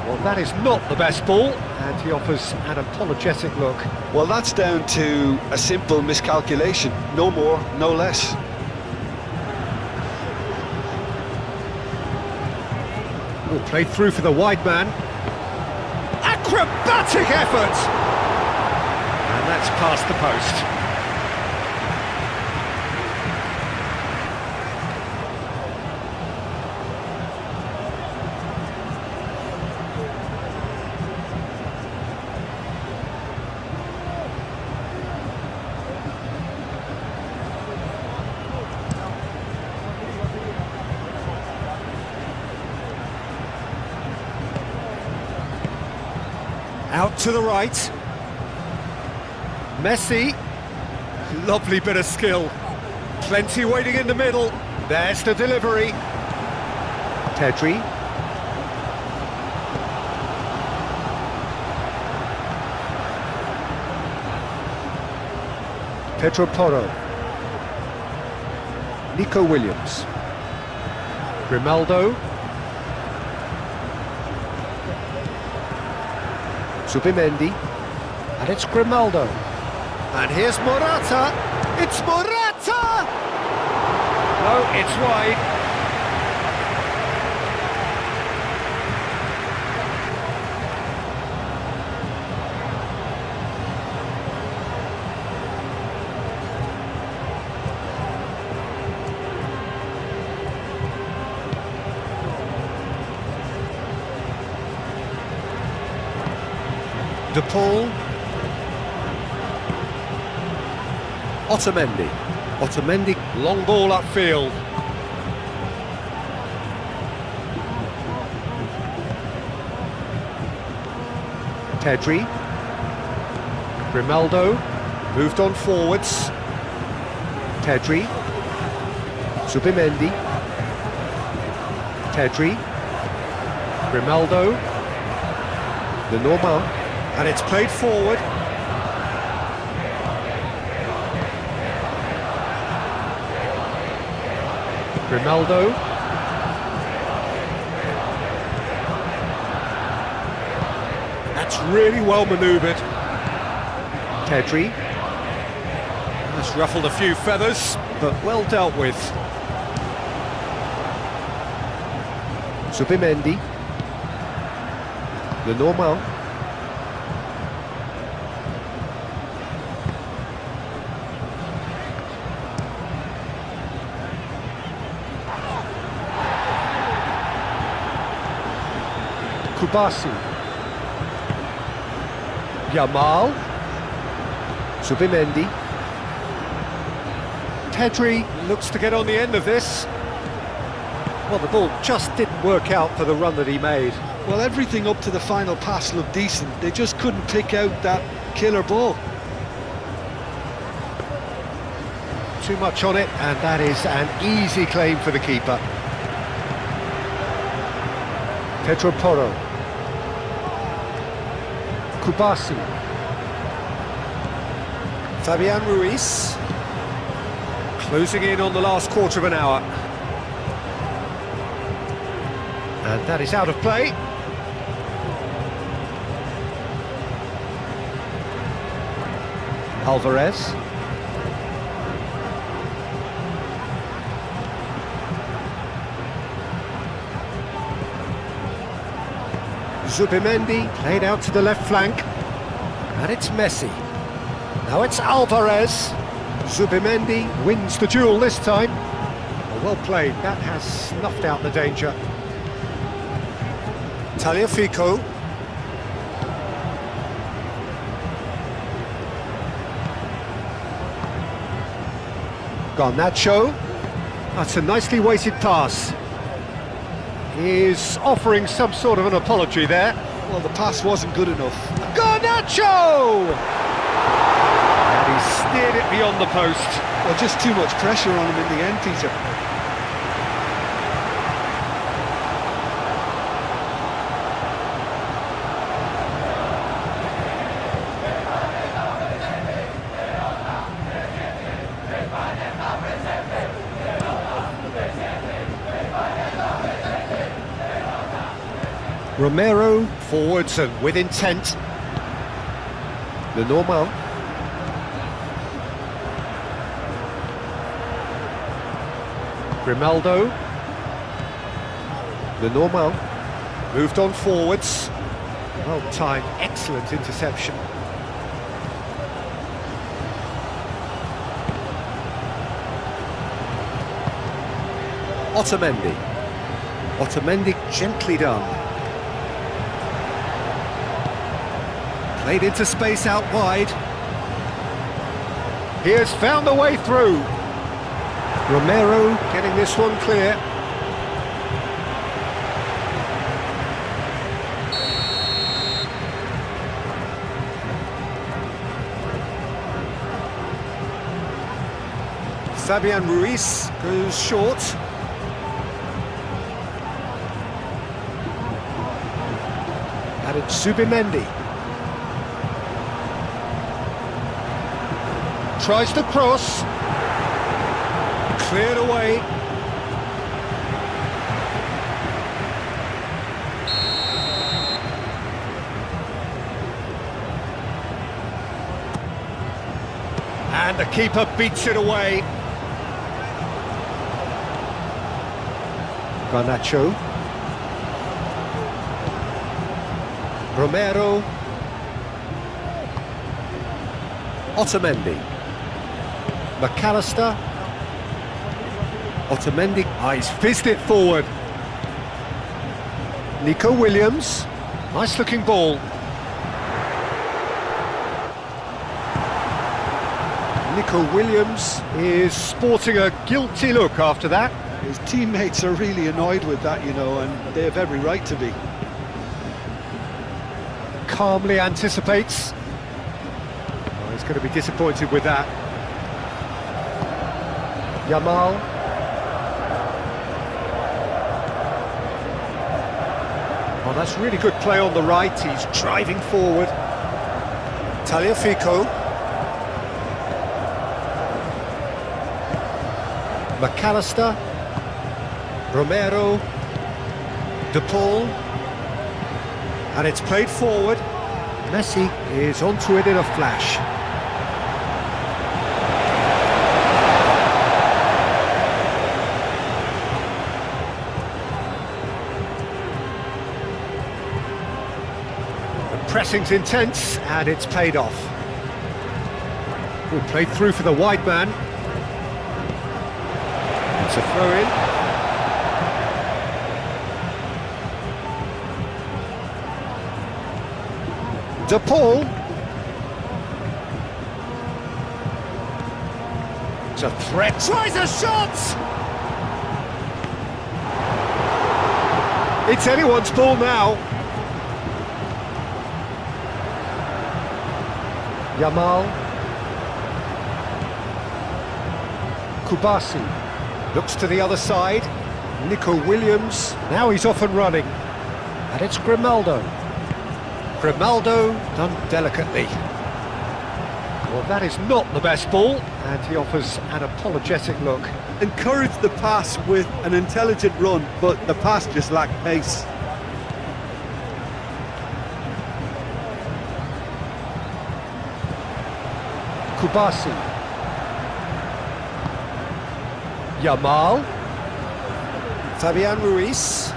Well, that is not the best ball, and he offers an apologetic look. Well, that's down to a simple miscalculation. No more, no less. Oh, played through for the wide man. Acrobatic effort! And that's past the post. Out to the right. Messi. Lovely bit of skill. Plenty waiting in the middle. There's the delivery. Pedri. Pedro Porro. Nico Williams. Grimaldo. Zubimendi, and it's Grimaldo. And here's Morata. It's Morata! No, it's wide. De Paul. Otamendi. Otamendi, long ball upfield. Pedri. Grimaldo. Moved on forwards. Pedri. Zubimendi. Pedri. Grimaldo. Lenormand. And it's played forward. Grimaldo. That's really well manoeuvred. Pedri. That's ruffled a few feathers, but well dealt with. Zubimendi. Lenormand. Kubasi. Yamal. Zubimendi. Pedri looks to get on the end of this. Well, the ball just didn't work out for the run that he made. Well, everything up to the final pass looked decent. They just couldn't pick out that killer ball. Too much on it, and that is an easy claim for the keeper. Pedro Porro. Kubasi. Fabian Ruiz. Closing in on the last quarter of an hour. And that is out of play. Alvarez. Zubimendi played out to the left flank. And it's Messi. Now it's Alvarez. Zubimendi wins the duel this time. Well played, that has snuffed out the danger. Tagliafico. Garnacho. That's a nicely weighted pass. He's offering some sort of an apology there. Well, the pass wasn't good enough. Garnacho! And he steered it beyond the post. Well, just too much pressure on him in the end, Peter. Romero, forwards and with intent. Lenormand. Grimaldo. Lenormand. Moved on forwards. Well timed, excellent interception. Otamendi. Otamendi gently done. Played into space out wide. He has found a way through. Romero getting this one clear. Fabian Ruiz goes short. And it's Zubimendi. Tries to cross. Cleared away. And the keeper beats it away. Garnacho. Romero. Otamendi. McAllister. Otamendi. He's fizzed it forward. Nico Williams. Nice looking ball. Nico Williams is sporting a guilty look after that. His teammates are really annoyed with that, you know, and they have every right to be. Calmly anticipates. Oh, he's going to be disappointed with that. Yamal. Oh, that's really good play on the right. He's driving forward. Tagliafico. McAllister. Romero. De Paul. And it's played forward. Messi is onto it in a flash. The pressing's intense and it's paid off. We'll play through for the wide man. It's a throw-in. De Paul. It's a threat. Tries a shot! It's anyone's ball now. Yamal. Kubasi looks to the other side. Nico Williams. Now he's off and running. And it's Grimaldo. Grimaldo done delicately. Well, that is not the best ball, and he offers an apologetic look. Encouraged the pass with an intelligent run, but the pass just lacked pace. Kubasi. Yamal. Fabian Ruiz.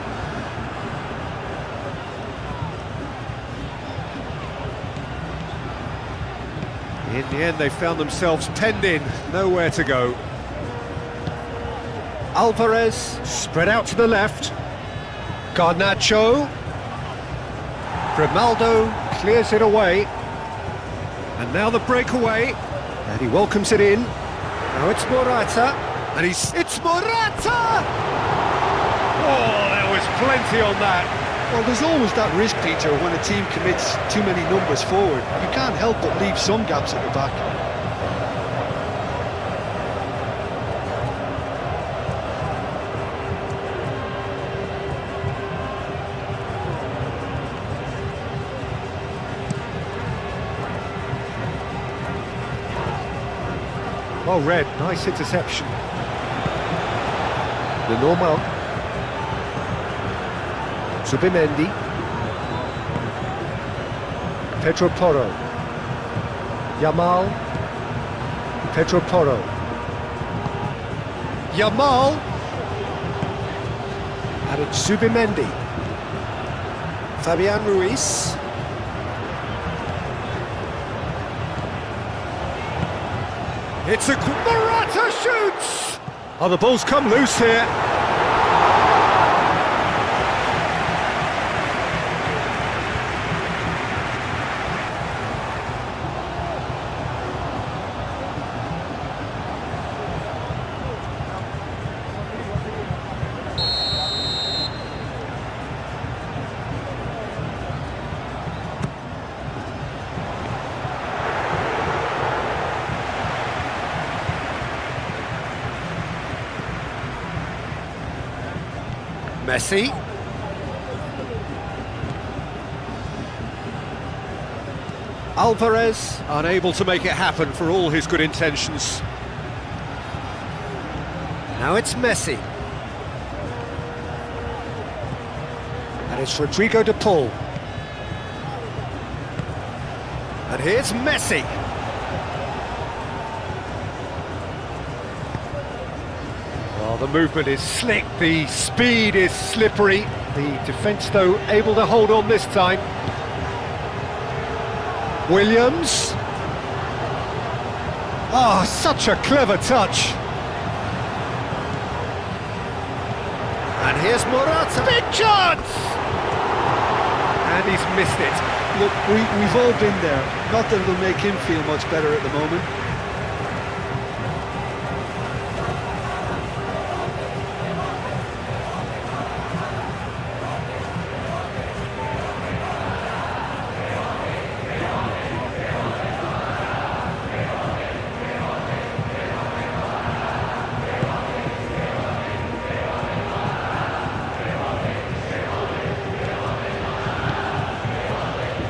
In the end, they found themselves penned in, nowhere to go. Alvarez, spread out to the left. Garnacho. Grimaldo clears it away. And now the breakaway. And he welcomes it in. Now it's Morata. And it's Morata! Oh, there was plenty on that. Well, there's always that risk, Peter, when a team commits too many numbers forward. You can't help but leave some gaps at the back. Well read, nice interception. The normal. Zubimendi. Pedro Porro. Yamal. Pedro Porro. Yamal. And it's Zubimendi. Fabian Ruiz. It's a... Morata shoots! Oh, the ball's come loose here. Messi. Alvarez, unable to make it happen for all his good intentions. Now it's Messi. And it's Rodrigo de Paul. And here's Messi. Well, the movement is slick, the speed is slippery. The defence, though, able to hold on this time. Williams. Oh, such a clever touch. And here's Morata. Big chance! And he's missed it. Look, we've all been there. Not that it'll make him feel much better at the moment.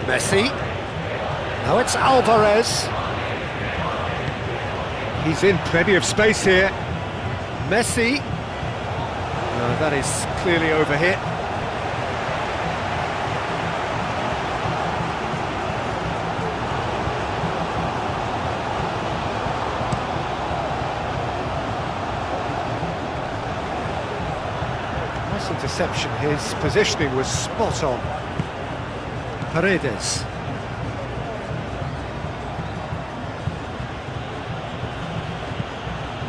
Messi. Now it's Alvarez. He's in plenty of space here. Messi. No, that is clearly overhit. Nice interception. His positioning was spot on. Paredes.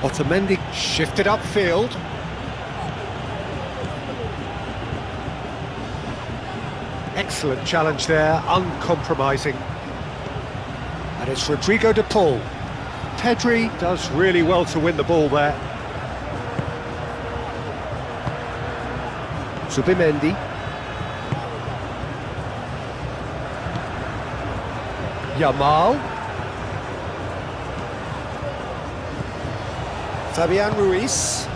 Otamendi shifted upfield. Excellent challenge there, uncompromising. And it's Rodrigo de Paul. Pedri does really well to win the ball there. Zubimendi. Yamal. Fabian Ruiz.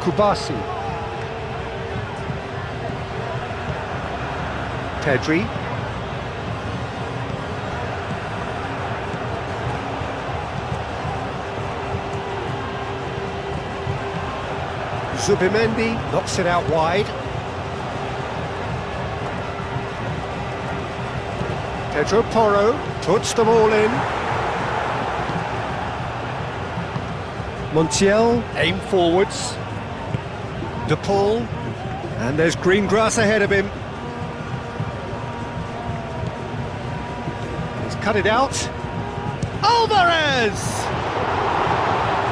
Kubasi. Pedri. Zubimendi knocks it out wide. Pedro Porro puts them all in. Montiel aim forwards. De Paul, and there's green grass ahead of him. He's cut it out. Alvarez!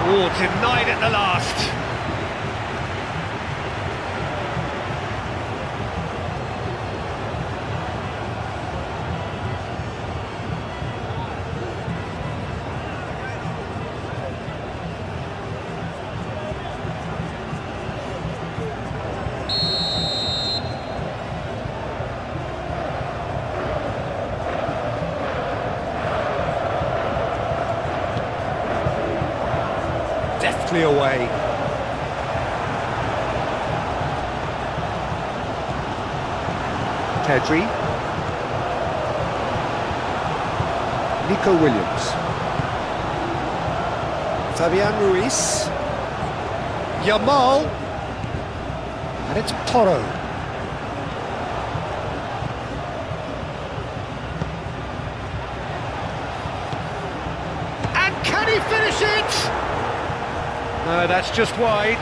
Oh, denied at the last. Deftly away. Pedri. Nico Williams. Fabian Ruiz. Yamal. And it's Porro. And can he finish it? No, that's just wide.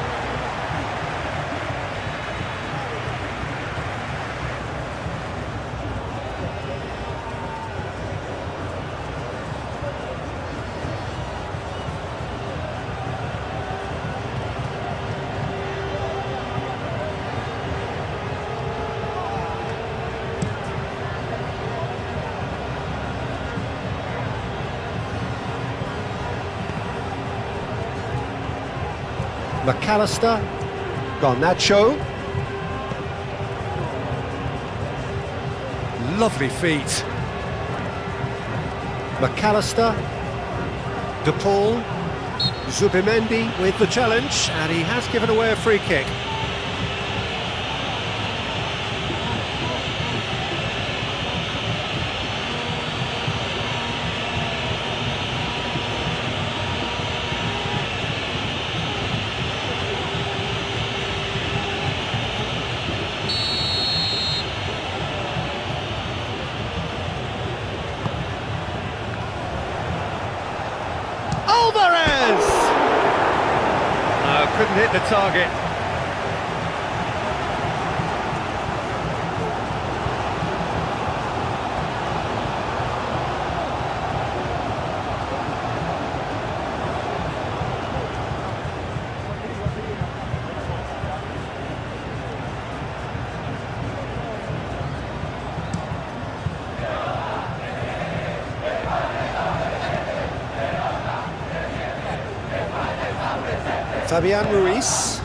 McAllister, Garnacho. Lovely feet. McAllister, De Paul, Zubimendi with the challenge, and he has given away a free kick. Alvarez! No, couldn't hit the target. Fabian Ruiz.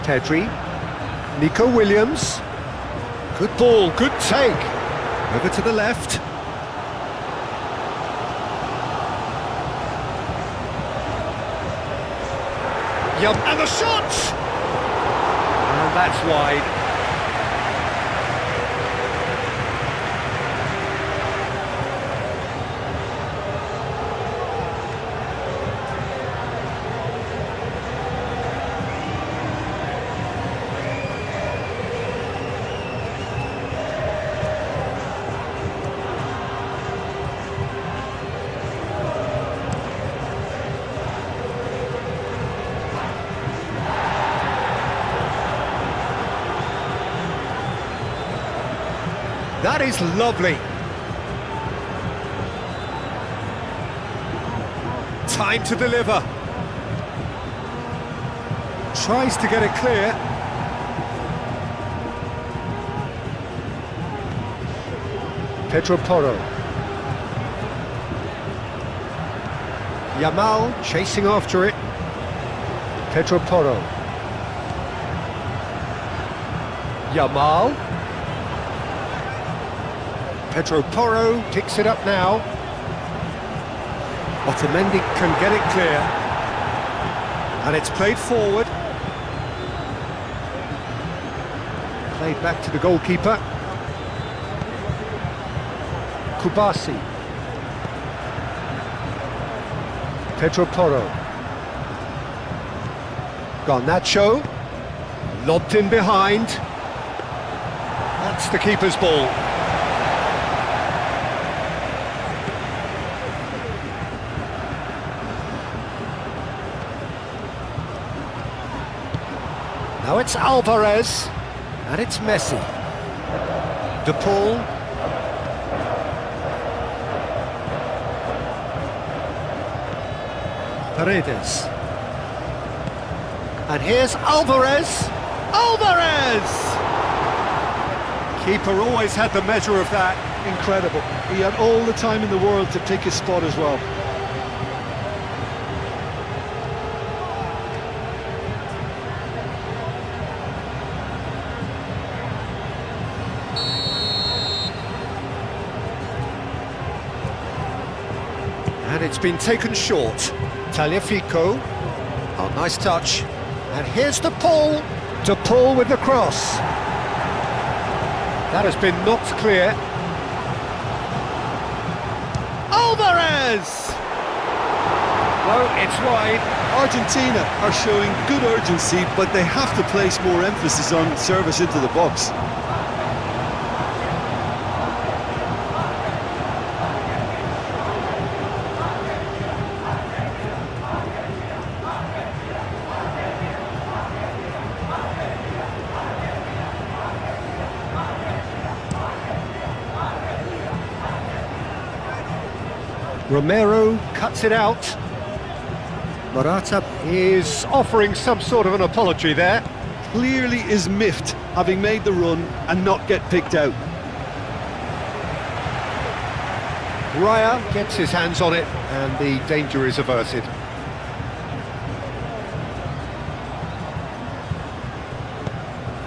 Pedri. Nico Williams. Good ball, good take. Over to the left. Yum, and the shot! And that's wide. That is lovely. Time to deliver. Tries to get it clear. Pedro Porro. Yamal chasing after it. Pedro Porro. Yamal. Pedro Porro picks it up now. Otamendi can get it clear. And it's played forward. Played back to the goalkeeper. Kubasi. Pedro Porro. Garnacho. Lobbed in behind. That's the keeper's ball. Now it's Alvarez, and it's Messi. De Paul. Paredes. And here's Alvarez. Alvarez! Keeper always had the measure of that. Incredible. He had all the time in the world to pick his spot as well. And it's been taken short. Tagliafico. Oh, nice touch. And here's De Paul. De Paul with the cross. That has been knocked clear. Alvarez! Oh, it's wide. Argentina are showing good urgency, but they have to place more emphasis on service into the box. Romero cuts it out. Morata is offering some sort of an apology there. Clearly is miffed, having made the run and not get picked out. Raya gets his hands on it and the danger is averted.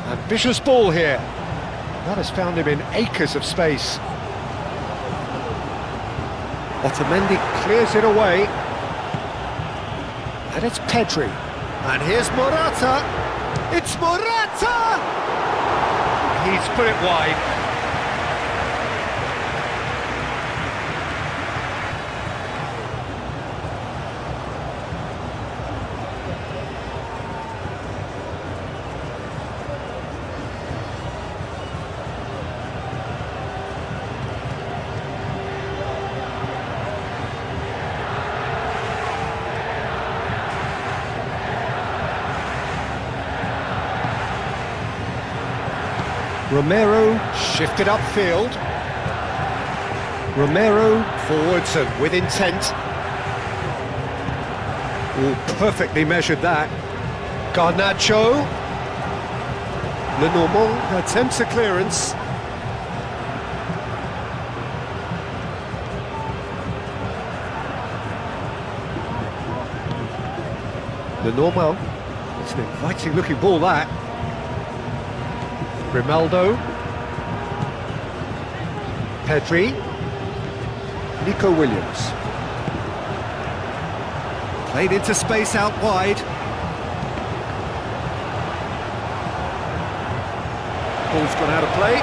Ambitious ball here. That has found him in acres of space. Otamendi clears it away. And it's Pedri. And here's Morata. It's Morata! He's put it wide. Romero shifted upfield. Romero forwards and with intent. Oh, perfectly measured that. Garnacho. Lenormand attempts a clearance. Lenormand. It's an inviting looking ball that. Grimaldo, Pedri, Nico Williams. Played into space out wide. Ball's gone out of play.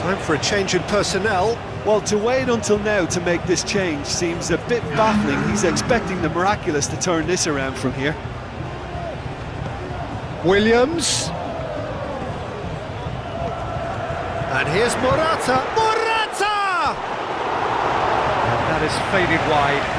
Time for a change in personnel. Well, to wait until now to make this change seems a bit baffling. He's expecting the miraculous to turn this around from here. Williams. And here's Morata. Morata! And that is faded wide.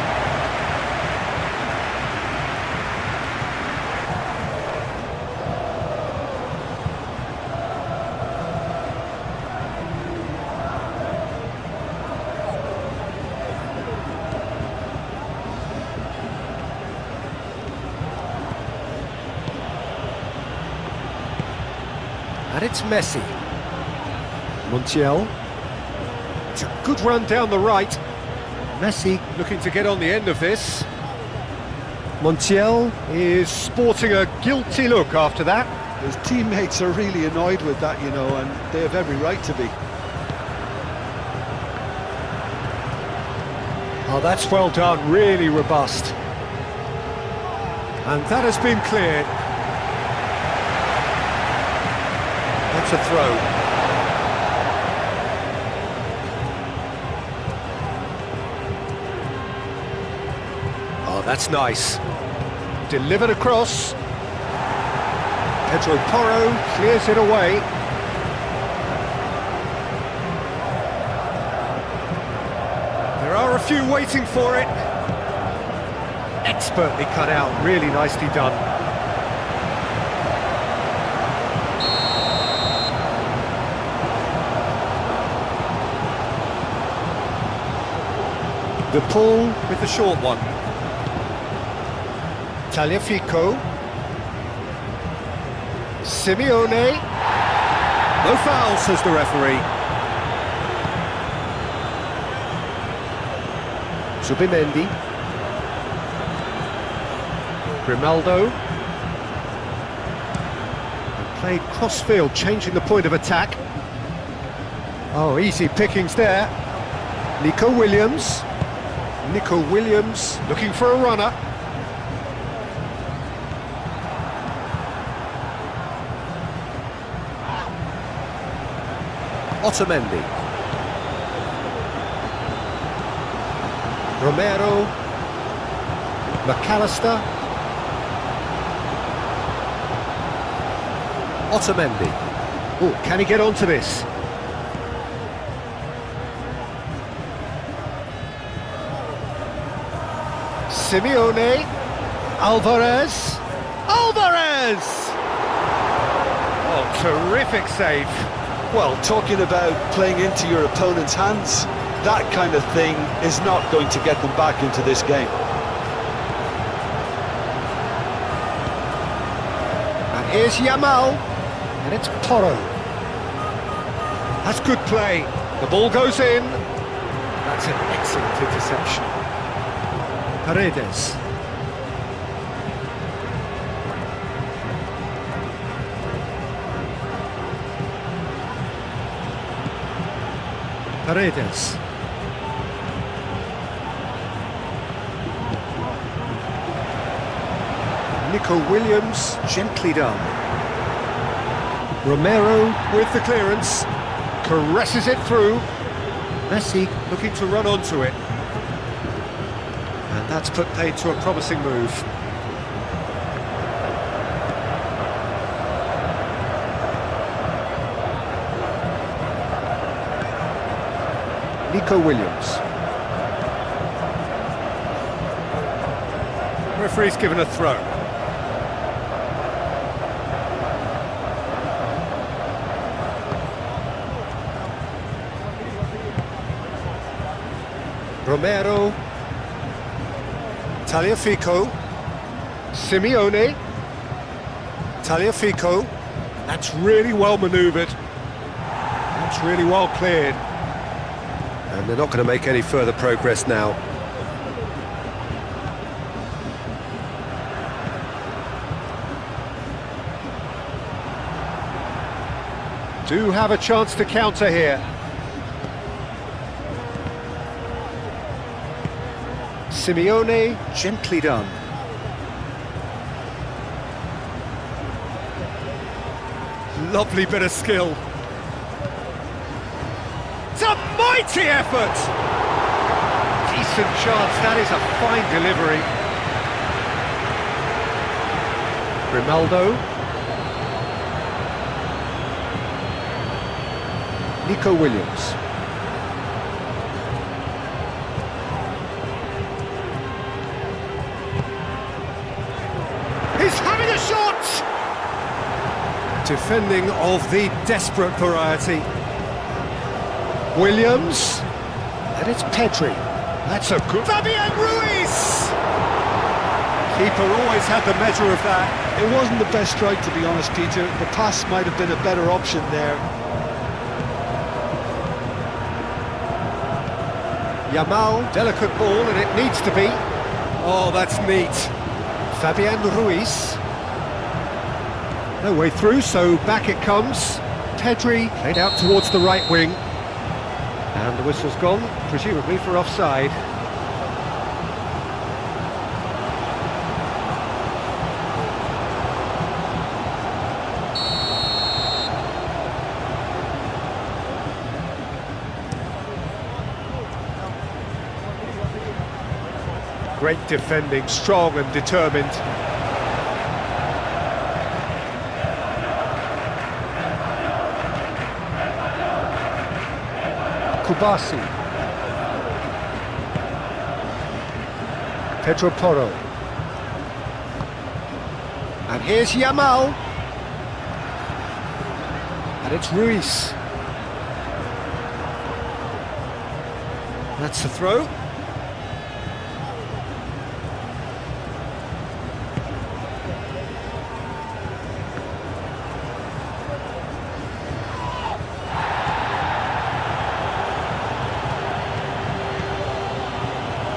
And it's Messi. Montiel. It's a good run down the right. Messi looking to get on the end of this. Montiel is sporting a guilty look after that. His teammates are really annoyed with that, you know, and they have every right to be. Oh, that's well done, really robust. And that has been cleared. That's a throw. Oh, that's nice. Delivered across. Pedro Porro clears it away. There are a few waiting for it. Expertly cut out, really nicely done. The pull with the short one. Tagliafico. Simeone. No foul, says the referee. Zubimendi. Grimaldo. And played cross-field, changing the point of attack. Oh, easy pickings there. Nico Williams. Nico Williams looking for a runner. Otamendi. Romero. McAllister. Otamendi. Oh, can he get onto this? Simeone. Alvarez. Alvarez! Oh, terrific save. Well, talking about playing into your opponent's hands, that kind of thing is not going to get them back into this game. And here's Yamal, and it's Porro. That's good play. The ball goes in. That's an excellent interception. Paredes. Paredes. Nico Williams, gently done. Romero with the clearance, caresses it through. Messi looking to run onto it. And that's put paid to a promising move. Nico Williams. Referee's given a throw. Romero. Tagliafico. Simeone. Tagliafico. That's really well manoeuvred. That's really well cleared. And they're not going to make any further progress now. Do have a chance to counter here. Simeone, gently done. Lovely bit of skill. It's a mighty effort! Decent chance, that is a fine delivery. Grimaldo. Nico Williams. He's having a shot! Defending of the desperate variety. Williams. And it's Pedri. That's a good... Fabian Ruiz! Keeper always had the measure of that. It wasn't the best strike, to be honest, Peter. The pass might have been a better option there. Yamal, delicate ball, and it needs to be. Oh, that's neat. Fabian Ruiz. No way through, so back it comes. Pedri played out towards the right wing. And the whistle's gone, presumably for offside. Great defending, strong and determined. Kubasi. Pedro Porro. And here's Yamal. And it's Ruiz. That's the throw.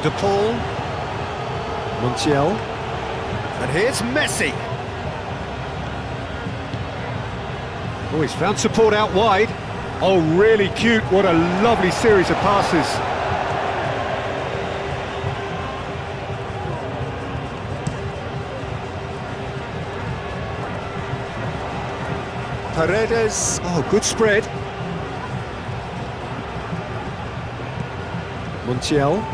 De Paul, Montiel. and here's Messi. Oh, he's found support out wide. Oh, really cute. What a lovely series of passes. Paredes. Oh, good spread. Montiel.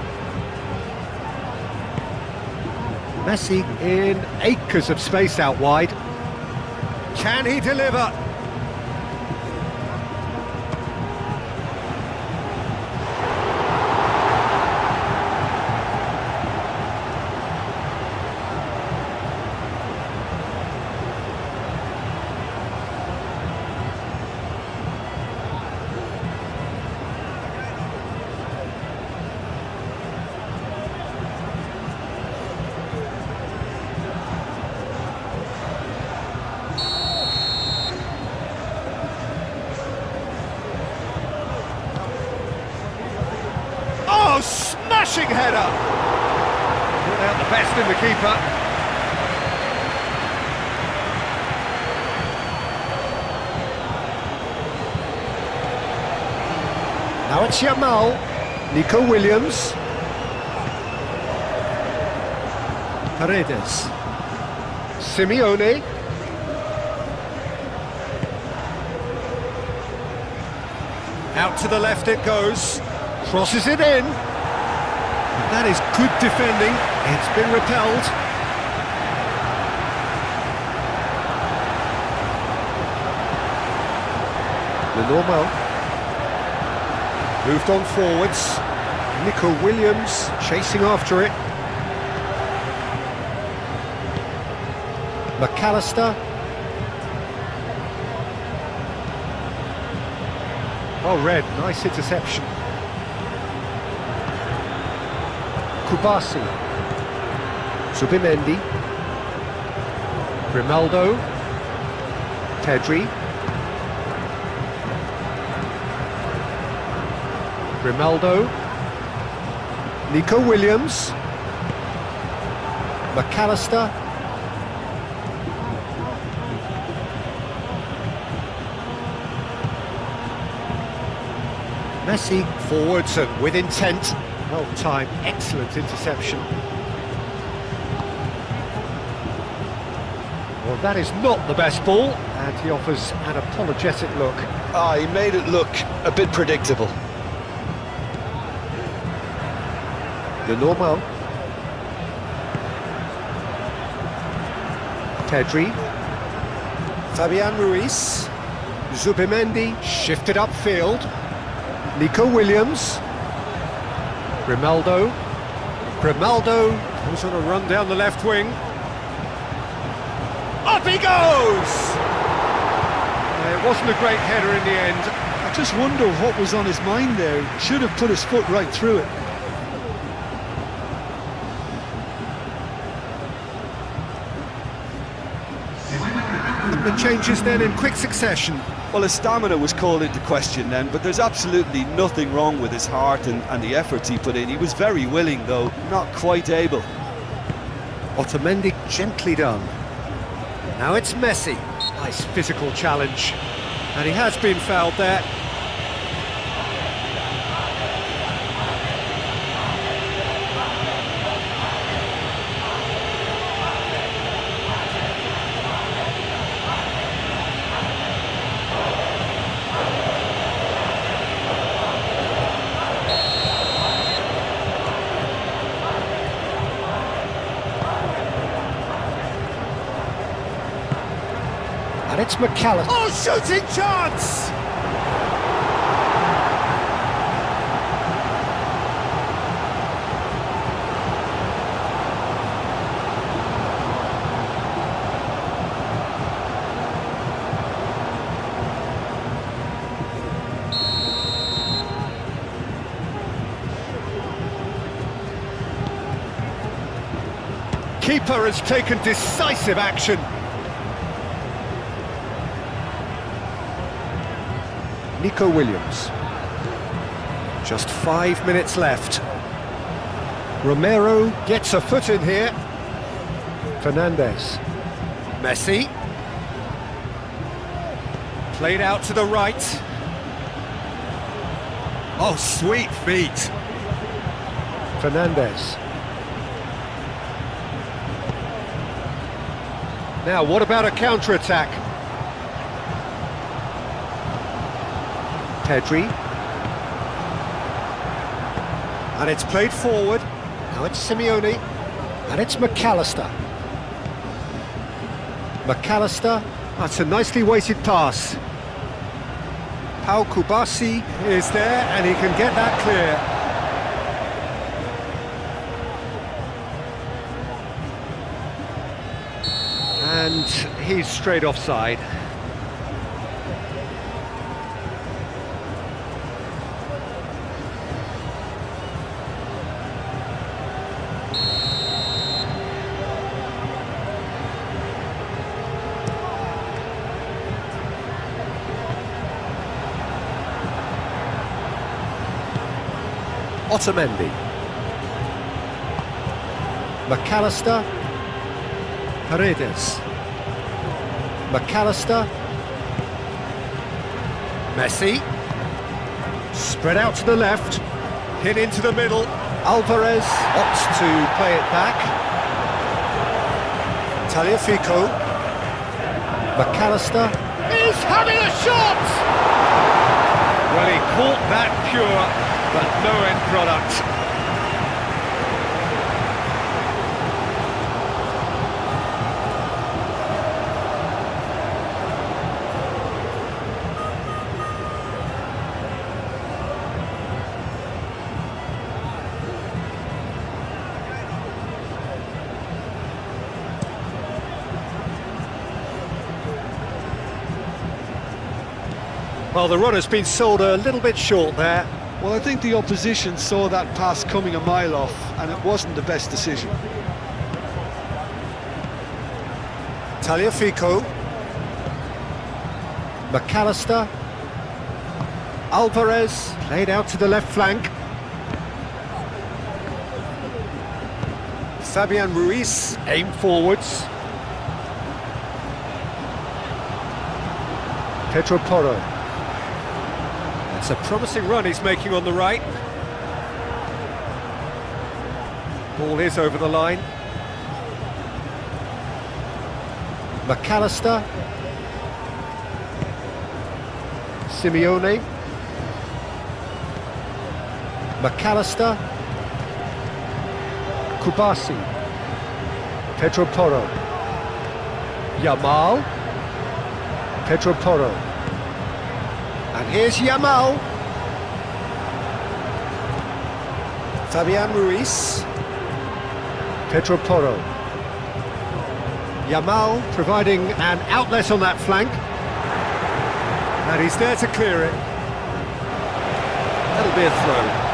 Messi in acres of space out wide. Can he deliver? Oh, smashing header! Brought out the best in the keeper. Now it's Yamal. Nico Williams. Paredes. Simeone. Out to the left it goes. Crosses it in. That is good defending. It's been repelled. Lenormand. Moved on forwards. Nico Williams chasing after it. McAllister. Oh, red, nice interception. Kubasi. Subimendi. Grimaldo. Pedri. Grimaldo. Nico Williams. McAllister. Messi forwards and with intent. Well timed, excellent interception. Well, that is not the best ball, and he offers an apologetic look. Ah, he made it look a bit predictable. The normal. Pedri. Fabian Ruiz. Zubimendi shifted upfield. Nico Williams. Grimaldo. Grimaldo goes on a run down the left wing. Up he goes! It wasn't a great header in the end. I just wonder what was on his mind there. Should have put his foot right through it. The changes then in quick succession. Well, his stamina was called into question then, but there's absolutely nothing wrong with his heart and the efforts he put in. He was very willing, though, not quite able. Otamendi gently done. Now it's Messi. Nice physical challenge. And he has been fouled there. And it's McAllister. Oh, shooting chance! Keeper has taken decisive action. Nico Williams. Just 5 minutes left. Romero gets a foot in here. Fernandes. Messi. Played out to the right. Oh, sweet feet. Fernandes. Now, what about a counter-attack? Pedri. And it's played forward. Now it's Simeone. And it's McAllister. McAllister. That's a nicely weighted pass. Pau Kubasi is there, and he can get that clear. And he's straight offside. Otamendi. McAllister. Paredes. McAllister. Messi. Spread out to the left. Hit into the middle. Alvarez opts to play it back. Tagliafico. McAllister. He's having a shot! Well, he caught that pure, but no end product. Well, the run has been sold a little bit short there. Well, I think the opposition saw that pass coming a mile off, and it wasn't the best decision. Tagliafico. McAllister. Alvarez played out to the left flank. Fabian Ruiz aim forwards. Pedro Porro. It's a promising run he's making on the right. Ball is over the line. McAllister. Simeone. McAllister. Kubasi. Pedro Porro. Yamal. Pedro Porro. And here's Yamal. Fabian Ruiz. Pedro Porro. Yamal providing an outlet on that flank. And he's there to clear it. That'll be a throw.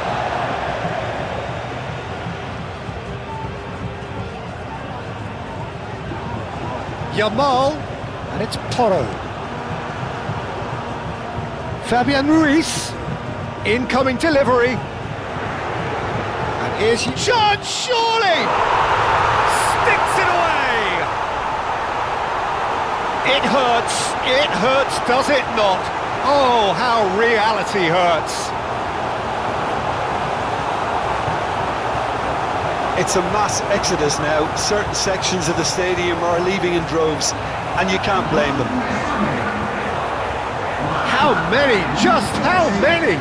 Yamal, and it's Porro. Fabian Ruiz, incoming delivery. And here's John, surely! Sticks it away! It hurts, does it not? Oh, how reality hurts. It's a mass exodus now. Certain sections of the stadium are leaving in droves, and you can't blame them. How many? Just how many?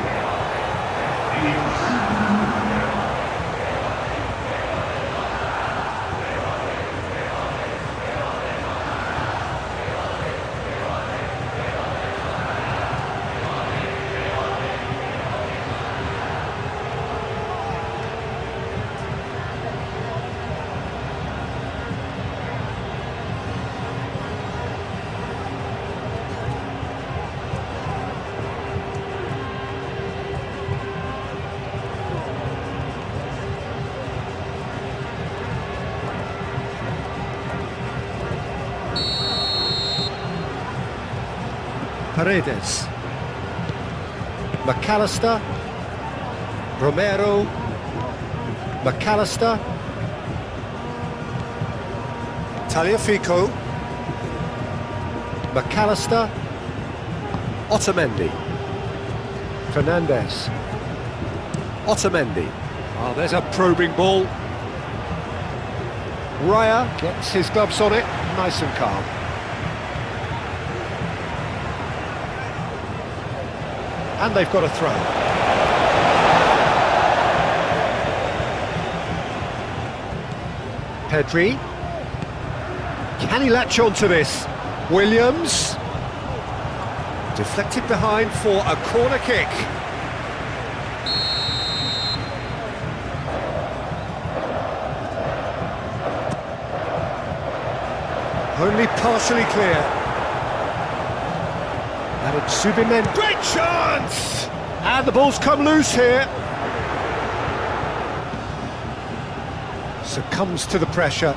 Paredes. McAllister. Romero. McAllister. Tagliafico. McAllister. Otamendi. Fernandez. Otamendi. Oh, there's a probing ball. Raya gets his gloves on it, nice and calm. And they've got a throw. Pedri. Can he latch on to this? Williams. Deflected behind for a corner kick. Only partially clear. And it's Subimen. Great chance! And the ball's come loose here. Succumbs to the pressure.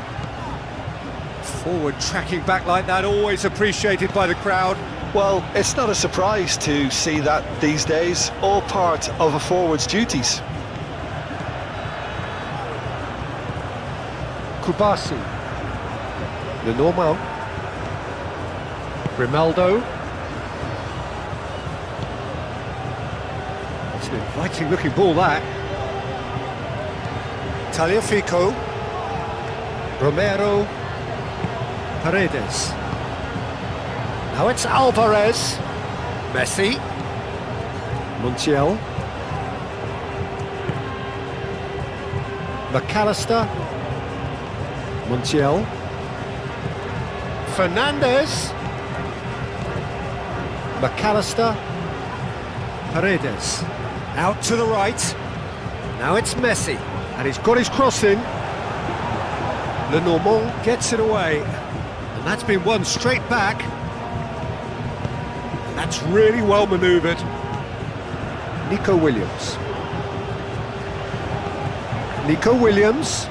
Forward tracking back like that, always appreciated by the crowd. Well, it's not a surprise to see that these days, all part of a forward's duties. Kubasi. Lenormand. Grimaldo. It's an inviting looking ball, that. Tagliafico. Romero. Paredes. Now it's Alvarez. Messi. Montiel. McAllister. Montiel. Fernandez. McAllister. Paredes. Out to the right. Now it's Messi. And he's got his cross in. Lenormand Gets it away. and that's been won straight back. And that's really well manoeuvred. Nico Williams. Nico Williams.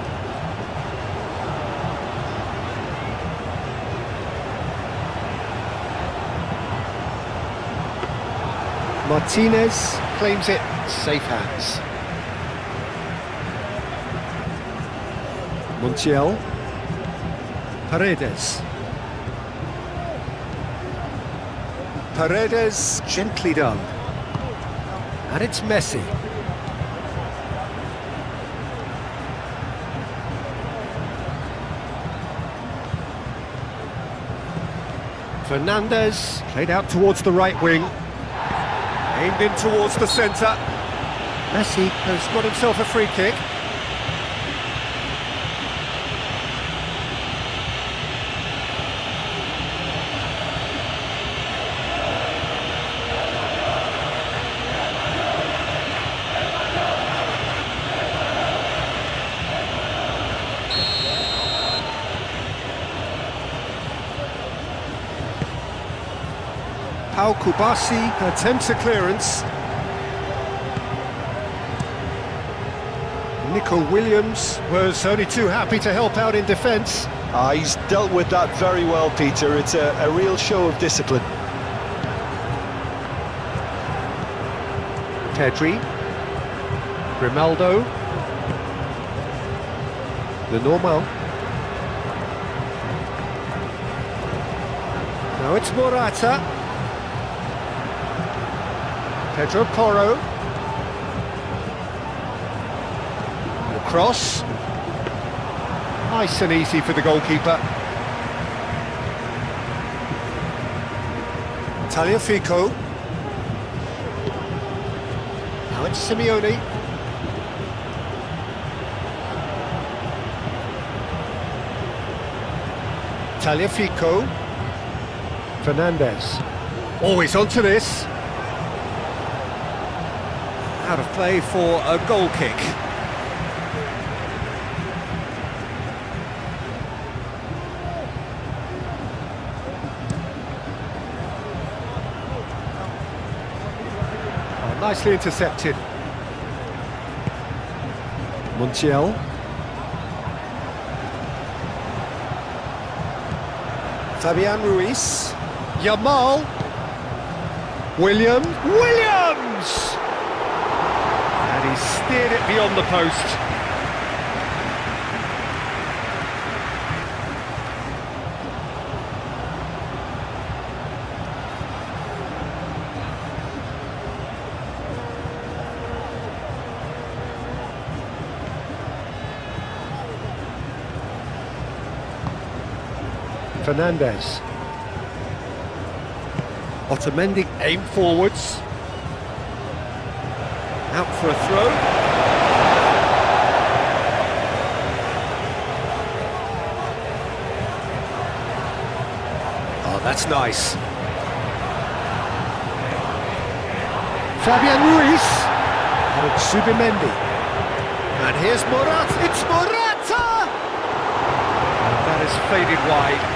Martinez claims it, safe hands. Montiel. Paredes. Paredes, gently done. And it's Messi. Fernandez, played out towards the right wing. Aimed in towards the centre. Messi has got himself a free kick. Pau Kubasi attempts a clearance. Nico Williams was only too happy to help out in defence. He's dealt with that very well, Peter. It's a real show of discipline. Pedri. Grimaldo. The normal. Now it's Morata. Pedro Porro. The cross. Nice and easy for the goalkeeper. Tagliafico. Now it's Simeone. Tagliafico. Fernandez. Always onto this. Out of play for a goal kick. Oh, nicely intercepted. Montiel. Fabian Ruiz. Yamal. Williams. And he steered it beyond the post. Fernandez. Otamendi aimed forwards. Out for a throw. Oh, that's nice. Fabian Ruiz. And it's Zubimendi. And here's Morata. It's Morata! And that is faded wide.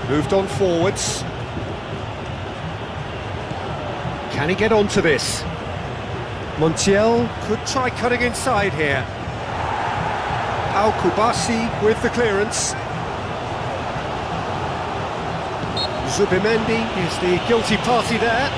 Moved on forwards. Can he get onto this? Montiel could try cutting inside here. Pau Kubasi with the clearance. Zubimendi is the guilty party there.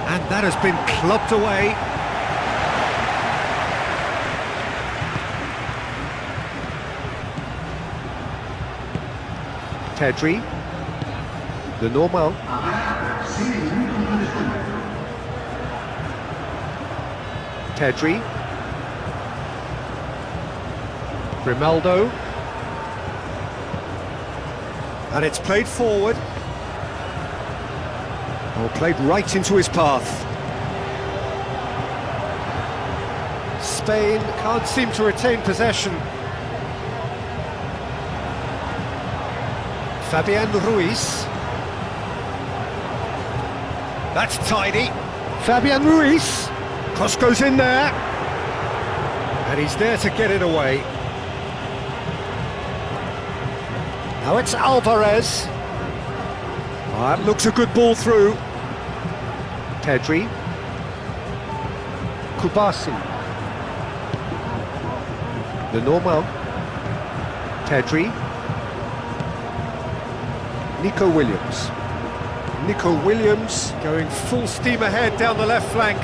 And that has been clubbed away. Pedri. The normal. Pedri. Grimaldo. And it's played forward. Or played right into his path. Spain can't seem to retain possession. Fabian Ruiz. That's tidy. Fabian Ruiz. Cross goes in there. And he's there to get it away. Now it's Alvarez. That looks a good ball through. Pedri. Kubasi. Lenormand. Pedri. Nico Williams. Nico Williams going full steam ahead down the left flank.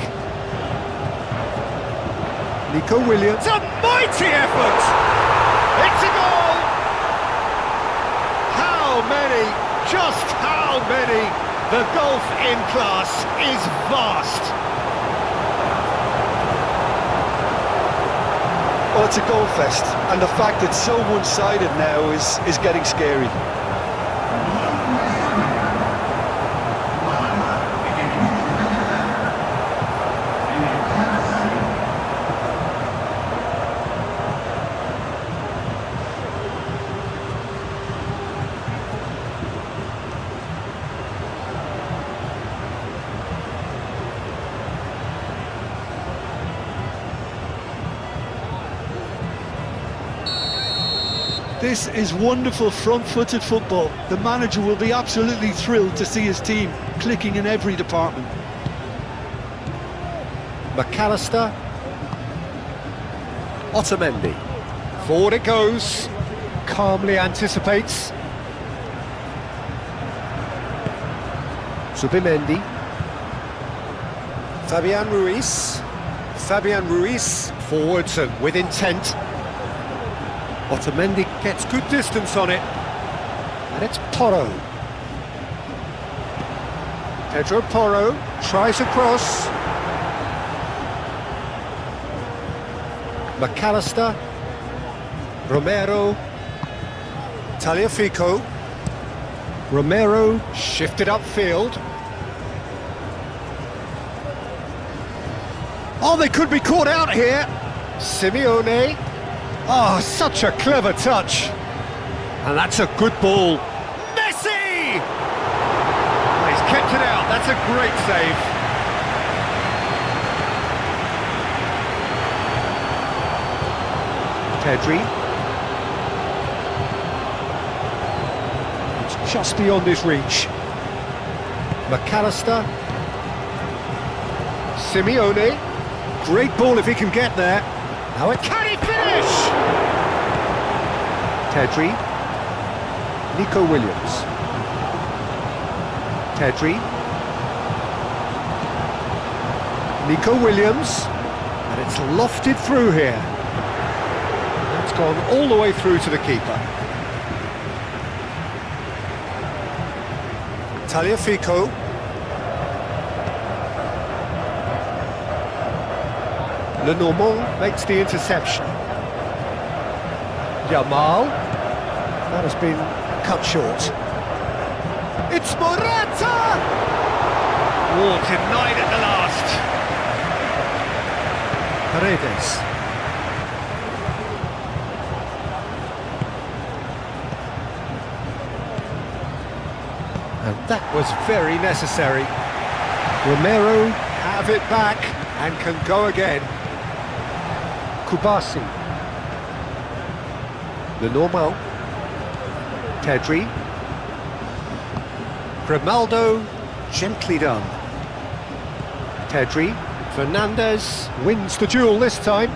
Nico Williams. It's a mighty effort! It's a goal! How many? Just how many? The golf in class is vast. Well, it's a goal fest, and the fact it's so one-sided now is getting scary. This is wonderful front-footed football. The manager will be absolutely thrilled to see his team clicking in every department. McAllister. Otamendi. Forward it goes. Calmly anticipates. Zubimendi. Fabian Ruiz. Fabian Ruiz forwards and with intent. Otamendi Gets good distance on it. and it's Porro. Pedro Porro tries a cross. McAllister. Romero. Tagliafico Romero. shifted upfield. Oh, they could be caught out here. Simeone. Oh, such a clever touch. And that's a good ball. Messi! Oh, he's kept it out. That's a great save. Pedri. It's just beyond his reach. McAllister. Simeone. Great ball if he can get there. Now it Can he finish? Pedri. Nico Williams. Pedri. Nico Williams. And it's lofted through here. It's gone all the way through to the keeper. Tagliafico. Lenormand makes the interception. Yamal. That has been cut short. It's Morata! Oh, denied at the last. Paredes. And that was very necessary. Romero Have it back and can go again. Kubasi. Lenormand. Pedri. Grimaldo, gently done. Pedri. Fernandez wins the duel this time.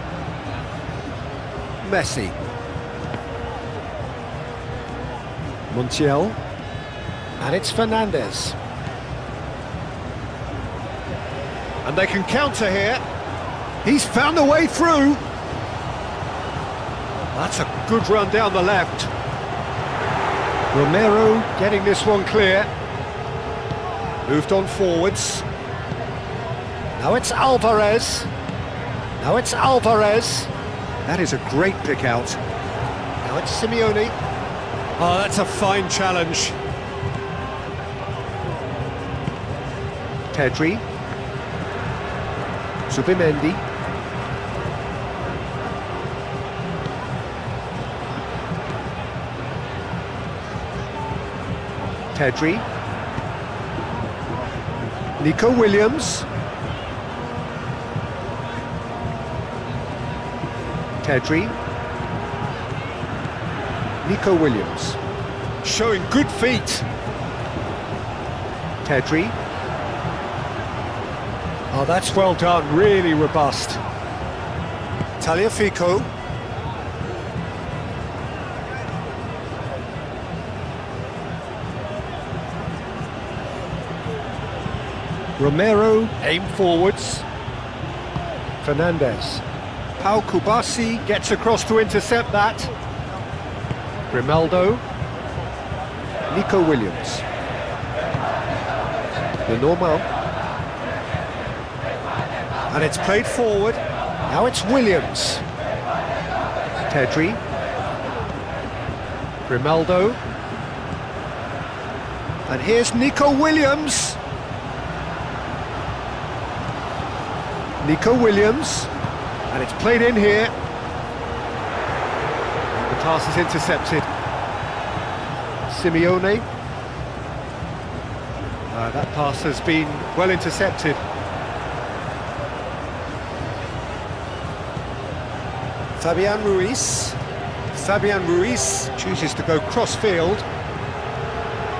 Messi. Montiel. And it's Fernandez. And they can counter here. He's found a way through. That's a good run down the left. Romero getting this one clear. Moved on forwards. Now it's Alvarez. Now it's Alvarez. That is a great pick out. Now it's Simeone. Oh, that's a fine challenge. Pedri. Zubimendi. Pedri. Nico Williams. Pedri. Nico Williams. Showing good feet. Pedri. Oh, that's well done, really robust. Tagliafico. Romero, aim forwards. Fernandez. Pau Kubasi gets across to intercept that. Grimaldo. Nico Williams. Lenormand. And it's played forward. Now it's Williams. Pedri. Grimaldo. And here's Nico Williams. Nico Williams. And it's played in here. The pass is intercepted. Simeone. That pass has been well intercepted. Fabian Ruiz. Fabian Ruiz chooses to go cross-field.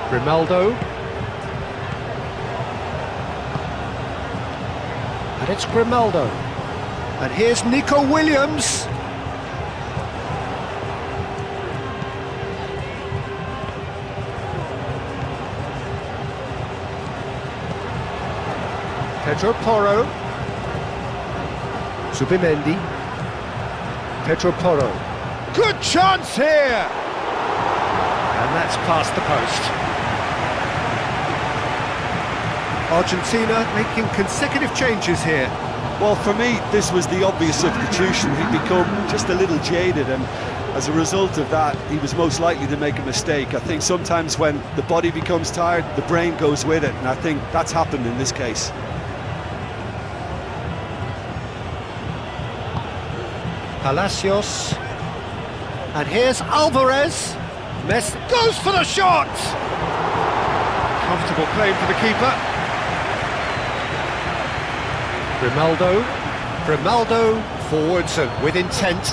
Grimaldo. And it's Grimaldo. And here's Nico Williams. Pedro Porro. Zubimendi. Pedro Porro. Good chance here! And that's past the post. Argentina making consecutive changes here. Well, for me, this was the obvious substitution. He'd become just a little jaded, and as a result of that, he was most likely to make a mistake. I think sometimes when the body becomes tired, the brain goes with it, and I think that's happened in this case. Palacios. And here's Alvarez. Messi goes for the shot! Comfortable claim for the keeper. Grimaldo forwards and with intent.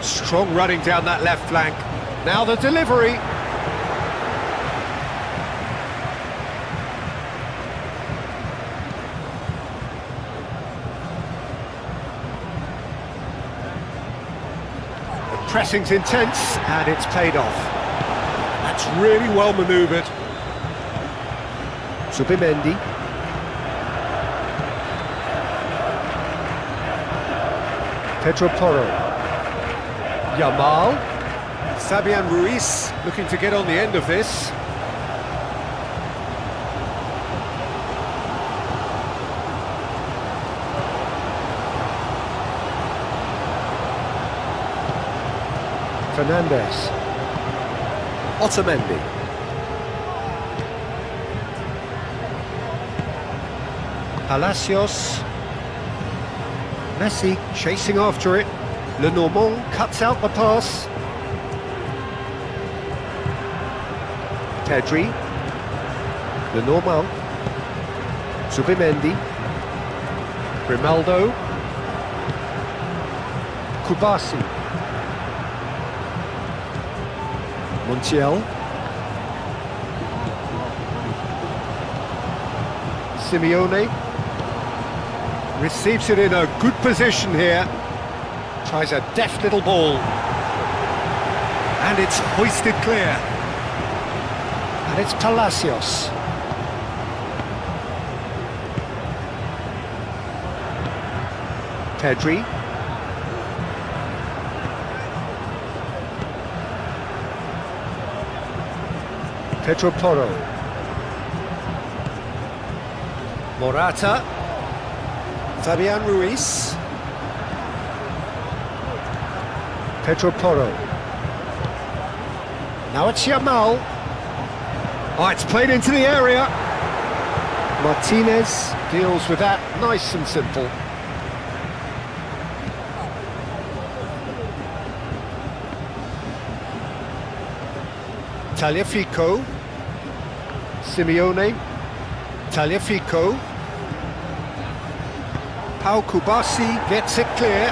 Strong running down that left flank. Now the delivery. The pressing's intense and it's paid off. That's really well manoeuvred. Zubimendi. Pedro Porro. Yamal. Fabian Ruiz looking to get on the end of this. Fernandez. Otamendi. Palacios. Messi chasing after it. Lenormand cuts out the pass. Pedri. Lenormand. Zubimendi. Grimaldo. Kubasi. Montiel. Simeone. Receives it in a good position here. Tries a deft little ball. And it's hoisted clear. And it's Palacios. Pedri. Pedro Porro. Morata. Fabian Ruiz. Pedro Porro. Now it's Yamal. Oh, it's played into the area. Martinez deals with that nice and simple. Tagliafico. Simeone. Tagliafico. Pau Kubasi gets it clear.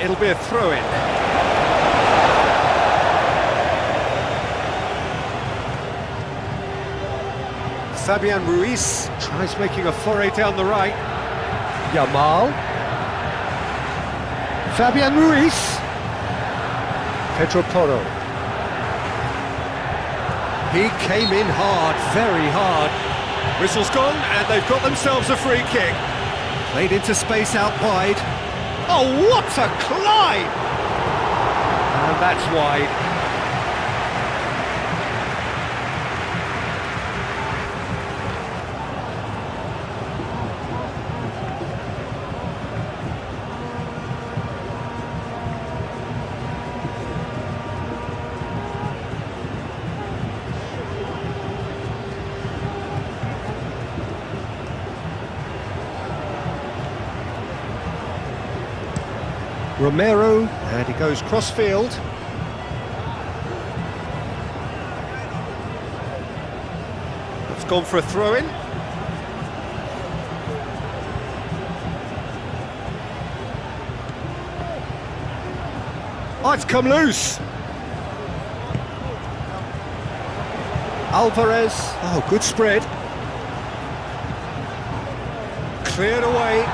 It'll be a throw-in. Fabian Ruiz tries making a foray down the right. Yamal. Fabian Ruiz. Pedro Porro. He came in hard, very hard. Whistle's gone, and they've got themselves a free kick. Played into space out wide. Oh, what a climb! And that's wide. Romero, and he goes cross-field. It's gone for a throw-in. Oh, it's come loose. Alvarez, oh, good spread. Cleared away.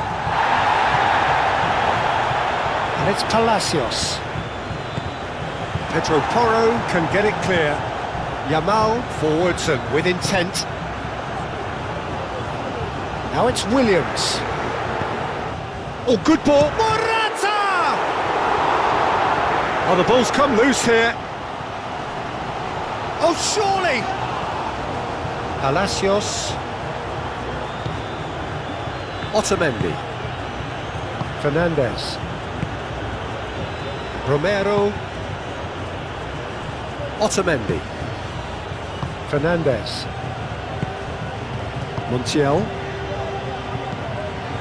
And it's Palacios. Pedro Porro can get it clear. Yamal forwards and with intent. Now it's Williams. Oh, good ball. Morata! Oh, the ball's come loose here. Oh, surely! Palacios. Otamendi. Fernandez. Romero. Otamendi. Fernandez. Montiel.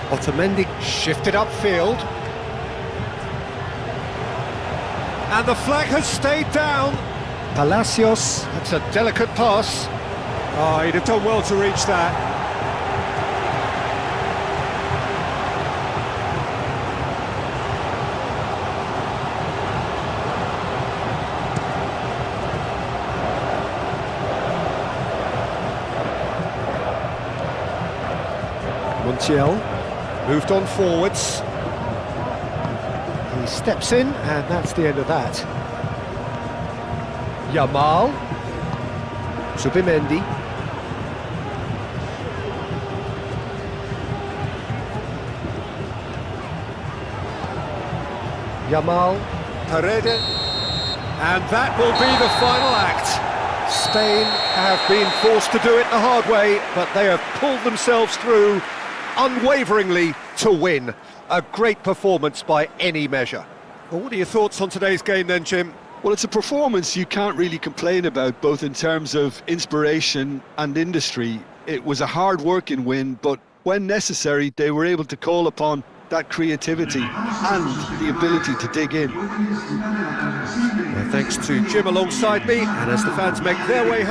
Otamendi shifted upfield. And the flag has stayed down. Palacios. That's a delicate pass. Oh, he'd have done well to reach that. Montiel Moved on forwards. he steps in, and that's the end of that. Yamal. Subimendi. Yamal. Paredes. And that will be the final act. Spain have been forced to do it the hard way, but they have pulled themselves through unwaveringly to win. A great performance by any measure. Well, what are your thoughts on today's game then, Jim? Well, it's a performance you can't really complain about, both in terms of inspiration and industry. It was a hard-working win, but when necessary, they were able to call upon that creativity and the ability to dig in. Thanks to Jim alongside me, and as the fans make their way home.